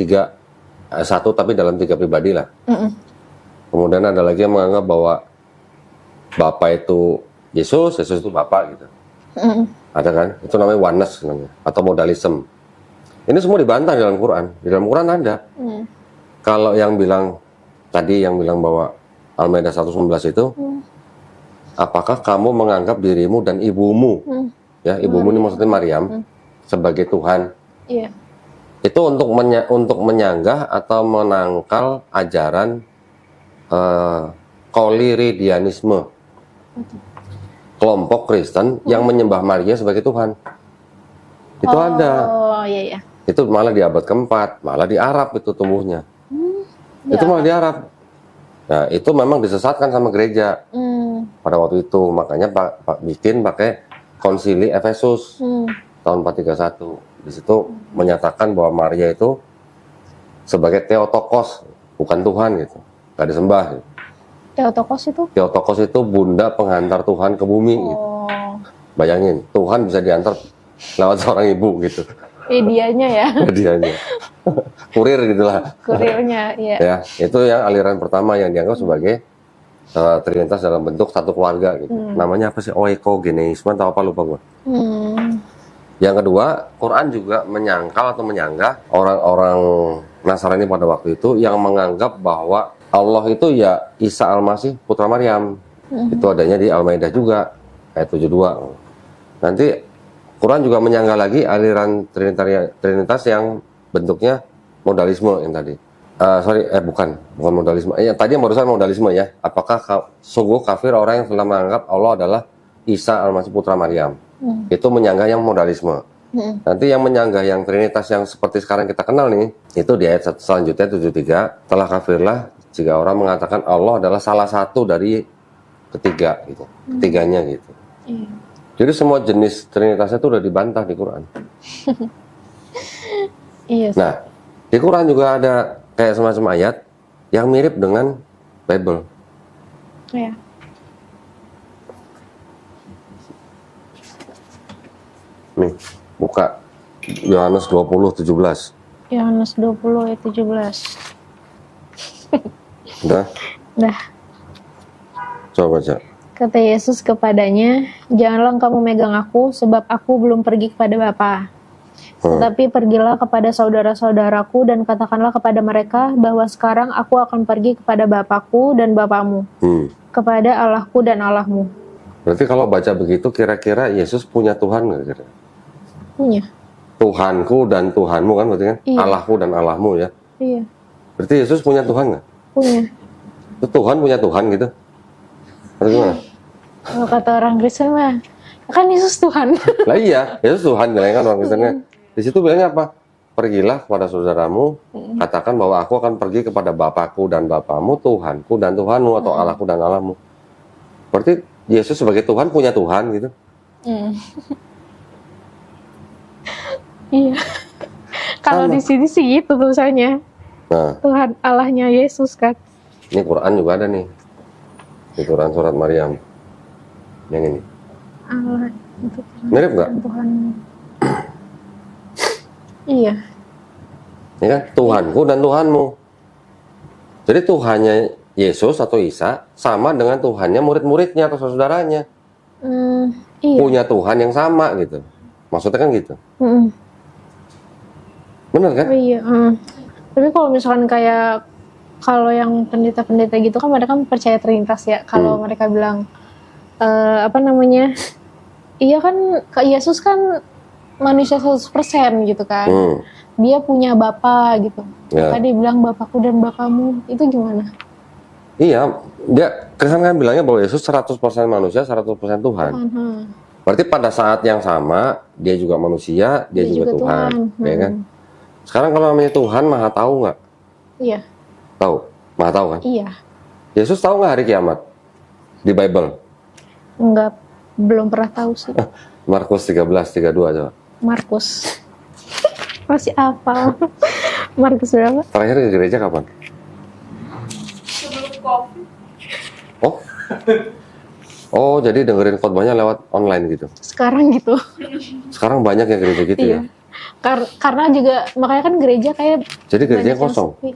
A: satu tapi dalam 3 pribadi lah. Kemudian ada lagi yang menganggap bahwa Bapa itu Yesus, Yesus itu Bapa gitu. Ada kan? Itu namanya oneness namanya, atau modalism. Ini semua dibantah di dalam Quran. Di dalam Quran ada. Kalau yang bilang bahwa Al-Maidah 119 itu, apakah kamu menganggap dirimu dan ibumu, ya ibumu ini maksudnya Maryam, sebagai Tuhan?
B: Iya.
A: Itu untuk menyanggah atau menangkal ajaran Koliridianisme, kelompok Kristen yang menyembah Maria sebagai Tuhan. Itu ada.
B: Oh iya.
A: Itu malah di abad keempat, malah di Arab itu tumbuhnya. Itu malah di Arab. Nah, itu memang disesatkan sama gereja pada waktu itu. Makanya bikin pakai konsili Efesus tahun 431. Di situ menyatakan bahwa Maria itu sebagai Theotokos, bukan Tuhan gitu. Gak disembah gitu. Theotokos itu bunda penghantar Tuhan ke bumi gitu. Bayangin, Tuhan bisa diantar lewat seorang ibu gitu.
B: Dianya ya.
A: Dianya. Kurir gitulah.
B: Kurirnya, iya.
A: Ya, itu yang aliran pertama yang dianggap sebagai Trinitas dalam bentuk satu keluarga gitu. Namanya apa sih? Oikogeneisme atau apa lupa gua. Yang kedua, Quran juga menyangkal atau menyanggah orang-orang Nasrani pada waktu itu yang menganggap bahwa Allah itu ya Isa Al-Masih putra Maryam. Itu adanya di Al-Maidah juga ayat 72. Nanti Quran juga menyanggah lagi aliran Trinitas yang bentuknya modalisme yang tadi. Bukan modalisme. Tadi yang barusan modalisme ya. Apakah sungguh kafir orang yang telah menganggap Allah adalah Isa Al-Masih putra Maryam? Itu menyanggah yang modalisme. Nanti yang menyanggah yang Trinitas yang seperti sekarang kita kenal nih, itu di ayat selanjutnya 73, telah kafirlah jika orang mengatakan Allah adalah salah satu dari ketiga gitu, ketiganya gitu. Jadi semua jenis Trinitasnya itu udah dibantah di Quran.
B: Iya.
A: Nah, di Quran juga ada kayak semacam ayat yang mirip dengan Bible.
B: Iya.
A: Nih, buka Yohanes 20:17.
B: Yohanes 20 ayat 17.
A: Udah?
B: Dah.
A: Coba baca.
B: Kata Yesus kepadanya, janganlah kamu megang aku, sebab aku belum pergi kepada Bapa. Tetapi pergilah kepada saudara-saudaraku dan katakanlah kepada mereka bahwa sekarang aku akan pergi kepada Bapakku dan Bapamu, kepada Allahku dan Allahmu.
A: Berarti kalau baca begitu, kira-kira Yesus punya Tuhan nggak kira?
B: Punya.
A: Tuhanku dan Tuhanmu kan berarti kan?
B: Iya.
A: Allahku dan Allahmu ya.
B: Iya.
A: Berarti Yesus punya Tuhan nggak?
B: Punya.
A: Itu Tuhan punya Tuhan gitu? Atau gimana?
B: Kalau kata orang Kristen mah, kan Yesus Tuhan.
A: Lah iya, Yesus Tuhan kan orang Kristennya. Di situ bilangnya apa? Pergilah kepada saudaramu, katakan bahwa aku akan pergi kepada Bapakku dan Bapamu, Tuhanku dan Tuhanmu, atau Allahku dan Allahmu. Berarti Yesus sebagai Tuhan punya Tuhan gitu.
B: Iya. Kalau di sini sih gitu tulisannya.
A: Nah,
B: Tuhan Allahnya Yesus kan.
A: ini Quran juga ada nih. Di Quran surat Maryam. Yang ini.
B: Allah itu
A: Mirip nggak?
B: Tuhan. Iya.
A: Ya kan? Tuhanku dan Tuhanmu. Jadi Tuhannya Yesus atau Isa sama dengan Tuhannya murid-muridnya atau saudaranya.
B: Iya.
A: Punya Tuhan yang sama gitu. Maksudnya kan gitu. Bener kan?
B: Oh, iya. Tapi kalau misalkan kayak kalau yang pendeta-pendeta gitu kan mereka kan percaya Trinitas ya. Kalau mereka bilang iya kan Yesus kan manusia 100% gitu kan. Dia punya Bapa gitu.
A: Ya.
B: Tadi bilang Bapakku dan Bapamu, itu gimana?
A: Iya, dia kan bilangnya bahwa Yesus 100% manusia, 100% Tuhan. Berarti pada saat yang sama, dia juga manusia, dia juga Tuhan. Ya kan? Sekarang kalau namanya Tuhan, Maha tahu nggak?
B: Iya.
A: Tahu? Maha tahu kan?
B: Iya.
A: Yesus tahu nggak hari kiamat? Di Bible?
B: Belum pernah tahu sih.
A: Markus 13:32 coba.
B: Markus. Masih apa? Markus berapa?
A: Terakhir ke gereja kapan?
C: Sebelum COVID.
A: Oh, oh jadi dengerin khotbahnya lewat online gitu.
B: Sekarang gitu.
A: Sekarang banyak ya gereja gitu
B: Iya.
A: ya.
B: Karena juga makanya kan gereja kayak
A: Jadi gerejanya
B: banyak yang
A: kosong.
B: sepi.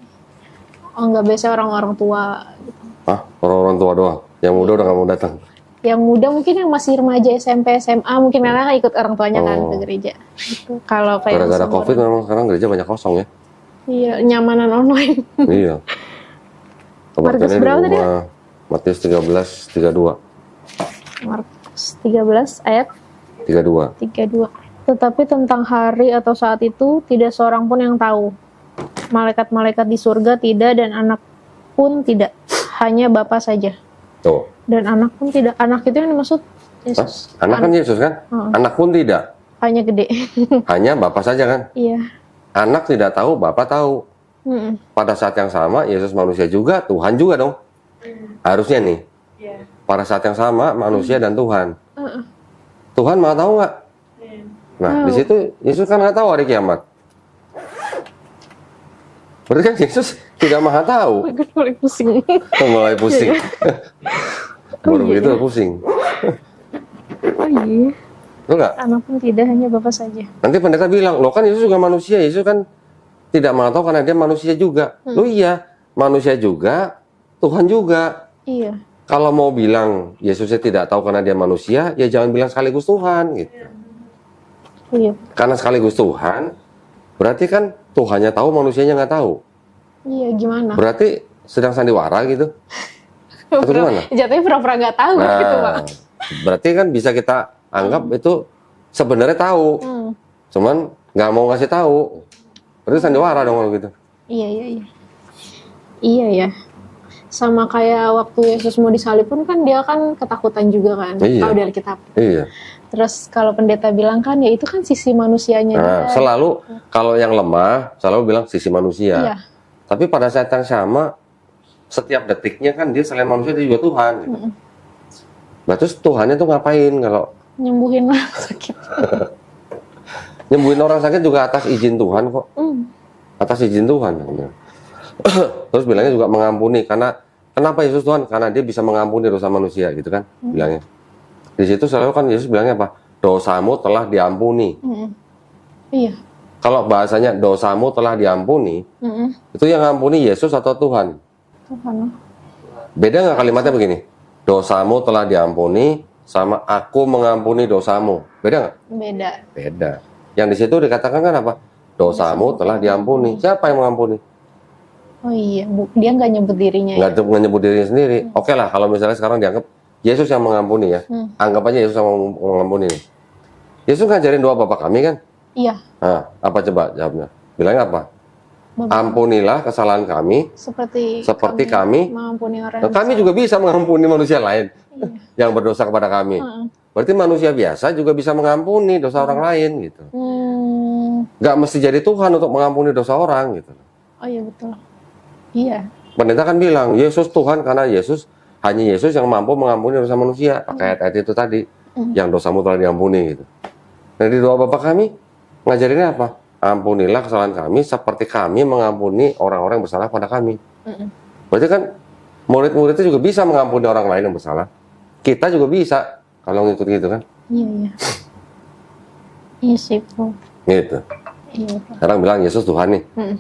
B: Oh nggak, biasa orang-orang tua gitu.
A: Hah? Orang-orang tua doang. Yang muda udah nggak mau datang.
B: Yang muda mungkin yang masih remaja SMP SMA mungkin anak ikut orang tuanya kan
A: Oh.
B: ke gereja. Gitu. Kalau kayak
A: Gara-gara
B: semua
A: COVID
B: orang-
A: memang sekarang gereja banyak kosong ya.
B: Iya, nyamanan online.
A: Iya.
B: Markus
A: Kebacanya di
B: berapa tadi?
A: rumah Matius 13:32.
B: Markus 13 ayat
A: 32.
B: 32. Tetapi tentang hari atau saat itu tidak seorang pun yang tahu. Malaikat-malaikat di surga tidak dan anak pun tidak. Hanya Bapa saja.
A: Tuh.
B: Dan anak pun tidak. Anak itu yang dimaksud
A: Hah?
B: Yesus.
A: Anak kan Yesus kan? Anak pun tidak.
B: Hanya gede.
A: Hanya Bapa saja kan?
B: Iya.
A: Anak tidak tahu, Bapa tahu.
B: Mm-mm.
A: Pada saat yang sama, Yesus manusia juga, Tuhan juga dong. Harusnya nih.
C: Iya.
A: Pada saat yang sama, manusia dan Tuhan.
B: Heeh.
A: Tuhan mau tahu nggak?
C: Iya.
A: Nah,
B: Tahu.
A: di situ Yesus kan nggak tahu hari kiamat. Berarti kan Yesus tidak maha tahu.
B: Gue mulai pusing.
A: Mulai pusing. Baru
B: iya.
A: begitu pusing.
B: Oh iya.
A: Betul nggak?
B: Anak pun tidak, hanya Bapa saja.
A: Nanti pendeta bilang, loh kan Yesus juga manusia. Yesus kan tidak maha tahu karena dia manusia juga. Loh iya, manusia juga, Tuhan juga.
B: Iya.
A: Kalau mau bilang Yesusnya tidak tahu karena dia manusia, ya jangan bilang sekaligus Tuhan gitu.
B: Iya.
A: Karena sekaligus Tuhan, berarti kan Tuhannya tahu, manusianya nggak tahu.
B: Iya, gimana?
A: Berarti sedang sandiwara gitu. Atau gimana?
B: Jatuhnya pura-pura nggak tahu gitu, Pak.
A: Nah, berarti kan bisa kita anggap itu sebenarnya tahu,
B: Hmm.
A: cuman nggak mau ngasih tahu. Berarti sandiwara dong kalau gitu.
B: Iya, iya, iya. Iya ya. Sama kayak waktu Yesus mau disalib pun kan dia kan ketakutan juga kan.
A: Iya.
B: Kalau dari kitab.
A: Iya.
B: Terus kalau pendeta bilang kan ya itu kan sisi manusianya
A: Nah,
B: juga.
A: selalu kalau yang lemah selalu bilang sisi manusia.
B: Iya.
A: Tapi pada saat yang sama, setiap detiknya kan dia selain manusia dia juga Tuhan. Gitu. Nah terus Tuhannya tuh ngapain kalau
B: Nyembuhin orang sakit.
A: nyembuhin orang sakit juga atas izin Tuhan kok.
B: Hmm.
A: Atas izin Tuhan. Terus bilangnya juga mengampuni. Karena kenapa Yesus Tuhan? Karena dia bisa mengampuni dosa manusia gitu kan bilangnya. Di situ selalu kan Yesus bilangnya apa? Dosamu telah diampuni.
B: Mm-mm. Iya.
A: Kalau bahasanya dosamu telah diampuni,
B: Mm-mm.
A: itu yang ngampuni Yesus atau Tuhan?
B: Tuhan.
A: Beda nggak kalimatnya begini? Dosamu telah diampuni sama aku mengampuni dosamu. Beda nggak?
B: Beda.
A: Beda. Yang di situ dikatakan kan apa? Dosamu telah diampuni. Siapa yang mengampuni?
B: Oh iya, dia nggak nyebut dirinya ya.
A: Nggak nyebut dirinya sendiri. Oke lah, kalau misalnya sekarang dianggap Yesus yang mengampuni ya. Anggap aja Yesus yang mengampuni nih. Yesus ngajarin doa Bapa kami kan?
B: Iya.
A: Nah, apa coba jawabnya? Bilangnya apa?
B: Bapa.
A: Ampunilah kesalahan kami
B: Seperti
A: kami
B: mengampuni orang.
A: Nah, kami juga bisa mengampuni manusia lain yang berdosa kepada kami.
B: Heeh.
A: Berarti manusia biasa juga bisa mengampuni dosa orang lain gitu.
B: Hmm.
A: Nggak mesti jadi Tuhan untuk mengampuni dosa orang gitu.
B: Oh iya betul. Iya.
A: Pendeta kan bilang Yesus Tuhan karena hanya Yesus yang mampu mengampuni dosa manusia. Pakai ayat itu tadi yang dosamu telah diampuni gitu. Nah di doa Bapa kami ngajarinnya apa? Ampunilah kesalahan kami seperti kami mengampuni orang-orang yang bersalah pada kami. Berarti kan murid-murid itu juga bisa mengampuni orang lain yang bersalah. Kita juga bisa kalau ngikut gitu kan.
B: Iya iya. Iya sih Bro.
A: Gitu.
B: Iya Bro.
A: Sekarang bilang Yesus Tuhan nih.
B: Mm.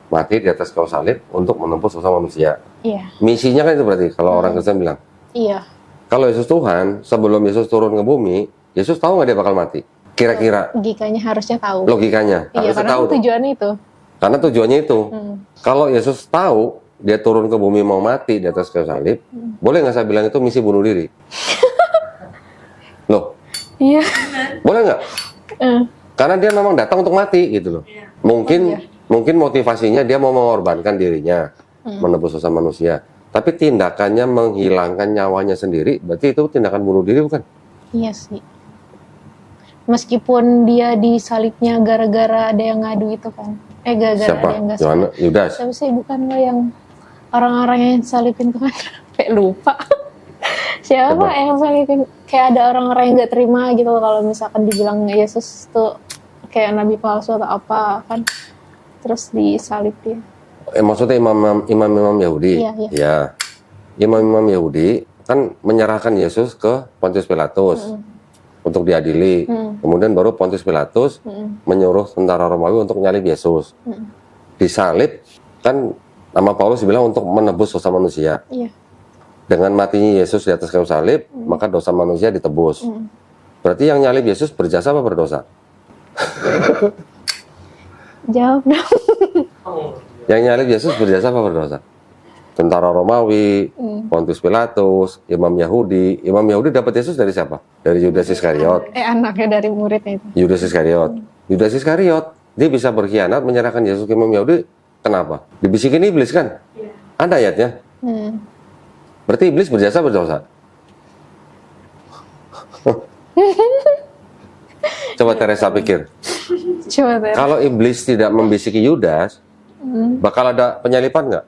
A: Mati di atas kayu salib untuk menembus dosa manusia.
B: Iya.
A: Misinya kan itu berarti kalau orang Kristen bilang.
B: Iya.
A: Kalau Yesus Tuhan, sebelum Yesus turun ke bumi, Yesus tahu nggak dia bakal mati? Kira-kira
B: Logikanya harusnya tahu.
A: logikanya
B: Iya,
A: harusnya
B: karena
A: tahu.
B: kan
A: tuh.
B: tujuannya itu.
A: Karena tujuannya itu.
B: Hmm.
A: Kalau Yesus tahu dia turun ke bumi mau mati di atas kayu salib, boleh nggak saya bilang itu misi bunuh diri? Loh,
B: Iya.
A: boleh nggak?
B: Eh,
A: Karena dia memang datang untuk mati gitu loh. Mungkin motivasinya dia mau mengorbankan dirinya, menebus dosa manusia. Tapi tindakannya menghilangkan nyawanya sendiri, berarti itu tindakan bunuh diri bukan?
B: Iya sih. Meskipun dia disalibnya gara-gara ada yang ngadu itu kan. Gara-gara
A: Siapa?
B: ada yang nggak
A: Yohanes?
B: suka.
A: Yudas?
B: Tapi sih bukan lo yang orang-orang yang salibin kemana? Sampai lupa. Siapa
A: Coba.
B: yang salibin? Kayak ada orang-orang yang nggak terima gitu loh kalau misalkan dibilang Yesus tuh kayak nabi palsu atau apa kan, terus disalibin.
A: Maksudnya imam Yahudi?
B: Iya, iya.
A: Ya. Imam Yahudi kan menyerahkan Yesus ke Pontius Pilatus untuk diadili. Kemudian baru Pontius Pilatus menyuruh tentara Romawi untuk nyalib Yesus. Disalib kan nama Paulus bilang untuk menebus dosa manusia.
B: Iya.
A: Dengan matinya Yesus di atas kayu salib, maka dosa manusia ditebus. Berarti yang nyalib Yesus berjasa apa berdosa?
B: Jawab dong.
A: Yang nyalib Yesus berjasa apa berdosa? Tentara Romawi, Pontius Pilatus, Imam Yahudi. Imam Yahudi dapat Yesus dari siapa? Dari Yudas Iskariot.
B: Anaknya dari muridnya itu.
A: Yudas Iskariot. Yudas Iskariot, dia bisa berkhianat menyerahkan Yesus ke Imam Yahudi. Kenapa? Dibisikin iblis kan? Ada ayatnya. Berarti iblis berjasa berdosa. Coba Teresa pikir.
B: Coba deh.
A: Kalau iblis tidak membisiki Yudas, bakal ada penyalipan nggak?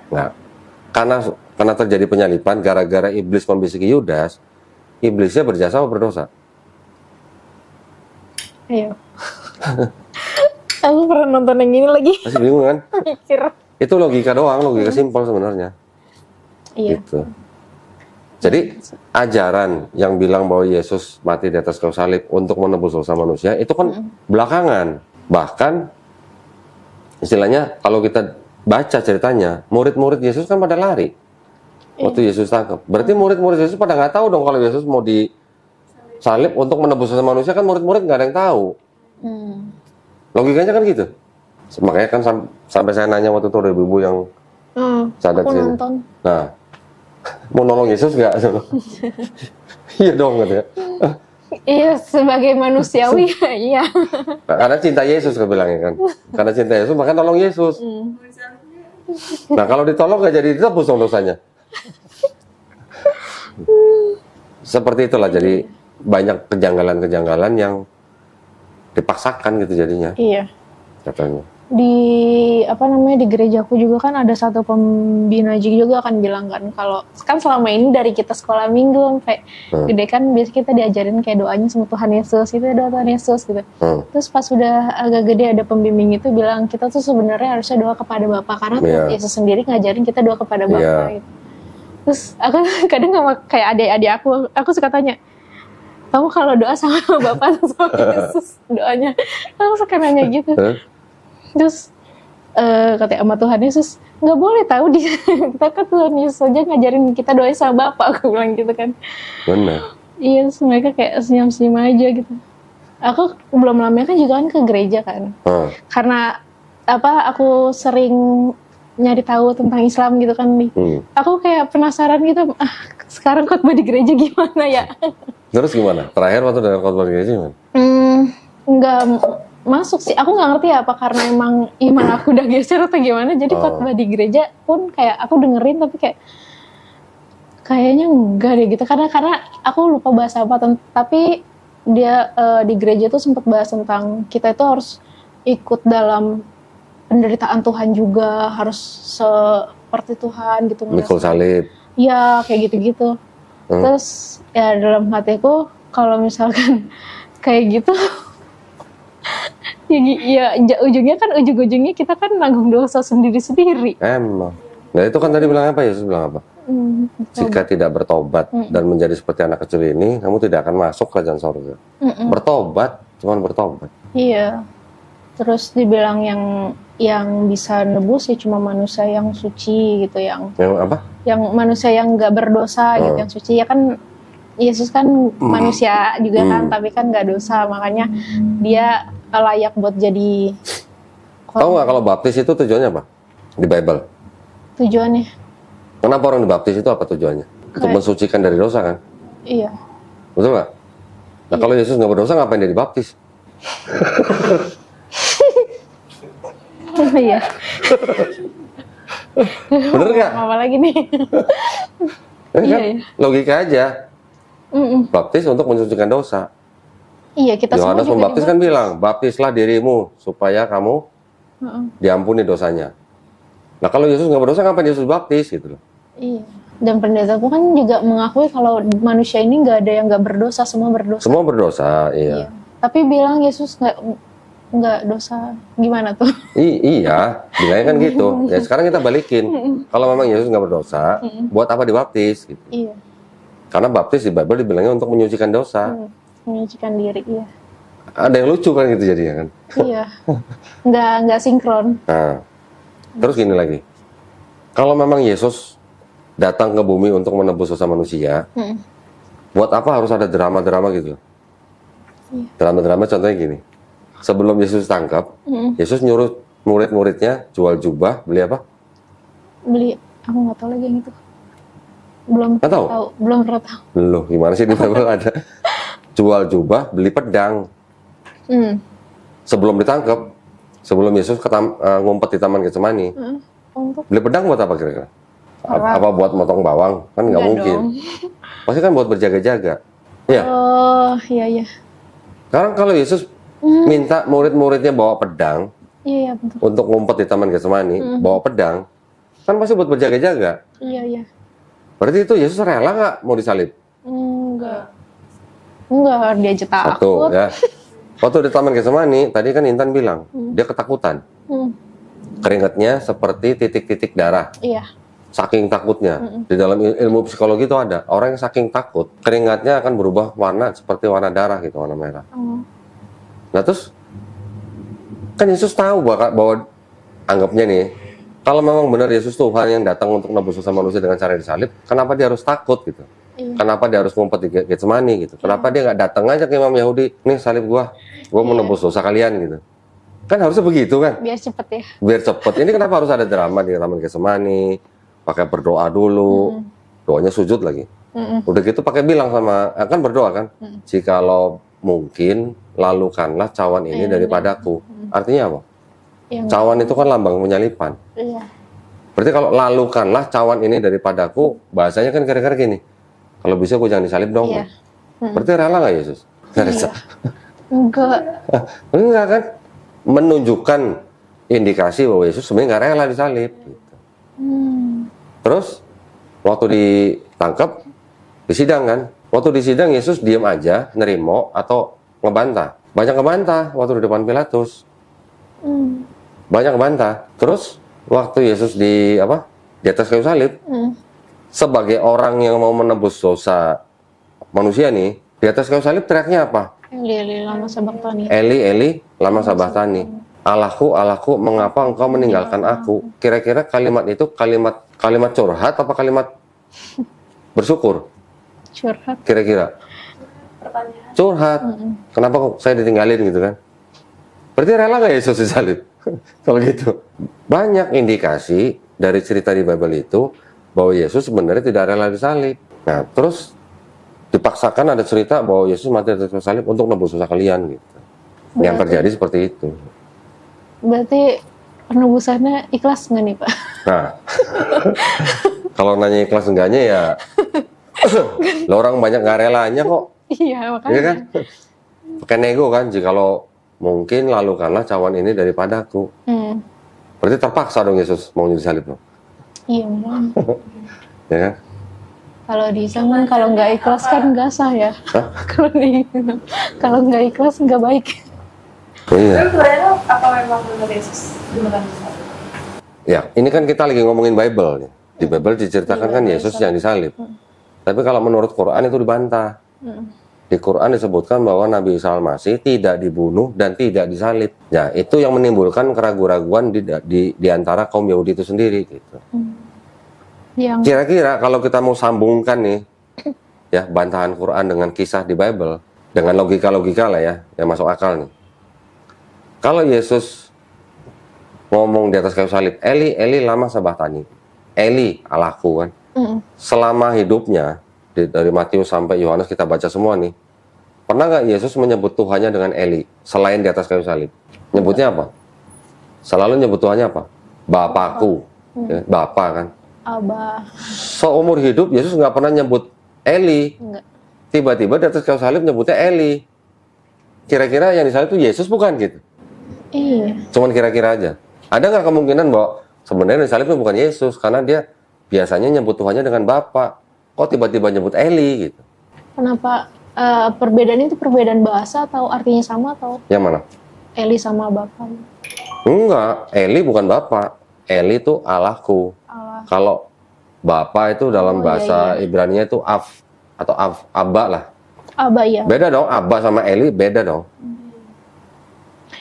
A: Nggak. Karena terjadi penyalipan gara-gara iblis membisiki Yudas, iblisnya berjasa atau berdosa?
B: Ayo. Aku pernah nonton yang ini lagi.
A: Masih bingung kan?
B: Mikir.
A: Itu logika doang, logika simpel sebenarnya.
B: Iya.
A: Gitu. Jadi ajaran yang bilang bahwa Yesus mati di atas kayu salib untuk menebus dosa manusia itu kan belakangan. Bahkan istilahnya kalau kita baca ceritanya, murid-murid Yesus kan pada lari waktu Yesus tangkap. Berarti murid-murid Yesus pada nggak tahu dong kalau Yesus mau disalib untuk menebus dosa manusia, kan murid-murid nggak ada yang tahu. Logikanya kan gitu. Makanya kan sampai saya nanya waktu itu ada ibu yang sadar
B: aku
A: sini.
B: nonton.
A: Nah, mau nolong Yesus nggak? Iya dong katanya.
B: Iya, sebagai manusiawi, iya.
A: Nah, karena cinta Yesus kebilangnya kan. Karena cinta Yesus maka nolong Yesus. Nah kalau ditolong nggak jadi ditebus dong dosanya. Seperti itulah, jadi banyak kejanggalan-kejanggalan yang dipaksakan gitu jadinya
B: Iya.
A: katanya.
B: Di di gerejaku juga kan ada satu pembina juga kan bilang kan kan selama ini dari kita sekolah minggu sampai gede kan biasa kita diajarin kayak doanya sama Tuhan Yesus gitu, doa Tuhan Yesus gitu. Terus pas sudah agak gede ada pembimbing itu bilang kita tuh sebenarnya harusnya doa kepada Bapa karena Tuhan Yesus sendiri ngajarin kita doa kepada Bapa gitu. Terus aku kadang kayak adik-adik aku suka tanya, kamu kalau doa sama Bapa atau sama Yesus doanya? Aku suka nanya gitu. Terus kata sama Tuhan Yesus, nggak boleh tahu kita kan Tuhan Yesus aja ngajarin kita doa sama Bapak, aku bilang gitu kan.
A: Benar.
B: Iya, terus mereka kayak senyum-senyum aja gitu. Aku belum lama kan juga kan ke gereja kan, karena aku sering nyari tahu tentang Islam gitu kan nih. Aku kayak penasaran gitu, sekarang khotbah di gereja gimana ya?
A: Terus gimana? Terakhir waktu dengar khotbah di gereja gimana?
B: Nggak masuk sih, aku nggak ngerti apa karena emang iman aku udah geser atau gimana, jadi khotbah di gereja pun kayak aku dengerin tapi kayaknya enggak deh gitu, karena aku lupa bahas apa, tapi dia di gereja tuh sempat bahas tentang kita itu harus ikut dalam penderitaan Tuhan juga, harus seperti Tuhan gitu.
A: Mikul salib.
B: Iya kayak gitu-gitu. Terus ya dalam hatiku kalau misalkan kayak gitu ya ujung-ujungnya kita kan nanggung dosa sendiri-sendiri.
A: Emang. Nah itu kan tadi bilang apa? Yesus bilang apa? Jika tidak bertobat dan menjadi seperti anak kecil ini, kamu tidak akan masuk ke kerajaan surga. Bertobat, cuman bertobat.
B: Iya. Terus dibilang yang bisa nebus ya cuma manusia yang suci gitu, yang
A: apa?
B: Yang manusia yang nggak berdosa gitu, yang suci ya kan. Yesus kan manusia juga kan, tapi kan nggak dosa, makanya dia layak buat jadi.
A: Tahu nggak kalau baptis itu tujuannya apa di Bible?
B: Tujuannya?
A: Kenapa orang dibaptis itu apa tujuannya? Untuk mensucikan dari dosa kan?
B: Iya.
A: Betul nggak? Nah kalau Yesus nggak berdosa ngapain dia dibaptis?
B: Iya.
A: Bener nggak?
B: Apa lagi nih?
A: Iya. Logika aja. Baptis untuk mensucikan dosa.
B: Iya, kita semua
A: Yohanes
B: juga
A: Pembaptis kan bilang, baptislah dirimu supaya kamu diampuni dosanya. Nah kalau Yesus nggak berdosa, ngapain Yesus baptis gitu loh?
B: Iya. Dan pendetaku kan juga mengakui kalau manusia ini nggak ada yang nggak berdosa, semua berdosa.
A: Semua berdosa, iya.
B: Tapi bilang Yesus nggak dosa, gimana tuh?
A: Iya, bilangnya kan gitu. Ya sekarang kita balikin. Kalau memang Yesus nggak berdosa, buat apa dibaptis? Gitu.
B: Iya.
A: Karena baptis di Bible dibilangnya untuk menyucikan dosa.
B: Menyucikan diri, iya.
A: Ada yang lucu kan gitu jadinya kan.
B: Iya. Nggak sinkron.
A: Nah, terus gini lagi. Kalau memang Yesus datang ke bumi untuk menebus dosa manusia, buat apa harus ada drama-drama gitu?
B: Iya.
A: Drama-drama contohnya gini. Sebelum Yesus tangkap, Yesus nyuruh murid-muridnya jual jubah, beli apa?
B: Beli, aku nggak tahu lagi yang itu. Belum
A: Nggak tahu?
B: belum pernah tahu.
A: Loh, gimana sih di Bible ada? Jual jubah, beli pedang. Sebelum ditangkap, sebelum Yesus ngumpet di Taman Getsemani,
B: Untuk
A: beli pedang buat apa kira-kira? Apa buat motong bawang? Kan nggak
B: Nggak
A: mungkin.
B: dong.
A: Pasti kan buat berjaga-jaga. Iya.
B: Oh, iya.
A: Sekarang kalau Yesus minta murid-muridnya bawa pedang
B: Iya, betul.
A: untuk ngumpet di Taman Getsemani, bawa pedang, kan pasti buat berjaga-jaga.
B: Iya.
A: Berarti itu Yesus rela nggak mau disalib?
B: Enggak, dia aja
A: Satu,
B: takut.
A: ya. Waktu di Taman Getsemani, tadi kan Intan bilang, dia ketakutan. Keringatnya seperti titik-titik darah.
B: Iya.
A: Saking takutnya. Di dalam ilmu psikologi itu ada. Orang yang saking takut, keringatnya akan berubah warna seperti warna darah gitu, warna merah. Nah terus, kan Yesus tahu bahwa anggapnya nih, kalau memang benar Yesus Tuhan yang datang untuk nebus dosa manusia dengan cara disalib, kenapa dia harus takut gitu?
B: Iya.
A: Kenapa dia harus ngumpet di Getsemani gitu? Kenapa dia nggak datang aja ke Imam Yahudi, nih salib gua mau nebus dosa kalian gitu? Kan harusnya begitu kan?
B: Biar cepet ya.
A: Biar cepet. Ini kenapa harus ada drama di Taman Getsemani? Pakai berdoa dulu, doanya sujud lagi. Udah gitu pakai bilang sama, kan berdoa kan? Jikalau mungkin lalukanlah cawan ini daripadaku. Artinya apa?
B: Iya.
A: Cawan itu kan lambang penyalipan.
B: Iya.
A: Berarti kalau lalukanlah cawan ini daripadaku, bahasanya kan kira-kira gini. Kalau bisa gue jangan disalib dong.
B: Iya.
A: Berarti rela nggak Yesus? Nggak rela.
B: Enggak.
A: Enggak kan? Menunjukkan indikasi bahwa Yesus sebenarnya nggak rela disalib. Gitu. Terus waktu ditangkap, disidang kan? Waktu disidang Yesus diam aja, nerimo atau ngebantah. Banyak ngebantah waktu di depan Pilatus. Banyak ngebantah. Terus waktu Yesus di atas kayu salib, sebagai orang yang mau menebus dosa manusia nih, di atas kayu salib teriaknya apa?
B: Eli lama sabaktani.
A: Eli, Eli, lama sabahtani. Allahku, Allahku, mengapa engkau meninggalkan aku? Kira-kira kalimat itu kalimat curhat apa kalimat bersyukur?
B: Curhat.
A: Kira-kira
C: Pertanyaan.
A: curhat. Kenapa kok saya ditinggalin gitu kan? Berarti rela nggak Yesus disalib? Kalau gitu. Banyak indikasi dari cerita di Bible itu bahwa Yesus sebenarnya tidak rela disalib. Nah, terus dipaksakan ada cerita bahwa Yesus mati di atas salib untuk nebus dosa kalian gitu. Yang terjadi seperti itu.
B: Berarti penebusannya ikhlas nggak nih Pak?
A: Nah, kalau nanya ikhlas enggaknya ya, lo orang banyak nggak relanya kok,
B: Iya makanya.
A: ya kan? Pakai nego kan, jikalau mungkin lalukanlah cawan ini daripadaku. Berarti terpaksa dong Yesus mau disalib dong,
B: Iya makanya.
A: ya kan?
B: Kalau di zaman kalau nggak ikhlas kan nggak sah ya. Kalau nggak ikhlas nggak baik.
A: Iya.
C: Tapi sebenarnya apa memang benar Yesus beneran disalib?
A: Ya, ini kan kita lagi ngomongin Bible nih. Di Bible diceritakan kan Yesus yang disalib. Tapi kalau menurut Quran itu dibantah. Di Quran disebutkan bahwa Nabi Isa Al-Masih tidak dibunuh dan tidak disalib. Ya, itu yang menimbulkan keraguan-keraguan di antara kaum Yahudi itu sendiri gitu.
B: Yang
A: Kira-kira kalau kita mau sambungkan nih, ya bantahan Quran dengan kisah di Bible, dengan logika-logika lah ya, yang masuk akal nih. Kalau Yesus ngomong di atas kayu salib, Eli, Eli lama sabahtani. Eli, Allahku kan. Selama hidupnya, dari Matius sampai Yohanes kita baca semua nih, pernah nggak Yesus menyebut Tuhannya dengan Eli, selain di atas kayu salib? Nyebutnya apa? Selalu nyebut Tuhannya apa? Bapakku. Ya, Bapa kan.
B: Abah.
A: Seumur hidup Yesus nggak pernah nyebut Eli.
B: Enggak.
A: Tiba-tiba di atas kayu salib nyebutnya Eli. Kira-kira yang disalib itu Yesus bukan gitu?
B: Iya.
A: Cuman kira-kira aja. Ada nggak kemungkinan bahwa sebenarnya yang disalib itu bukan Yesus karena dia biasanya nyebut Tuhannya dengan Bapa. Kok tiba-tiba nyebut Eli gitu?
B: Kenapa perbedaan itu perbedaan bahasa atau artinya sama atau
A: Yang mana?
B: Eli sama Bapa?
A: Enggak, Eli bukan Bapa. Eli itu Allahku.
B: Allah.
A: Kalau Bapa itu dalam
B: Oh,
A: bahasa
B: iya.
A: Ibrani itu Av atau Abba lah.
B: Abba ya.
A: Beda dong, Abba sama Eli beda dong.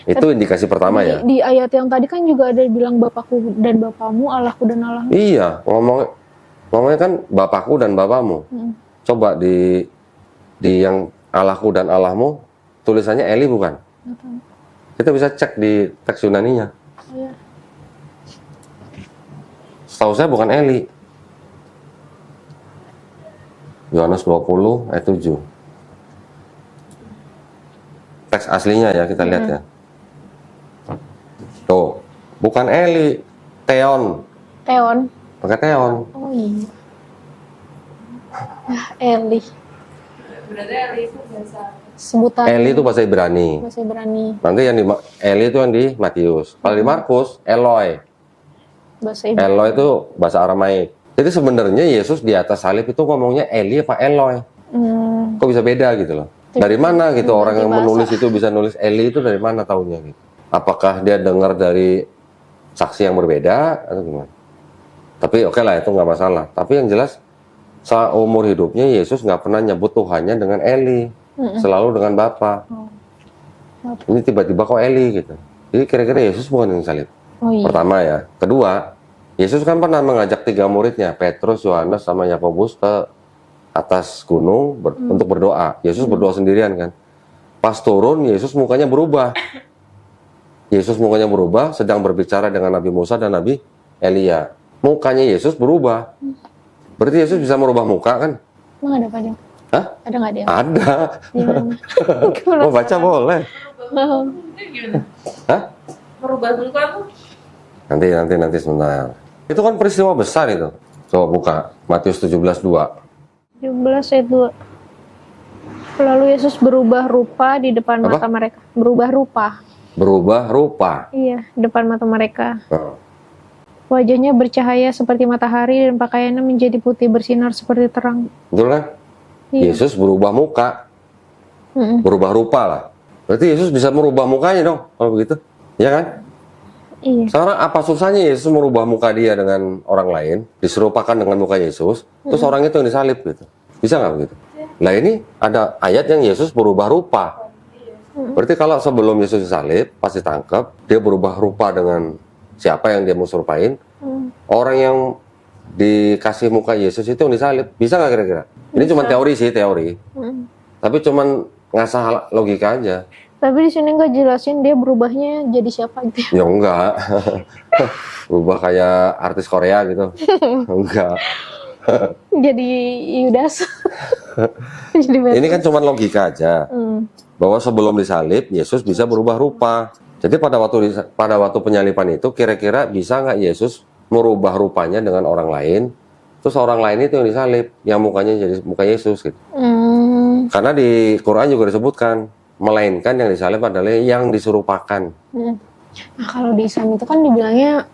A: Itu indikasi pertama ya.
B: Di ayat yang tadi kan juga ada bilang Bapakku dan Bapamu, Allahku dan Allahmu.
A: Iya, ngomongnya kan Bapakku dan Bapamu. Coba di yang Allahku dan Allahmu tulisannya Eli bukan? Kita bisa cek di teks Yunaninya.
B: Iya.
A: Setahu saya bukan Eli. Yohanes 20 ayat 7. Teks aslinya ya, kita lihat ya. Tuh, bukan Eli, Theon.
B: Theon.
A: Pakai Theon.
B: Oh iya. Eli.
C: Berarti Eli itu bahasa
B: Sebutan
A: Eli itu bahasa Ibrani.
B: bahasa Ibrani.
A: Nanti yang di Eli itu yang di Matius. Kalau di Markus, Eloi.
B: Bahasa Ibrani.
A: Eloi itu bahasa Aramaik. Jadi sebenarnya Yesus di atas salib itu ngomongnya Eli apa Eloi? Kok bisa beda gitu loh? Dari mana gitu orang yang menulis itu bisa nulis Eli itu dari mana taunya gitu? Apakah dia dengar dari saksi yang berbeda atau gimana? Tapi oke lah itu nggak masalah. Tapi yang jelas seumur hidupnya Yesus nggak pernah nyebut Tuhannya dengan Eli, selalu dengan Bapa. Ini tiba-tiba kok Eli gitu. Jadi kira-kira Yesus bukan yang salib.
B: Oh iya.
A: Pertama ya. Kedua, Yesus kan pernah mengajak 3 muridnya, Petrus, Yohanes, sama Yakobus ke atas gunung untuk berdoa. Yesus berdoa sendirian kan. Pas turun, Yesus mukanya berubah. Yesus mukanya berubah, sedang berbicara dengan Nabi Musa dan Nabi Elia. Mukanya Yesus berubah. Berarti Yesus bisa merubah muka kan?
B: Emang ada apa dia?
A: Hah?
B: Ada nggak dia?
A: Ada.
B: Gimana?
A: Mau baca boleh.
C: ini gimana?
A: Hah?
C: Merubah muka aku?
A: Nanti sebentar. Itu kan peristiwa besar itu. Coba buka Matius 17:2.
B: 17 ayat 2. Lalu Yesus berubah rupa di depan
A: Apa?
B: mata mereka. Berubah rupa.
A: Berubah rupa.
B: Iya, depan mata mereka.
A: Nah,
B: Wajahnya bercahaya seperti matahari dan pakaiannya menjadi putih bersinar seperti terang.
A: betul kan?
B: Iya.
A: Yesus berubah muka,
B: Mm-mm.
A: berubah rupa lah. Berarti Yesus bisa merubah mukanya dong, kalau begitu. Ya kan?
B: Iya.
A: Sekarang apa susahnya Yesus merubah muka dia dengan orang lain, diserupakan dengan muka Yesus, terus orang itu yang disalib gitu. Bisa nggak begitu? Nah ini ada ayat yang Yesus berubah rupa. Berarti kalau sebelum Yesus disalib, pas ditangkap, dia berubah rupa dengan siapa yang dia mau serupain, orang yang dikasih muka Yesus itu yang disalib. Bisa nggak kira-kira? Ini cuma teori sih, teori. Tapi cuman ngasah logika aja.
B: Tapi di sini nggak jelasin dia berubahnya jadi siapa gitu.
A: Ya enggak. Berubah kayak artis Korea gitu. Enggak.
B: Jadi Yudas. Jadi
A: Ini kan cuma logika aja. Bahwa sebelum disalib, Yesus bisa berubah rupa. Jadi pada waktu penyalipan itu, kira-kira bisa nggak Yesus merubah rupanya dengan orang lain? Terus orang lain itu yang disalib, yang mukanya jadi muka Yesus gitu. Karena di Quran juga disebutkan, melainkan yang disalib adalah yang diserupakan.
B: Nah kalau di Islam itu kan dibilangnya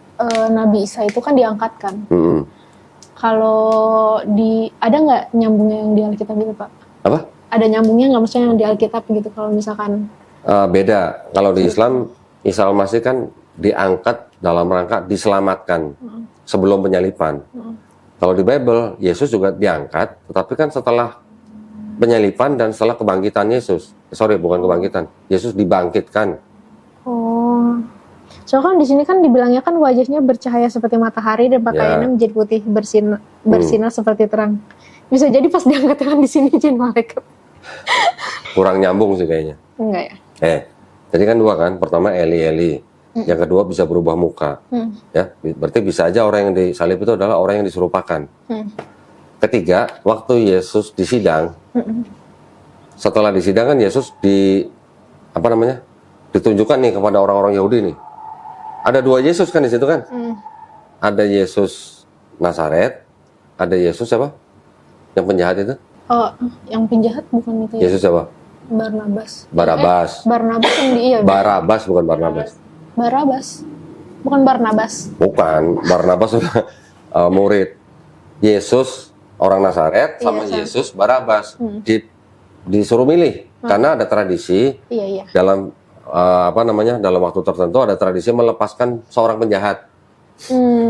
B: Nabi Isa itu kan diangkat kan. Kalau ada nggak nyambungnya yang di Alkitab gitu Pak?
A: Apa?
B: Ada nyambungnya nggak maksudnya yang di Alkitab gitu kalau misalkan?
A: Beda. Kalau di Islam, Isa Al-Masih kan diangkat dalam rangka diselamatkan sebelum penyalipan. Kalau di Bible, Yesus juga diangkat, tetapi kan setelah penyalipan dan setelah kebangkitan Yesus. Sorry, bukan kebangkitan. Yesus dibangkitkan.
B: Oh. Soalnya kan di sini kan dibilangnya kan wajahnya bercahaya seperti matahari dan pakaiannya menjadi putih bersinar seperti terang. Bisa jadi pas diangkat kan di sini jadi malaikat.
A: Kurang nyambung sih kayaknya.
B: Enggak ya?
A: Jadi kan dua kan. Pertama Eli. Yang kedua bisa berubah muka. Ya, berarti bisa aja orang yang disalib itu adalah orang yang diserupakan. Ketiga, waktu Yesus disidang, setelah disidang kan Yesus ditunjukkan nih kepada orang-orang Yahudi nih. Ada 2 Yesus kan di situ kan? Ada Yesus Nazaret, ada Yesus siapa? Yang penjahat itu?
B: Oh, yang penjahat bukan itu ya?
A: Yesus siapa?
B: Barnabas.
A: Barabas.
B: Barnabas yang iya.
A: Barabas bukan Barnabas.
B: Barabas. Bukan Barnabas.
A: Bukan, Barnabas murid. Yesus orang Nazaret sama
B: Iya,
A: Yesus Barabas. Disuruh milih karena ada tradisi
B: Iya.
A: dalam dalam waktu tertentu ada tradisi melepaskan seorang penjahat.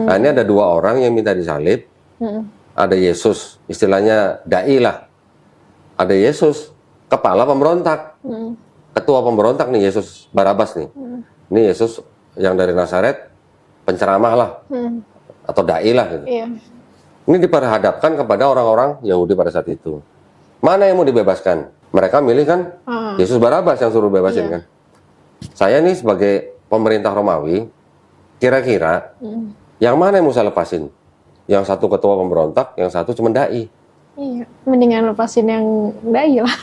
A: Nah, ini ada dua orang yang minta disalib. Ada Yesus, istilahnya dai lah. Ada Yesus, kepala pemberontak. Ketua pemberontak nih Yesus Barabas nih. Ini Yesus yang dari Nazaret, penceramah lah. Atau dai lah gitu.
B: Iya.
A: Ini diperhadapkan kepada orang-orang Yahudi pada saat itu. Mana yang mau dibebaskan? Mereka milih kan Yesus Barabas yang suruh bebasin kan. Saya nih sebagai pemerintah Romawi, kira-kira yang mana yang mau saya lepasin? Yang satu ketua pemberontak, yang satu cuma dai.
B: Iya. Mendingan lepasin yang dai lah.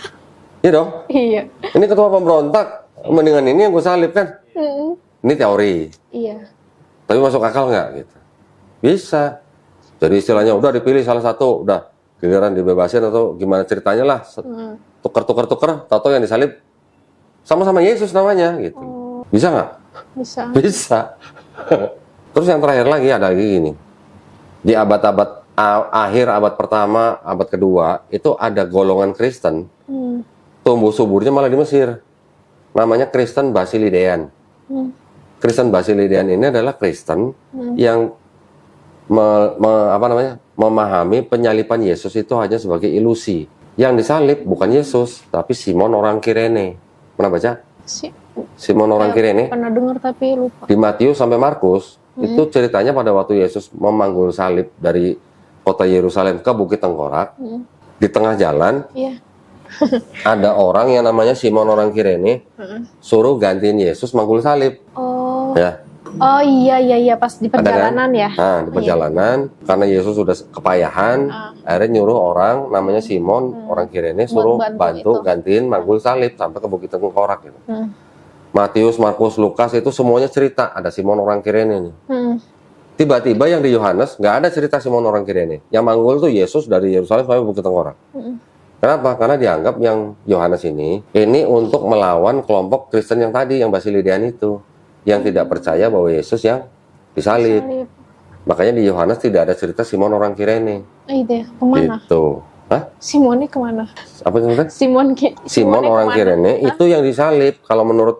A: Iya dong?
B: Iya.
A: Ini ketua pemberontak, mendingan ini yang gue salib kan? Ini teori.
B: Iya.
A: Tapi masuk akal nggak gitu? Bisa. Jadi istilahnya udah dipilih salah satu, udah giliran dibebasin atau gimana ceritanya lah. Tuker, tato yang disalib sama-sama Yesus namanya gitu. Bisa nggak?
B: Bisa.
A: Bisa. Terus yang terakhir lagi ada lagi gini. Di abad-abad akhir abad pertama, abad kedua itu ada golongan Kristen tumbuh suburnya malah di Mesir. Namanya Kristen Basilidean. Kristen Basilidean ini adalah Kristen yang memahami penyalipan Yesus itu hanya sebagai ilusi. Yang disalib bukan Yesus, tapi Simon orang Kirene. Pernah baca? Simon orang Kirene.
B: Pernah dengar tapi lupa.
A: Di Matius sampai Markus itu ceritanya pada waktu Yesus memanggul salib dari kota Yerusalem ke Bukit Tengkorak. Di tengah jalan ada orang yang namanya Simon orang Kirene suruh gantiin Yesus manggul salib. Ya.
B: Oh iya pas di perjalanan
A: Kan?
B: ya.
A: Nah, di perjalanan karena Yesus sudah kepayahan, akhirnya nyuruh orang namanya Simon orang Kirene suruh bantu gantiin manggul salib sampai ke Bukit Tengkorak gitu. Matius, Markus, Lukas itu semuanya cerita ada Simon orang Kirene nih. Tiba-tiba yang di Yohanes nggak ada cerita Simon orang Kirene. Yang manggul tuh Yesus dari Yerusalem sampai Bukit Tengkorak. Kenapa? Karena dianggap yang Yohanes ini untuk melawan kelompok Kristen yang tadi yang Basilidean itu. Yang tidak percaya bahwa Yesus yang disalib. Makanya di Yohanes tidak ada cerita Simon orang Kirene.
B: Iya, kemana?
A: Gitu. Hah?
B: Simonnya kemana?
A: Apa yang Simon orang Kirene itu yang disalib kalau menurut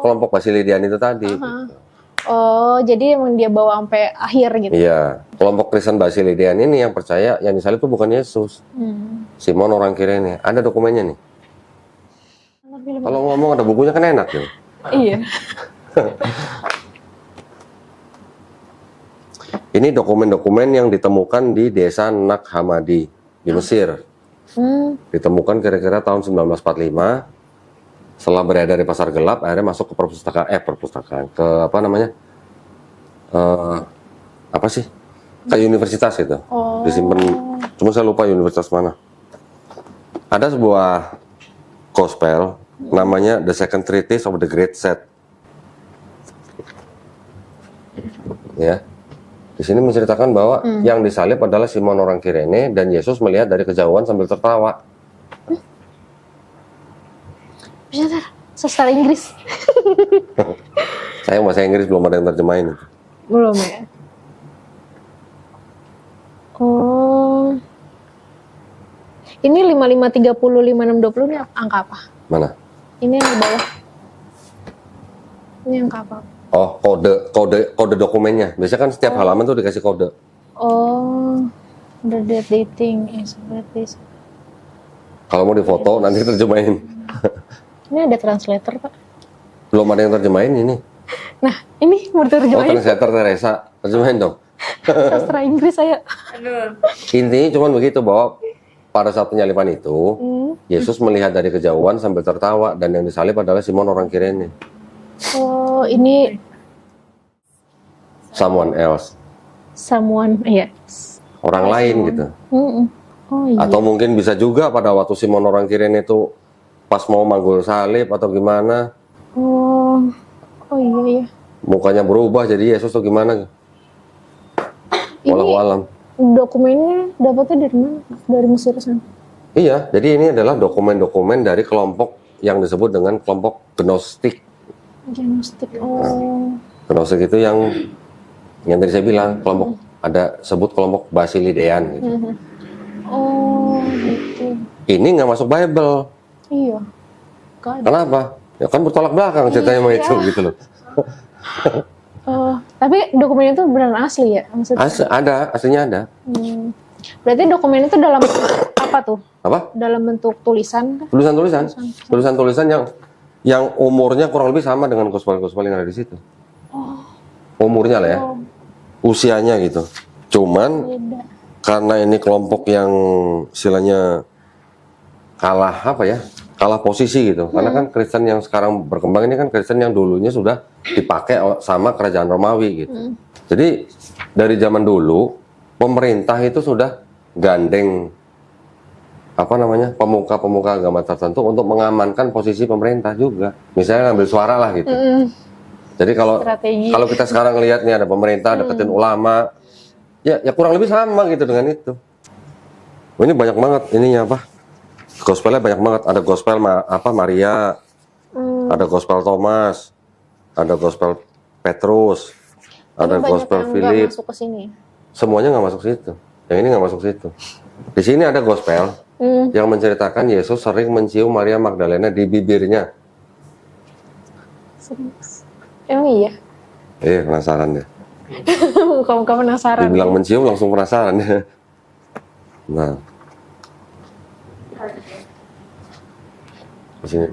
A: kelompok Basilidean itu tadi. Gitu.
B: Oh, jadi emang dia bawa sampai akhir gitu.
A: Iya, kelompok Kristen Basilidean ini yang percaya yang disalib itu bukan Yesus. Simon orang Kirene. Ada dokumennya nih. Kalau ngomong ada bukunya kan enak ya.
B: Iya.
A: Ini dokumen-dokumen yang ditemukan di desa Nak Hamadi di Mesir. Ditemukan kira-kira tahun 1945. Setelah beredar di pasar gelap, akhirnya masuk ke perpustakaan ke ke universitas gitu. Disimpan. Cuma saya lupa universitas mana. Ada sebuah gospel namanya The Second Treatise of the Great Set. Ya, di sini menceritakan bahwa yang disalib adalah Simon orang Kirene dan Yesus melihat dari kejauhan sambil tertawa.
B: Bisa sastra Inggris.
A: Saya bahasa Inggris belum ada yang terjemahin.
B: Belum ya. Oh, ini 5530 5620 ini angka apa?
A: Mana?
B: Ini yang di bawah. Ini angka apa?
A: Oh, kode dokumennya. Biasanya kan setiap halaman tuh dikasih kode.
B: Oh, the date dating is this.
A: Kalau mau difoto nanti terjemahin.
B: Ini ada translator, Pak.
A: Belum ada yang terjemahin ini.
B: Nah, ini mau
A: Oh,
B: terjemahin
A: translator Teresa. Terjemahin dong.
B: sastra Inggris saya.
C: Aduh.
A: Intinya cuma begitu bahwa pada saat penyaliban itu, Yesus melihat dari kejauhan sambil tertawa dan yang disalib adalah Simon orang Kirene.
B: Oh, ini
A: Someone else.
B: iya.
A: Orang lain gitu.
B: Oh iya.
A: Atau mungkin bisa juga pada waktu Simon orang Kirene itu pas mau manggul salib atau gimana.
B: Oh iya.
A: Mukanya berubah jadi Yesus atau gimana. Walau alam.
B: Dokumennya dapatnya dari mana? Dari Mesir sana?
A: Iya, jadi ini adalah dokumen-dokumen dari kelompok yang disebut dengan kelompok Gnostik.
B: Gnostik. Oh.
A: Gnostik itu yang tadi saya bilang kelompok ada sebut kelompok Basilidean gitu.
B: Oh, gitu.
A: Ini nggak masuk Bible.
B: Iya. Gak ada.
A: Kenapa? Ya kan bertolak belakang ceritanya sama itu gitu loh.
B: Oh, tapi dokumen itu beneran asli ya? Maksudnya?
A: Aslinya ada.
B: Berarti dokumen itu dalam apa tuh?
A: Apa?
B: Dalam bentuk tulisan kah?
A: Tulisan yang umurnya kurang lebih sama dengan gospel-gospel yang ada di situ. Umurnya lah ya. Usianya gitu. Cuman
B: Beda.
A: karena ini kelompok yang istilahnya kalah apa ya? Kalah posisi gitu. Karena kan Kristen yang sekarang berkembang ini kan Kristen yang dulunya sudah dipakai sama kerajaan Romawi gitu. Jadi dari zaman dulu pemerintah itu sudah gandeng apa namanya pemuka-pemuka agama tertentu untuk mengamankan posisi pemerintah juga. Misalnya ngambil suara lah gitu. Jadi
B: Strategi.
A: kalau kita sekarang lihat nih ada pemerintah deketin ulama, ya kurang lebih sama gitu dengan itu. Ini banyak banget ininya apa? Gospelnya banyak banget. Ada gospel Maria, ada gospel Thomas, ada gospel Petrus, ada
B: Banyak
A: gospel
B: yang nggak
A: Philip.
B: masuk ke sini.
A: Semuanya nggak masuk situ. Yang ini nggak masuk situ. Di sini ada gospel yang menceritakan Yesus sering mencium Maria Magdalena di bibirnya.
B: Serius. Emang iya?
A: Penasaran deh.
B: Muka-muka penasaran.
A: Dibilang mencium langsung penasaran ya. Nah, di sini.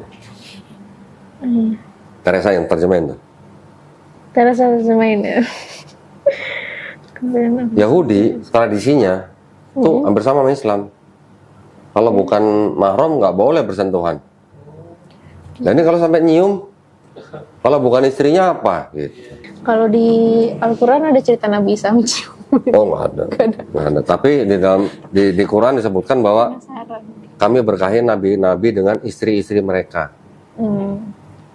A: Teresa yang terjemahin tuh.
B: Terasa main ya. Kebenaran.
A: Yahudi tradisinya tuh hampir sama sama Islam. Kalau bukan mahram nggak boleh bersentuhan. Nah ini kalau sampai nyium, kalau bukan istrinya apa? Gitu.
B: Kalau di Al-Quran ada cerita Nabi Isa mencium.
A: Oh nggak ada. Nggak ada. Tapi di dalam di Quran disebutkan bahwa
B: Penasaran.
A: kami berkahi nabi-nabi dengan istri-istri mereka.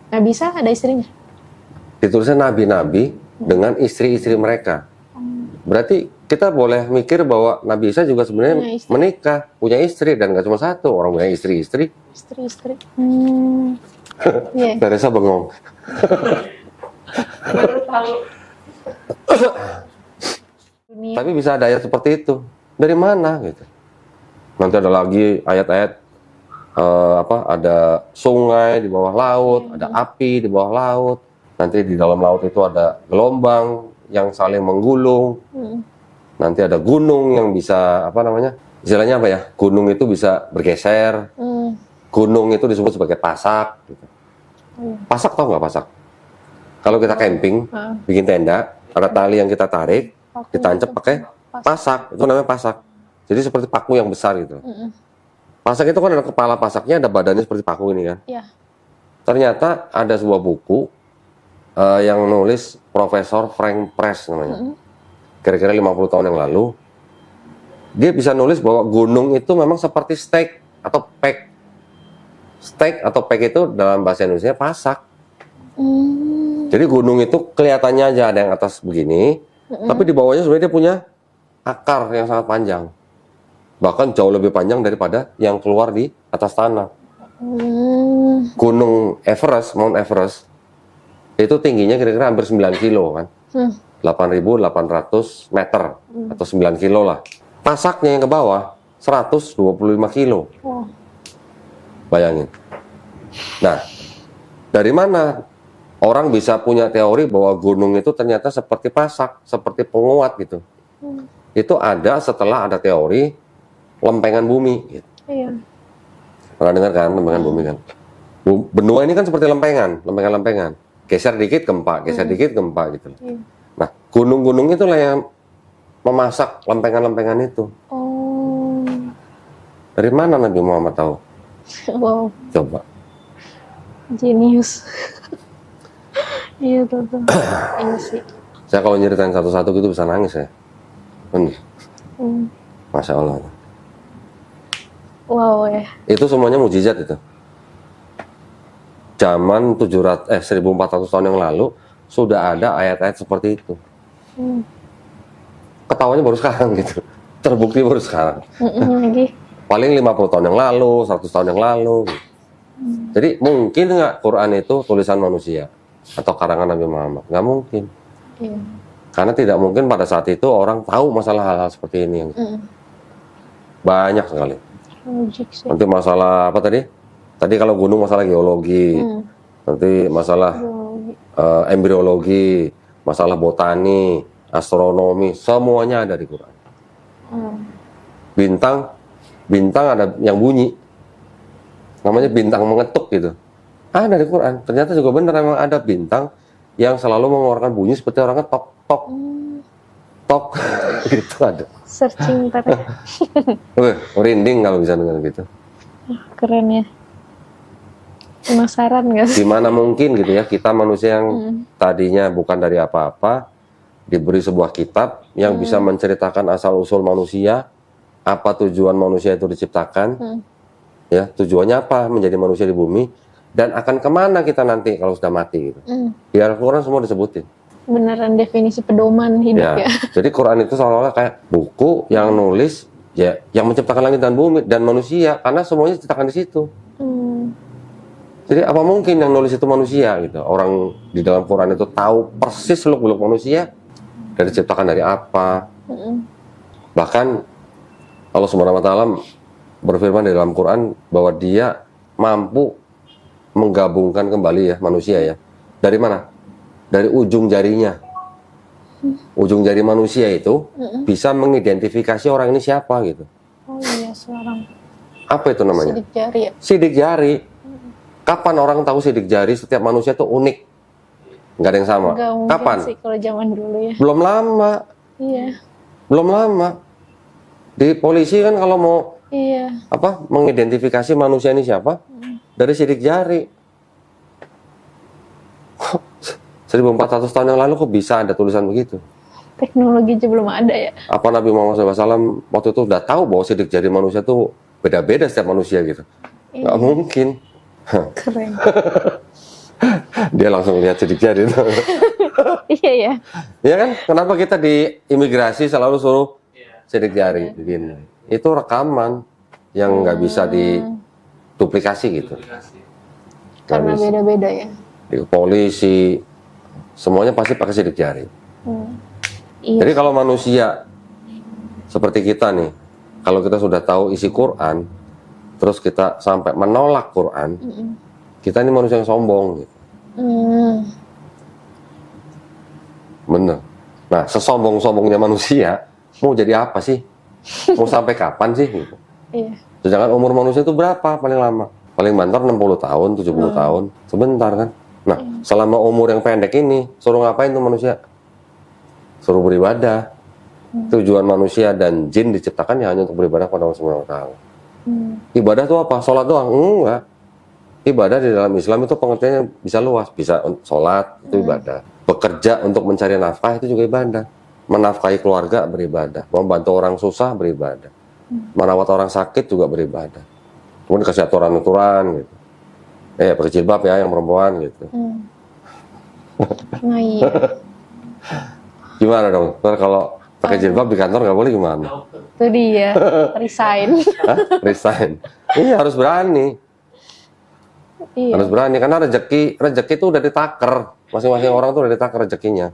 B: Nabi Isa ada istrinya?
A: Ditulisnya nabi-nabi dengan istri-istri mereka. Berarti kita boleh mikir bahwa Nabi Isa juga sebenarnya
B: Punya istri.
A: menikah, punya istri dan nggak cuma satu, orang punya istri-istri.
B: Istri-istri. Iya.
A: Teresa bengong.
C: Baru tahu.
B: Dunia.
A: Tapi bisa ada ayat seperti itu. Dari mana gitu? Nanti ada lagi ayat-ayat ada sungai di bawah laut, ada api di bawah laut. Nanti di dalam laut itu ada gelombang yang saling menggulung. Nanti ada gunung yang bisa istilahnya apa ya? Gunung itu bisa bergeser. Gunung itu disebut sebagai pasak. Gitu. Pasak tau nggak pasak? Kalau kita camping, bikin tenda, ada tali yang kita tarik, ditancap pakai pasak. Itu namanya pasak. Jadi seperti paku yang besar gitu. Pasak itu kan ada kepala pasaknya, ada badannya seperti paku ini kan.
B: Iya.
A: Ternyata ada sebuah buku yang nulis Profesor Frank Press namanya. Kira-kira 50 tahun yang lalu. Dia bisa nulis bahwa gunung itu memang seperti steak atau pek. Steak atau pek itu dalam bahasa Indonesia pasak. Jadi gunung itu kelihatannya aja ada yang atas begini, tapi di bawahnya sebenarnya dia punya akar yang sangat panjang. Bahkan jauh lebih panjang daripada yang keluar di atas tanah. Gunung Everest, Mount Everest, itu tingginya kira-kira hampir 9 kilo kan. 8.800 meter atau 9 kilo lah. Pasaknya yang ke bawah 125 kilo. Bayangin. Nah, dari mana orang bisa punya teori bahwa gunung itu ternyata seperti pasak, seperti penguat gitu? Itu ada setelah ada teori lempengan bumi. Gitu.
B: Iya.
A: Pernah dengar kan lempengan bumi kan? Benua ini kan seperti lempengan-lempengan. Geser dikit gempa, geser dikit gempa gitu. Nah, gunung-gunung itulah yang memasak lempengan-lempengan itu.
B: Oh.
A: Dari mana Nabi Muhammad tahu?
B: Wow.
A: Coba.
B: Jenius. Iya tuh. Iya sih.
A: Saya kalau nyeritain satu-satu gitu bisa nangis ya. Bener. Masya Allah.
B: Wow ya.
A: Itu semuanya mukjizat itu. Zaman 1400 tahun yang lalu sudah ada ayat-ayat seperti itu. Ketawanya baru sekarang gitu. Terbukti baru sekarang.
B: Lagi.
A: Paling 50 tahun yang lalu, 100 tahun yang lalu. Jadi mungkin nggak Quran itu tulisan manusia atau karangan Nabi Muhammad? Nggak mungkin.
B: Iya.
A: Karena tidak mungkin pada saat itu orang tahu masalah hal-hal seperti ini. Banyak sekali.
B: Logik sih.
A: Nanti masalah apa tadi? Tadi kalau gunung masalah geologi. Nanti masalah embriologi, masalah botani, astronomi, semuanya ada di Quran. Bintang ada yang bunyi, namanya bintang mengetuk gitu. Ada di Quran. Ternyata juga benar, memang ada bintang yang selalu mengeluarkan bunyi seperti orang ngetok, tok, tok, gitu ada.
B: Searching ntar.
A: Merinding kalau bisa dengar gitu.
B: Keren ya. Penasaran nggak sih?
A: Gimana mungkin gitu ya, kita manusia yang tadinya bukan dari apa-apa, diberi sebuah kitab yang bisa menceritakan asal-usul manusia, apa tujuan manusia itu diciptakan, ya tujuannya apa menjadi manusia di bumi, dan akan kemana kita nanti kalau sudah mati gitu. Di Al-Quran semua disebutin.
B: Beneran definisi pedoman hidup ya.
A: Jadi Quran itu seolah-olah kayak buku yang nulis ya, yang menciptakan langit dan bumi dan manusia, karena semuanya diciptakan di situ. Jadi apa mungkin yang nulis itu manusia gitu? Orang di dalam Quran itu tahu persis seluk-beluk manusia, dari diciptakan dari apa. Bahkan Allah Subhanahu wa taala berfirman di dalam Quran bahwa Dia mampu menggabungkan kembali ya manusia ya. Dari mana? Dari ujung jarinya. Ujung jari manusia itu bisa mengidentifikasi orang ini siapa gitu.
B: Oh iya, seorang
A: Apa itu namanya?
B: sidik jari ya.
A: Sidik jari. Kapan orang tahu sidik jari? Setiap manusia itu unik. Nggak ada yang sama.
B: Nggak mungkin
A: Kapan?
B: sih kalau zaman dulu ya.
A: Belum lama.
B: Iya.
A: Belum lama. Di polisi kan kalau mau
B: Iya.
A: mengidentifikasi manusia ini siapa? Dari sidik jari. 1400 tahun yang lalu kok bisa ada tulisan begitu?
B: Teknologi aja belum ada ya.
A: Apa Nabi Muhammad SAW waktu itu udah tahu bahwa sidik jari manusia tuh beda-beda setiap manusia gitu? Nggak mungkin.
B: Keren.
A: Dia langsung lihat sidik jari itu.
B: Iya ya.
A: Ya kan? Kenapa kita di imigrasi selalu suruh sidik jari begini? Itu rekaman yang nggak bisa diduplikasi gitu.
B: Karena beda-beda ya.
A: Di polisi semuanya pasti pakai sidik jari.
B: Iya.
A: Jadi kalau manusia seperti kita nih, kalau kita sudah tahu isi Quran, terus kita sampai menolak Quran, kita ini manusia yang sombong gitu. Bener. Nah, sesombong-sombongnya manusia, mau jadi apa sih? Mau sampai kapan sih? Gitu.
B: Iya.
A: Sedangkan umur manusia itu berapa paling lama? Paling banter 60 tahun, 70 tahun. Sebentar kan? Nah, selama umur yang pendek ini, suruh ngapain tuh manusia? Suruh beribadah. Tujuan manusia dan jin diciptakan ya hanya untuk beribadah kepada Allah Subhanahu wa taala. Ibadah itu apa? Sholat doang? Enggak. Ibadah di dalam Islam itu pengertiannya bisa luas. Bisa sholat, itu ibadah. Bekerja untuk mencari nafkah, itu juga ibadah. Menafkahi keluarga, beribadah. Membantu orang susah, beribadah. Merawat orang sakit, juga beribadah. Kemudian dikasih aturan-aturan gitu. Pakai jilbab ya yang perempuan gitu.
B: Nah iya.
A: Gimana dong? Ntar kalau pakai jilbab di kantor nggak boleh gimana?
B: Itu dia. Resign.
A: Hah? Resign. Iya harus berani.
B: Iya.
A: Harus berani karena rezeki itu udah ditaker. Masing-masing orang tuh udah ditaker rezekinya.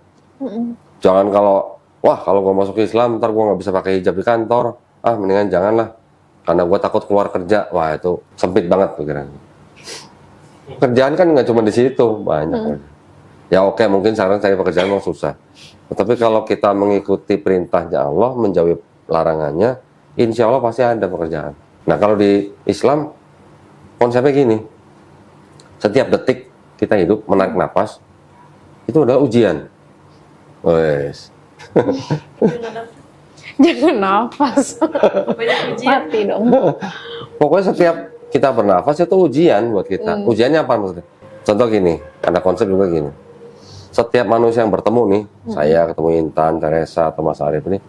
A: Jangan kalau gue masuk Islam ntar gue nggak bisa pakai hijab di kantor. Mendingan janganlah. Karena gue takut keluar kerja. Wah itu sempit banget pikirannya. Kerjaan kan nggak cuma di situ, banyak. Ya oke, mungkin sekarang cari pekerjaan memang susah. Tetapi kalau kita mengikuti perintahnya Allah, menjauhi larangannya, insya Allah pasti ada pekerjaan. Nah kalau di Islam, konsepnya gini, setiap detik kita hidup, menarik napas, itu adalah ujian. Wes.
B: Jangan nafas. Mati dong.
A: Pokoknya setiap kita bernafas itu ujian buat kita. Ujiannya apa maksudnya? Contoh gini, ada konsep juga gini. Setiap manusia yang bertemu nih, saya ketemu Intan, Teresa, atau Mas Arif ini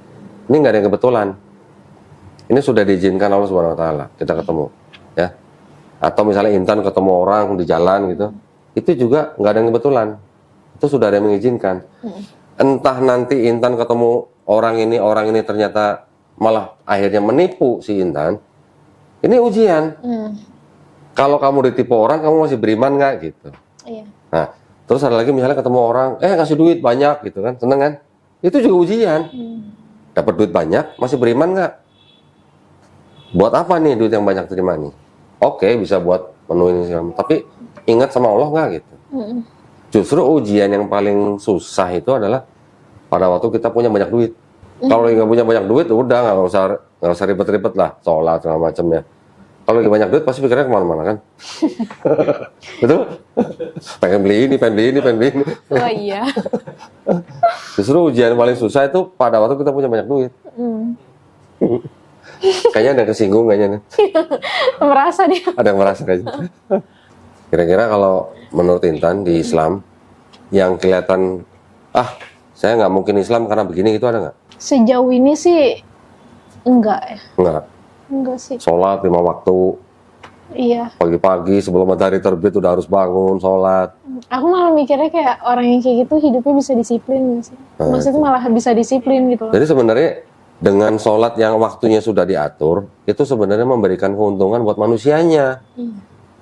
A: nggak ada yang kebetulan. Ini sudah diizinkan Allah Subhanahu Wa Taala kita ketemu, ya. Atau misalnya Intan ketemu orang di jalan gitu, itu juga nggak ada yang kebetulan. Itu sudah ada yang mengizinkan. Entah nanti Intan ketemu orang ini ternyata malah akhirnya menipu si Intan. Ini ujian. Kalau kamu ditipu orang, kamu masih beriman nggak gitu?
B: Iya.
A: Nah, terus ada lagi misalnya ketemu orang, ngasih duit banyak gitu kan, seneng kan? Itu juga ujian. Dapat duit banyak, masih beriman nggak? Buat apa nih duit yang banyak terima nih? Oke, bisa buat menuhin Islam, tapi ingat sama Allah nggak gitu? Justru ujian yang paling susah itu adalah pada waktu kita punya banyak duit. Kalau nggak punya banyak duit, udah nggak usah ribet-ribet lah, sholat segala macamnya. Kalau lagi banyak duit, pasti pikirnya kemana-mana kan? Betul? Pengen beli ini.
B: Oh iya.
A: Justru ujian paling susah itu pada waktu kita punya banyak duit. Kayaknya ada yang kesinggung kayaknya.
B: Merasa dia.
A: Ada yang merasa kayaknya. Kira-kira kalau menurut Intan di Islam yang kelihatan, saya nggak mungkin Islam karena begini, itu ada nggak?
B: Sejauh ini sih enggak ya. Enggak sih.
A: Sholat 5 waktu,
B: Iya.
A: pagi-pagi sebelum matahari terbit udah harus bangun sholat.
B: Aku malah mikirnya kayak orang yang kayak gitu hidupnya bisa disiplin nggak sih? Maksudnya malah bisa disiplin gitu loh.
A: Jadi sebenarnya dengan sholat yang waktunya sudah diatur, itu sebenarnya memberikan keuntungan buat manusianya,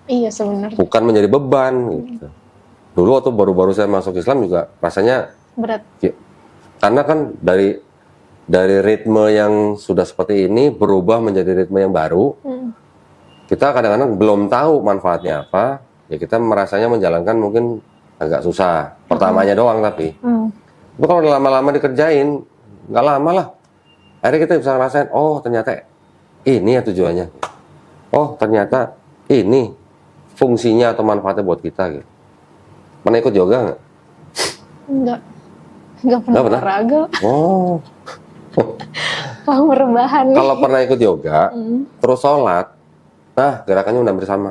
B: Iya sebenarnya.
A: bukan menjadi beban gitu. Dulu waktu baru-baru saya masuk Islam juga rasanya
B: Berat.
A: karena kan dari ritme yang sudah seperti ini berubah menjadi ritme yang baru, kita kadang-kadang belum tahu manfaatnya apa, ya kita merasanya menjalankan mungkin agak susah. Pertamanya doang tapi, itu kalau lama-lama dikerjain, nggak lama lah. Akhirnya kita bisa ngerasain, oh ternyata ini ya tujuannya. Oh ternyata ini fungsinya atau manfaatnya buat kita gitu. Pernah ikut yoga nggak?
B: Enggak pernah
A: pernah?
B: olahraga.
A: Oh.
B: Kamu rebahan nih.
A: Kalau pernah ikut yoga, terus sholat, gerakannya udah hampir sama.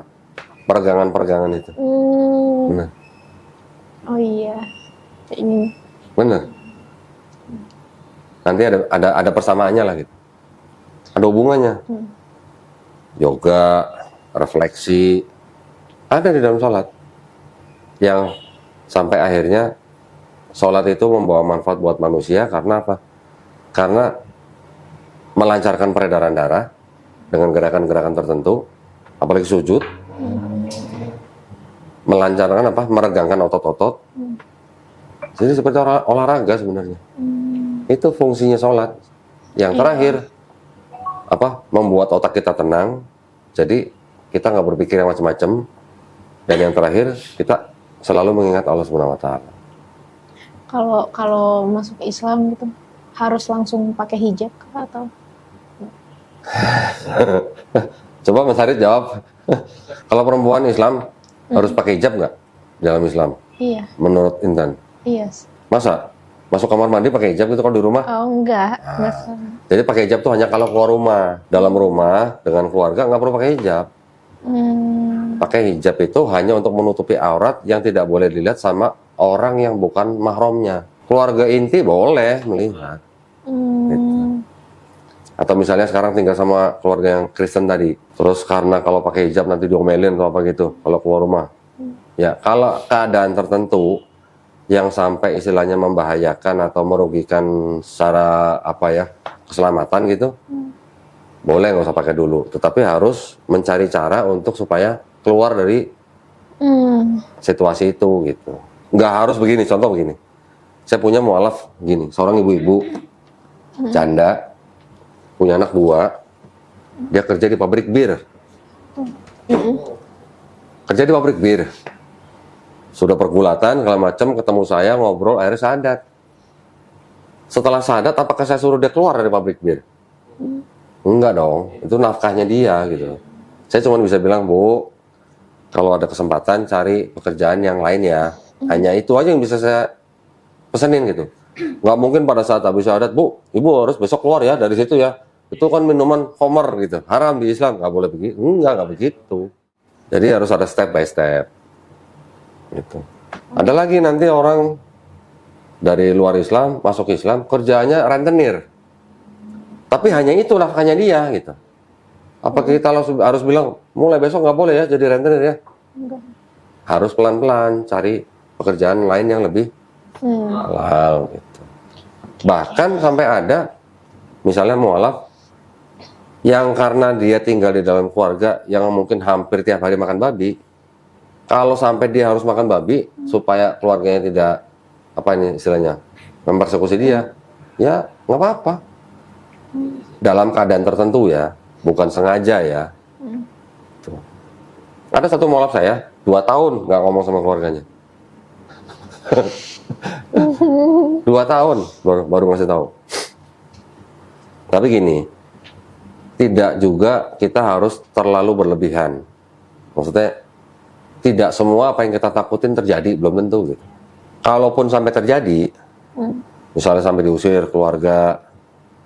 A: Peregangan-peregangan itu. Bener.
B: Oh iya. Kayak ini.
A: Bener. Nanti ada persamaannya lah gitu. Ada hubungannya. Yoga, refleksi, ada di dalam sholat. Yang sampai akhirnya sholat itu membawa manfaat buat manusia karena apa? Karena melancarkan peredaran darah dengan gerakan-gerakan tertentu, apalagi sujud, melancarkan apa? Meregangkan otot-otot. Jadi seperti olahraga sebenarnya. Itu fungsinya sholat. Yang terakhir apa? Membuat otak kita tenang. Jadi kita nggak berpikir yang macam-macam. Dan yang terakhir kita selalu mengingat Allah Subhanahu Wa Taala.
B: Kalau masuk Islam gitu harus langsung pakai hijab atau?
A: Coba Mas Harit jawab. Kalau perempuan Islam harus pakai hijab nggak dalam Islam?
B: Iya.
A: Menurut Intan?
B: Iya.
A: Masa masuk kamar mandi pakai hijab itu kalau di rumah?
B: Oh enggak.
A: Jadi pakai hijab tuh hanya kalau keluar rumah. Dalam rumah dengan keluarga nggak perlu pakai hijab. Pakai hijab itu hanya untuk menutupi aurat yang tidak boleh dilihat sama orang yang bukan mahramnya. Keluarga inti boleh melihat. Gitu. Atau misalnya sekarang tinggal sama keluarga yang Kristen tadi, terus karena kalau pakai hijab nanti diomelin atau apa gitu kalau keluar rumah. Ya kalau keadaan tertentu yang sampai istilahnya membahayakan atau merugikan secara apa ya keselamatan gitu, boleh nggak usah pakai dulu. Tetapi harus mencari cara untuk supaya keluar dari situasi itu gitu. Nggak harus begini. Contoh begini, saya punya mualaf gini, seorang ibu-ibu janda punya anak 2, dia kerja di pabrik bir. Kerja di pabrik bir. Sudah pergulatan, segala macam, ketemu saya, ngobrol, akhirnya sadat. Setelah sadat, apakah saya suruh dia keluar dari pabrik bir? Enggak dong, itu nafkahnya dia gitu. Saya cuma bisa bilang, Bu, kalau ada kesempatan cari pekerjaan yang lain ya. Hanya itu aja yang bisa saya pesenin gitu. Nggak mungkin pada saat habis syahadat, Bu, Ibu harus besok keluar ya dari situ ya. Itu kan minuman khamar gitu, haram di Islam, nggak boleh begitu. Nggak begitu. Jadi harus ada step by step. Gitu. Ada lagi nanti orang dari luar Islam masuk Islam, kerjaannya rentenir. Tapi hanya itu nafkahnya dia gitu. Apa kita harus bilang mulai besok nggak boleh ya jadi rentenir ya?
B: Enggak.
A: Harus pelan-pelan cari pekerjaan lain yang lebih halal gitu. Bahkan sampai ada misalnya mualaf yang karena dia tinggal di dalam keluarga yang mungkin hampir tiap hari makan babi, kalau sampai dia harus makan babi supaya keluarganya tidak apa ini istilahnya mempersekusi dia, ya nggak apa-apa. Dalam keadaan tertentu ya, bukan sengaja ya. Tuh. Ada satu mualaf saya 2 tahun nggak ngomong sama keluarganya. 2 tahun baru ngasih tahu. Tapi gini, tidak juga kita harus terlalu berlebihan. Maksudnya tidak semua apa yang kita takutin terjadi, belum tentu gitu. Kalaupun sampai terjadi, misalnya sampai diusir keluarga,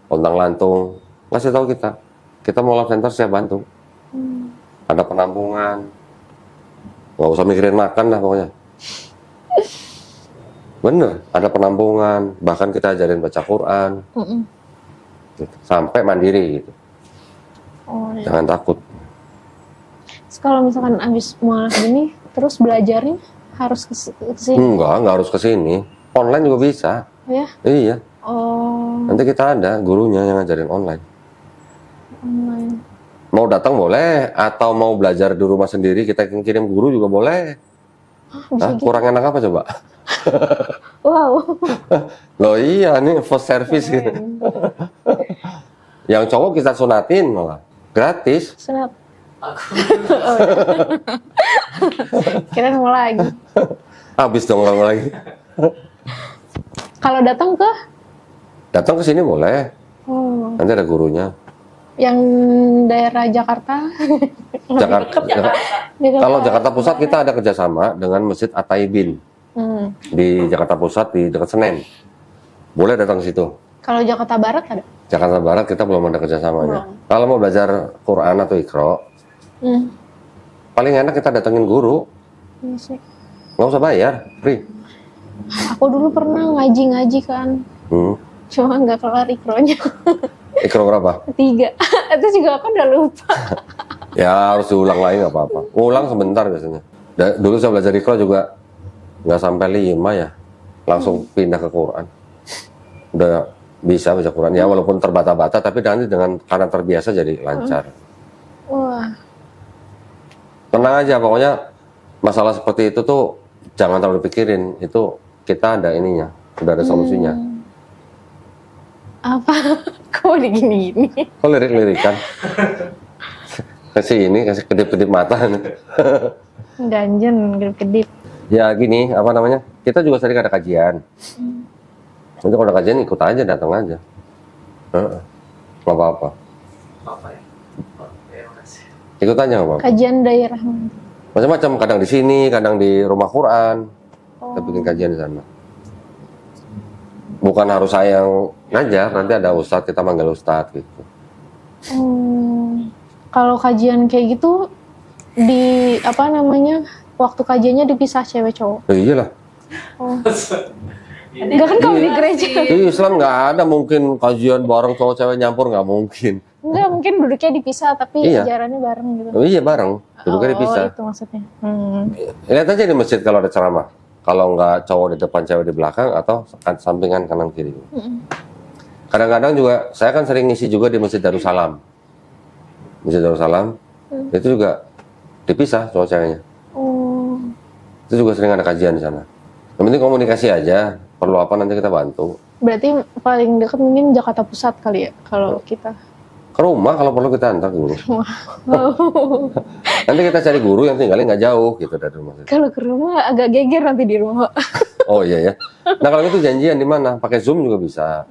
A: lontang-lantung, kasih tahu kita mau love center siap bantu. Ada penampungan, nggak usah mikirin makan dah pokoknya. Bener, ada penampungan, bahkan kita ajarin baca Quran, gitu. Sampai mandiri gitu.
B: Oh, iya.
A: Jangan takut.
B: Terus kalau misalkan abis mualaf gini, terus belajarnya harus ke sini?
A: Enggak harus ke sini. Online juga bisa.
B: Ya?
A: Iya.
B: Oh,
A: Nanti kita ada gurunya yang ngajarin online.
B: online.
A: Mau datang boleh, atau mau belajar di rumah sendiri kita kirim guru juga boleh.
B: Bisa
A: Hah,
B: gitu?
A: kurang enak apa coba?
B: Wow.
A: Loh iya, nih first service gitu. Yang cowok kita sunatin malah gratis.
B: Sunat.
D: Aku
B: Kirain mau lagi.
A: Habis dong lama lagi.
B: Kalau datang ke
A: Datang ke sini boleh. Nanti ada gurunya.
B: yang daerah Jakarta.
A: Jakarta. Kalau Jakarta Pusat kita ada kerjasama dengan Masjid At-Taibin di Jakarta Pusat di dekat Senen. Boleh datang ke situ.
B: Kalau Jakarta Barat ada?
A: Jakarta Barat kita belum ada kerjasamanya. Kalau mau belajar Quran atau Iqra, paling enak kita datengin guru.
B: Iya sih.
A: Nggak usah bayar, free.
B: Aku dulu pernah ngaji kan. Cuma nggak kelar ikronya.
A: Iqra berapa?
B: 3. Itu juga aku udah lupa.
A: Ya harus diulang lagi nggak apa-apa. Ulang sebentar biasanya. Dulu saya belajar Iqra juga nggak sampai 5 ya. Langsung pindah ke Quran. Udah bisa baca Quran. Ya walaupun terbata-bata, tapi nanti karena terbiasa jadi lancar.
B: Wah.
A: Tenang aja, pokoknya masalah seperti itu tuh jangan terlalu dipikirin. Itu kita ada ininya, udah ada solusinya.
B: Apa? Kok digini-gini?
A: Kok lirik-lirikan? Kasih kedip-kedip mata.
B: Ganjen, kedip-kedip.
A: Ya gini, apa namanya? Kita juga sering ada kajian. Nanti kalau ada kajian ikut aja, datang aja. Nggak apa-apa.
D: apa ya? Oke, makasih.
A: Ikut aja nggak apa-apa.
B: Kajian daerah mana?
A: Macam-macam, kadang di sini, kadang di rumah Quran. Kita bikin kajian di sana. Bukan harus saya yang ngajar, nanti ada ustadz, kita manggil ustadz gitu.
B: Kalau kajian kayak gitu di apa namanya? Waktu kajiannya dipisah cewek cowok.
A: Ya iyalah.
B: Enggak kan kalau di gereja.
A: Di Islam nggak ada mungkin kajian bareng cowok cewek nyampur, nggak mungkin.
B: Enggak, mungkin duduknya dipisah tapi
A: Iya.
B: ajarannya bareng gitu.
A: Oh, iya bareng, duduknya dipisah.
B: Oh, itu maksudnya.
A: Lihat aja di masjid kalau ada ceramah. Kalau nggak cowok di depan, cewek di belakang, atau sampingan kanan kiri. Kadang-kadang juga saya kan sering ngisi juga di Masjid Darussalam. Masjid Darussalam itu juga dipisah cowok ceweknya. Itu juga sering ada kajian di sana. Yang penting komunikasi aja. Perlu apa nanti kita bantu.
B: Berarti paling dekat mungkin Jakarta Pusat kali ya kalau kita.
A: Ke rumah kalau perlu kita antar guru. Nanti kita cari guru yang tinggalnya nggak jauh gitu dari rumah.
B: Kalau ke rumah agak geger nanti di rumah.
A: Oh iya ya. Nah kalau itu janjian di mana? Pakai Zoom juga bisa.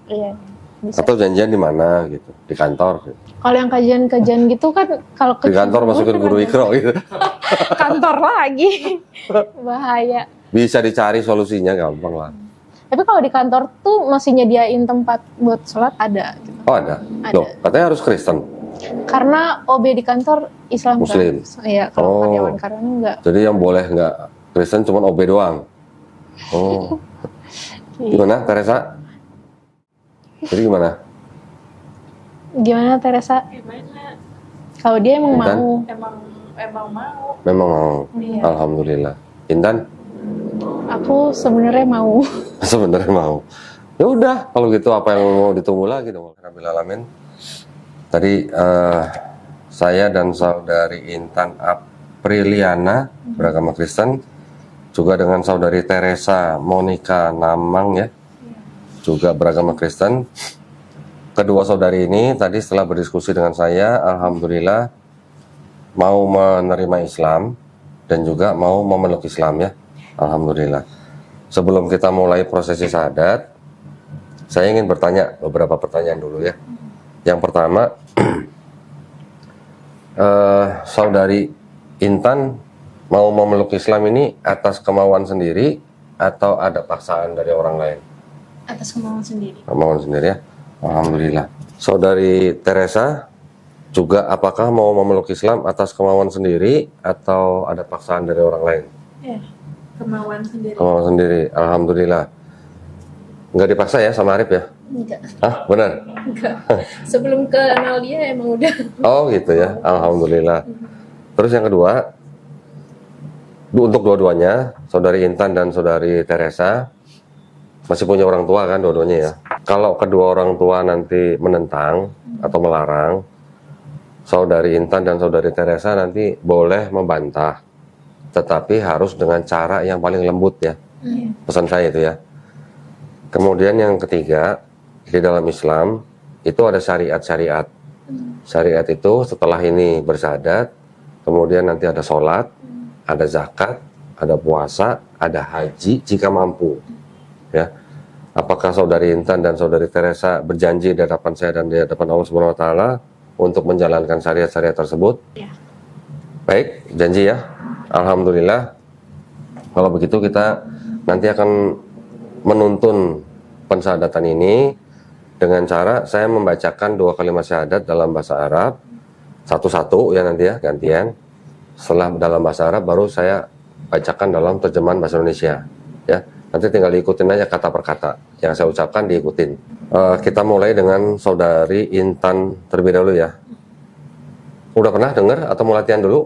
B: Iya. Bisa.
A: Atau janjian di mana gitu? Di kantor. Gitu.
B: Kalau yang kajian-kajian gitu kan kalau ke
A: Di kantor masukin guru Iqra gitu.
B: kantor lagi. Bahaya.
A: Bisa dicari solusinya gampang lah.
B: Tapi kalau di kantor tuh masih nyediain tempat buat sholat ada gitu.
A: Oh ada.
B: Ada.
A: Loh, katanya harus Kristen.
B: Karena OB di kantor Islam
A: Muslim.
B: kan. Iya, kalau
A: Oh.
B: karyawan enggak.
A: Jadi yang boleh nggak Kristen cuma OB doang. Oh. Gimana Teresa? Jadi gimana?
B: Gimana Teresa?
C: Gimana?
B: Kalau dia emang
A: Intan?
B: mau.
C: Emang mau.
A: Memang mau.
B: Iya.
A: Alhamdulillah. Intan?
B: Aku sebenarnya mau.
A: Sebenarnya mau. Ya udah, kalau gitu apa yang mau ditunggu lagi dong. Rabbil alamin. Tadi saya dan saudari Intan Apriliana beragama Kristen, juga dengan saudari Teresa Monica Namang ya, juga beragama Kristen. Kedua saudari ini tadi setelah berdiskusi dengan saya, alhamdulillah mau menerima Islam dan juga mau memeluk Islam ya. Alhamdulillah. Sebelum kita mulai prosesi syahadat, saya ingin bertanya beberapa pertanyaan dulu ya. Yang pertama, saudari Intan mau memeluk Islam ini atas kemauan sendiri atau ada paksaan dari orang lain?
B: Atas kemauan sendiri.
A: Kemauan sendiri ya. Alhamdulillah. Saudari Teresa juga apakah mau memeluk Islam atas kemauan sendiri atau ada paksaan dari orang lain?
C: Ya, kemauan sendiri.
A: Kemauan sendiri. Alhamdulillah. Nggak dipaksa ya sama Arif ya?
B: Enggak.
A: Hah? Benar?
B: Enggak. Sebelum kenal dia emang udah.
A: Oh gitu ya. Alhamdulillah. Terus yang kedua, untuk dua-duanya, saudari Intan dan saudari Teresa masih punya orang tua kan dua-duanya ya. Kalau kedua orang tua nanti menentang atau melarang, saudari Intan dan saudari Teresa nanti boleh membantah, tetapi harus dengan cara yang paling lembut ya. Pesan saya itu ya. Kemudian yang ketiga, di dalam Islam itu ada syariat-syariat. Syariat itu setelah ini bersyahadat, kemudian nanti ada sholat, ada zakat, ada puasa, ada haji jika mampu. Ya. Apakah saudari Intan dan saudari Teresa berjanji di hadapan saya dan di hadapan Allah Subhanahu wa taala untuk menjalankan syariat-syariat tersebut?
B: Ya.
A: Baik, janji ya. Alhamdulillah. Kalau begitu kita nanti akan menuntun pensyahadatan ini dengan cara saya membacakan 2 kalimat syahadat dalam bahasa Arab satu-satu ya nanti ya, gantian. Setelah dalam bahasa Arab baru saya bacakan dalam terjemahan bahasa Indonesia ya. Nanti tinggal diikutin aja kata per kata yang saya ucapkan, diikutin. Kita mulai dengan saudari Intan terlebih dahulu ya. Udah pernah dengar atau mau latihan dulu?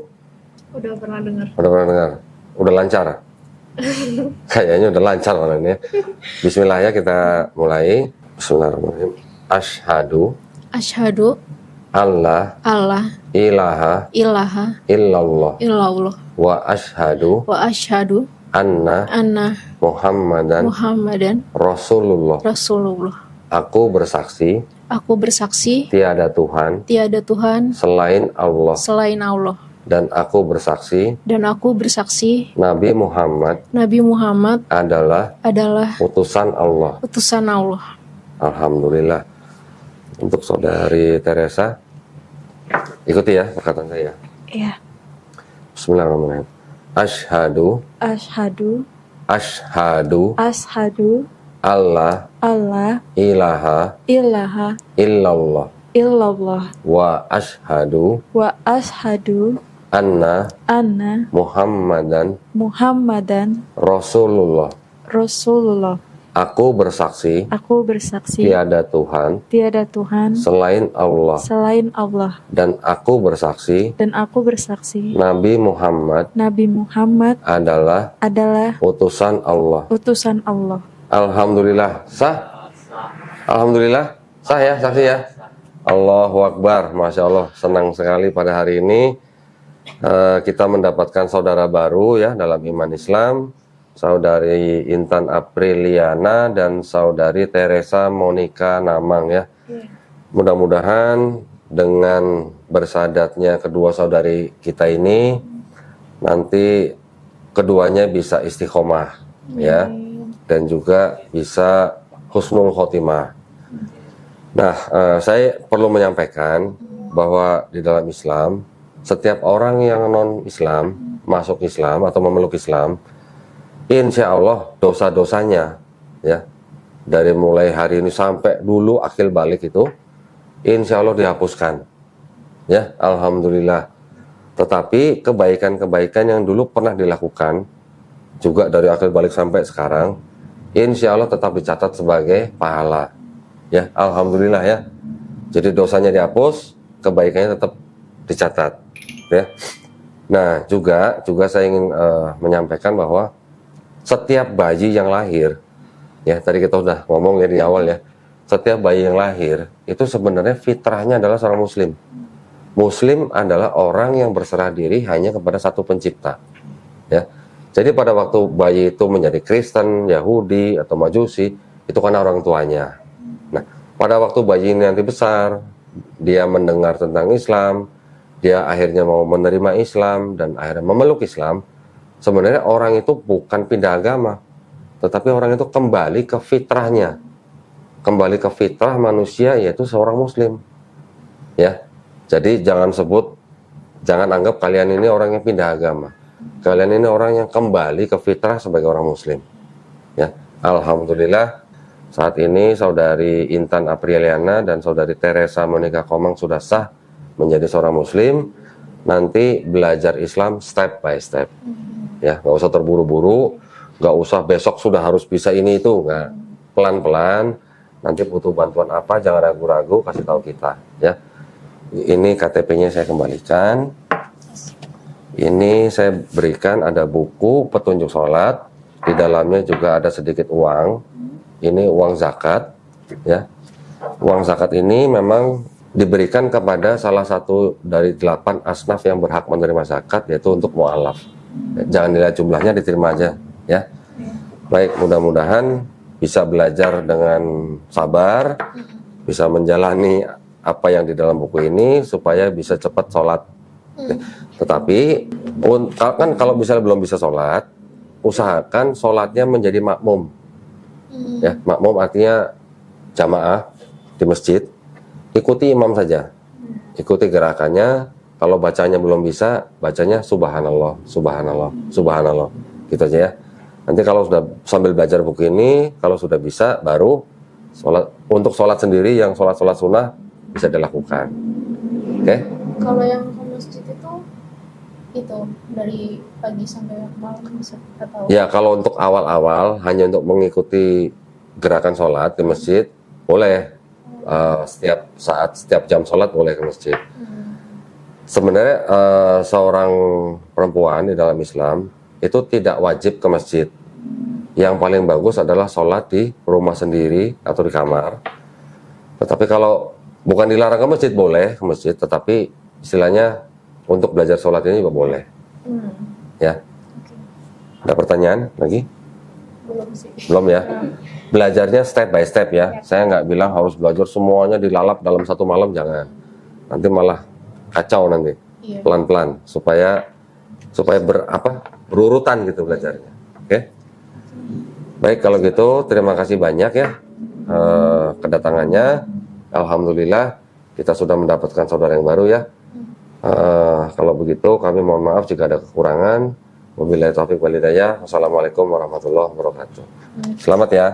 C: Udah pernah dengar.
A: Udah pernah dengar. Udah lancar. Kayaknya udah lancar malah ini ya. Bismillah ya, kita mulai. Bismillahirrahmanirrahim. Asyhadu
B: Asyhadu
A: alla
B: Allah
A: ilaha
B: ilaha
A: illallah
B: illallah
A: wa asyhadu
B: wa asyhadu
A: anna
B: anna
A: Muhammadan
B: Muhammadan
A: Rasulullah.
B: Rasulullah.
A: Aku bersaksi
B: Aku bersaksi
A: tiada Tuhan
B: tiada Tuhan
A: selain Allah,
B: selain Allah,
A: dan aku bersaksi
B: dan aku bersaksi
A: Nabi Muhammad
B: Nabi Muhammad
A: adalah
B: adalah
A: utusan Allah.
B: utusan Allah.
A: Alhamdulillah. Untuk saudari Teresa, ikuti ya perkataan saya.
C: Iya.
A: Bismillahirrahmanirrahim. Asyhadu
C: Asyhadu
A: Asyhadu alla
C: Allah
A: ilaha
C: ilaha
A: illallah
C: illallah
A: wa asyhadu
C: wa asyhadu
A: anna
C: anna
A: Muhammadan
C: Muhammadan
A: Rasulullah.
C: Rasulullah.
A: Aku bersaksi
C: Aku bersaksi
A: tiada Tuhan
C: tiada Tuhan
A: selain Allah,
C: selain Allah,
A: dan aku bersaksi
C: dan aku bersaksi
A: Nabi Muhammad
C: Nabi Muhammad
A: adalah
C: adalah
A: utusan Allah.
C: utusan Allah.
A: Alhamdulillah. Sah? Alhamdulillah. Sah ya, saksi ya. Allahu Akbar. Masya Allah, senang sekali pada hari ini kita mendapatkan saudara baru ya dalam iman Islam. Saudari Intan Apriliana dan saudari Teresa Monica Namang ya. Mudah-mudahan dengan bersyahadatnya kedua saudari kita ini nanti keduanya bisa istiqomah ya, dan juga bisa husnul khotimah. Nah, saya perlu menyampaikan bahwa di dalam Islam setiap orang yang non-Islam masuk Islam atau memeluk Islam, insya Allah dosa-dosanya ya, dari mulai hari ini sampai dulu akhir balik itu insya Allah dihapuskan ya, alhamdulillah. Tetapi kebaikan-kebaikan yang dulu pernah dilakukan juga dari akhir balik sampai sekarang insya Allah tetap dicatat sebagai pahala ya, alhamdulillah ya. Jadi dosanya dihapus, kebaikannya tetap dicatat ya. Nah juga saya ingin menyampaikan bahwa setiap bayi yang lahir, ya tadi kita udah ngomong ya di awal ya, setiap bayi yang lahir itu sebenarnya fitrahnya adalah seorang muslim. Muslim adalah orang yang berserah diri hanya kepada satu pencipta. Ya, jadi pada waktu bayi itu menjadi Kristen, Yahudi atau Majusi, itu kan orang tuanya. Nah, pada waktu bayi ini nanti besar, dia mendengar tentang Islam, dia akhirnya mau menerima Islam dan akhirnya memeluk Islam. Sebenarnya orang itu bukan pindah agama, tetapi orang itu kembali ke fitrahnya, kembali ke fitrah manusia, yaitu seorang muslim. Ya, jadi jangan anggap kalian ini orang yang pindah agama. Kalian ini orang yang kembali ke fitrah sebagai orang muslim. Ya, alhamdulillah saat ini saudari Intan Apriliana dan saudari Teresa Monica Komang sudah sah menjadi seorang muslim. Nanti belajar Islam step by step. Ya, nggak usah terburu-buru, nggak usah besok sudah harus bisa ini itu, nggak. Pelan-pelan. Nanti butuh bantuan apa, jangan ragu-ragu, kasih tahu kita. Ya, ini KTP-nya saya kembalikan. Ini saya berikan ada buku petunjuk sholat, di dalamnya juga ada sedikit uang. Ini uang zakat, ya. Uang zakat ini memang diberikan kepada salah satu dari 8 asnaf yang berhak menerima zakat, yaitu untuk mu'alaf. Jangan dilihat jumlahnya, diterima aja, ya. Baik, mudah-mudahan bisa belajar dengan sabar, bisa menjalani apa yang di dalam buku ini supaya bisa cepat sholat. Tetapi kan kalau misalnya belum bisa sholat, usahakan sholatnya menjadi makmum. Ya, makmum artinya jamaah di masjid. Ikuti imam saja, ikuti gerakannya. Kalau bacanya belum bisa, bacanya subhanallah, subhanallah, subhanallah, gitu aja ya. Nanti kalau sudah sambil belajar buku ini, kalau sudah bisa, baru sholat. Untuk sholat sendiri yang sholat sunnah bisa dilakukan. Oke?
B: Kalau yang ke masjid itu dari pagi sampai malam bisa atau?
A: Ya, kalau untuk awal-awal hanya untuk mengikuti gerakan sholat di masjid boleh. Setiap saat, setiap jam sholat boleh ke masjid. Sebenarnya seorang perempuan di dalam Islam itu tidak wajib ke masjid. Yang paling bagus adalah sholat di rumah sendiri atau di kamar. Tetapi kalau bukan dilarang ke masjid, boleh ke masjid. Tetapi istilahnya untuk belajar sholat ini juga boleh. Ya. Ada pertanyaan lagi?
B: Belum sih.
A: Belum ya? Belajarnya step by step ya. Saya nggak bilang harus belajar semuanya dilalap dalam satu malam, jangan. Nanti malah kacau nanti. Pelan-pelan supaya berurutan gitu belajarnya. Oke? Baik, kalau gitu terima kasih banyak ya kedatangannya. Alhamdulillah kita sudah mendapatkan saudara yang baru ya. Kalau begitu kami mohon maaf jika ada kekurangan. Wabillahi taufiq wal hidayah. Wassalamualaikum warahmatullahi wabarakatuh. Selamat ya.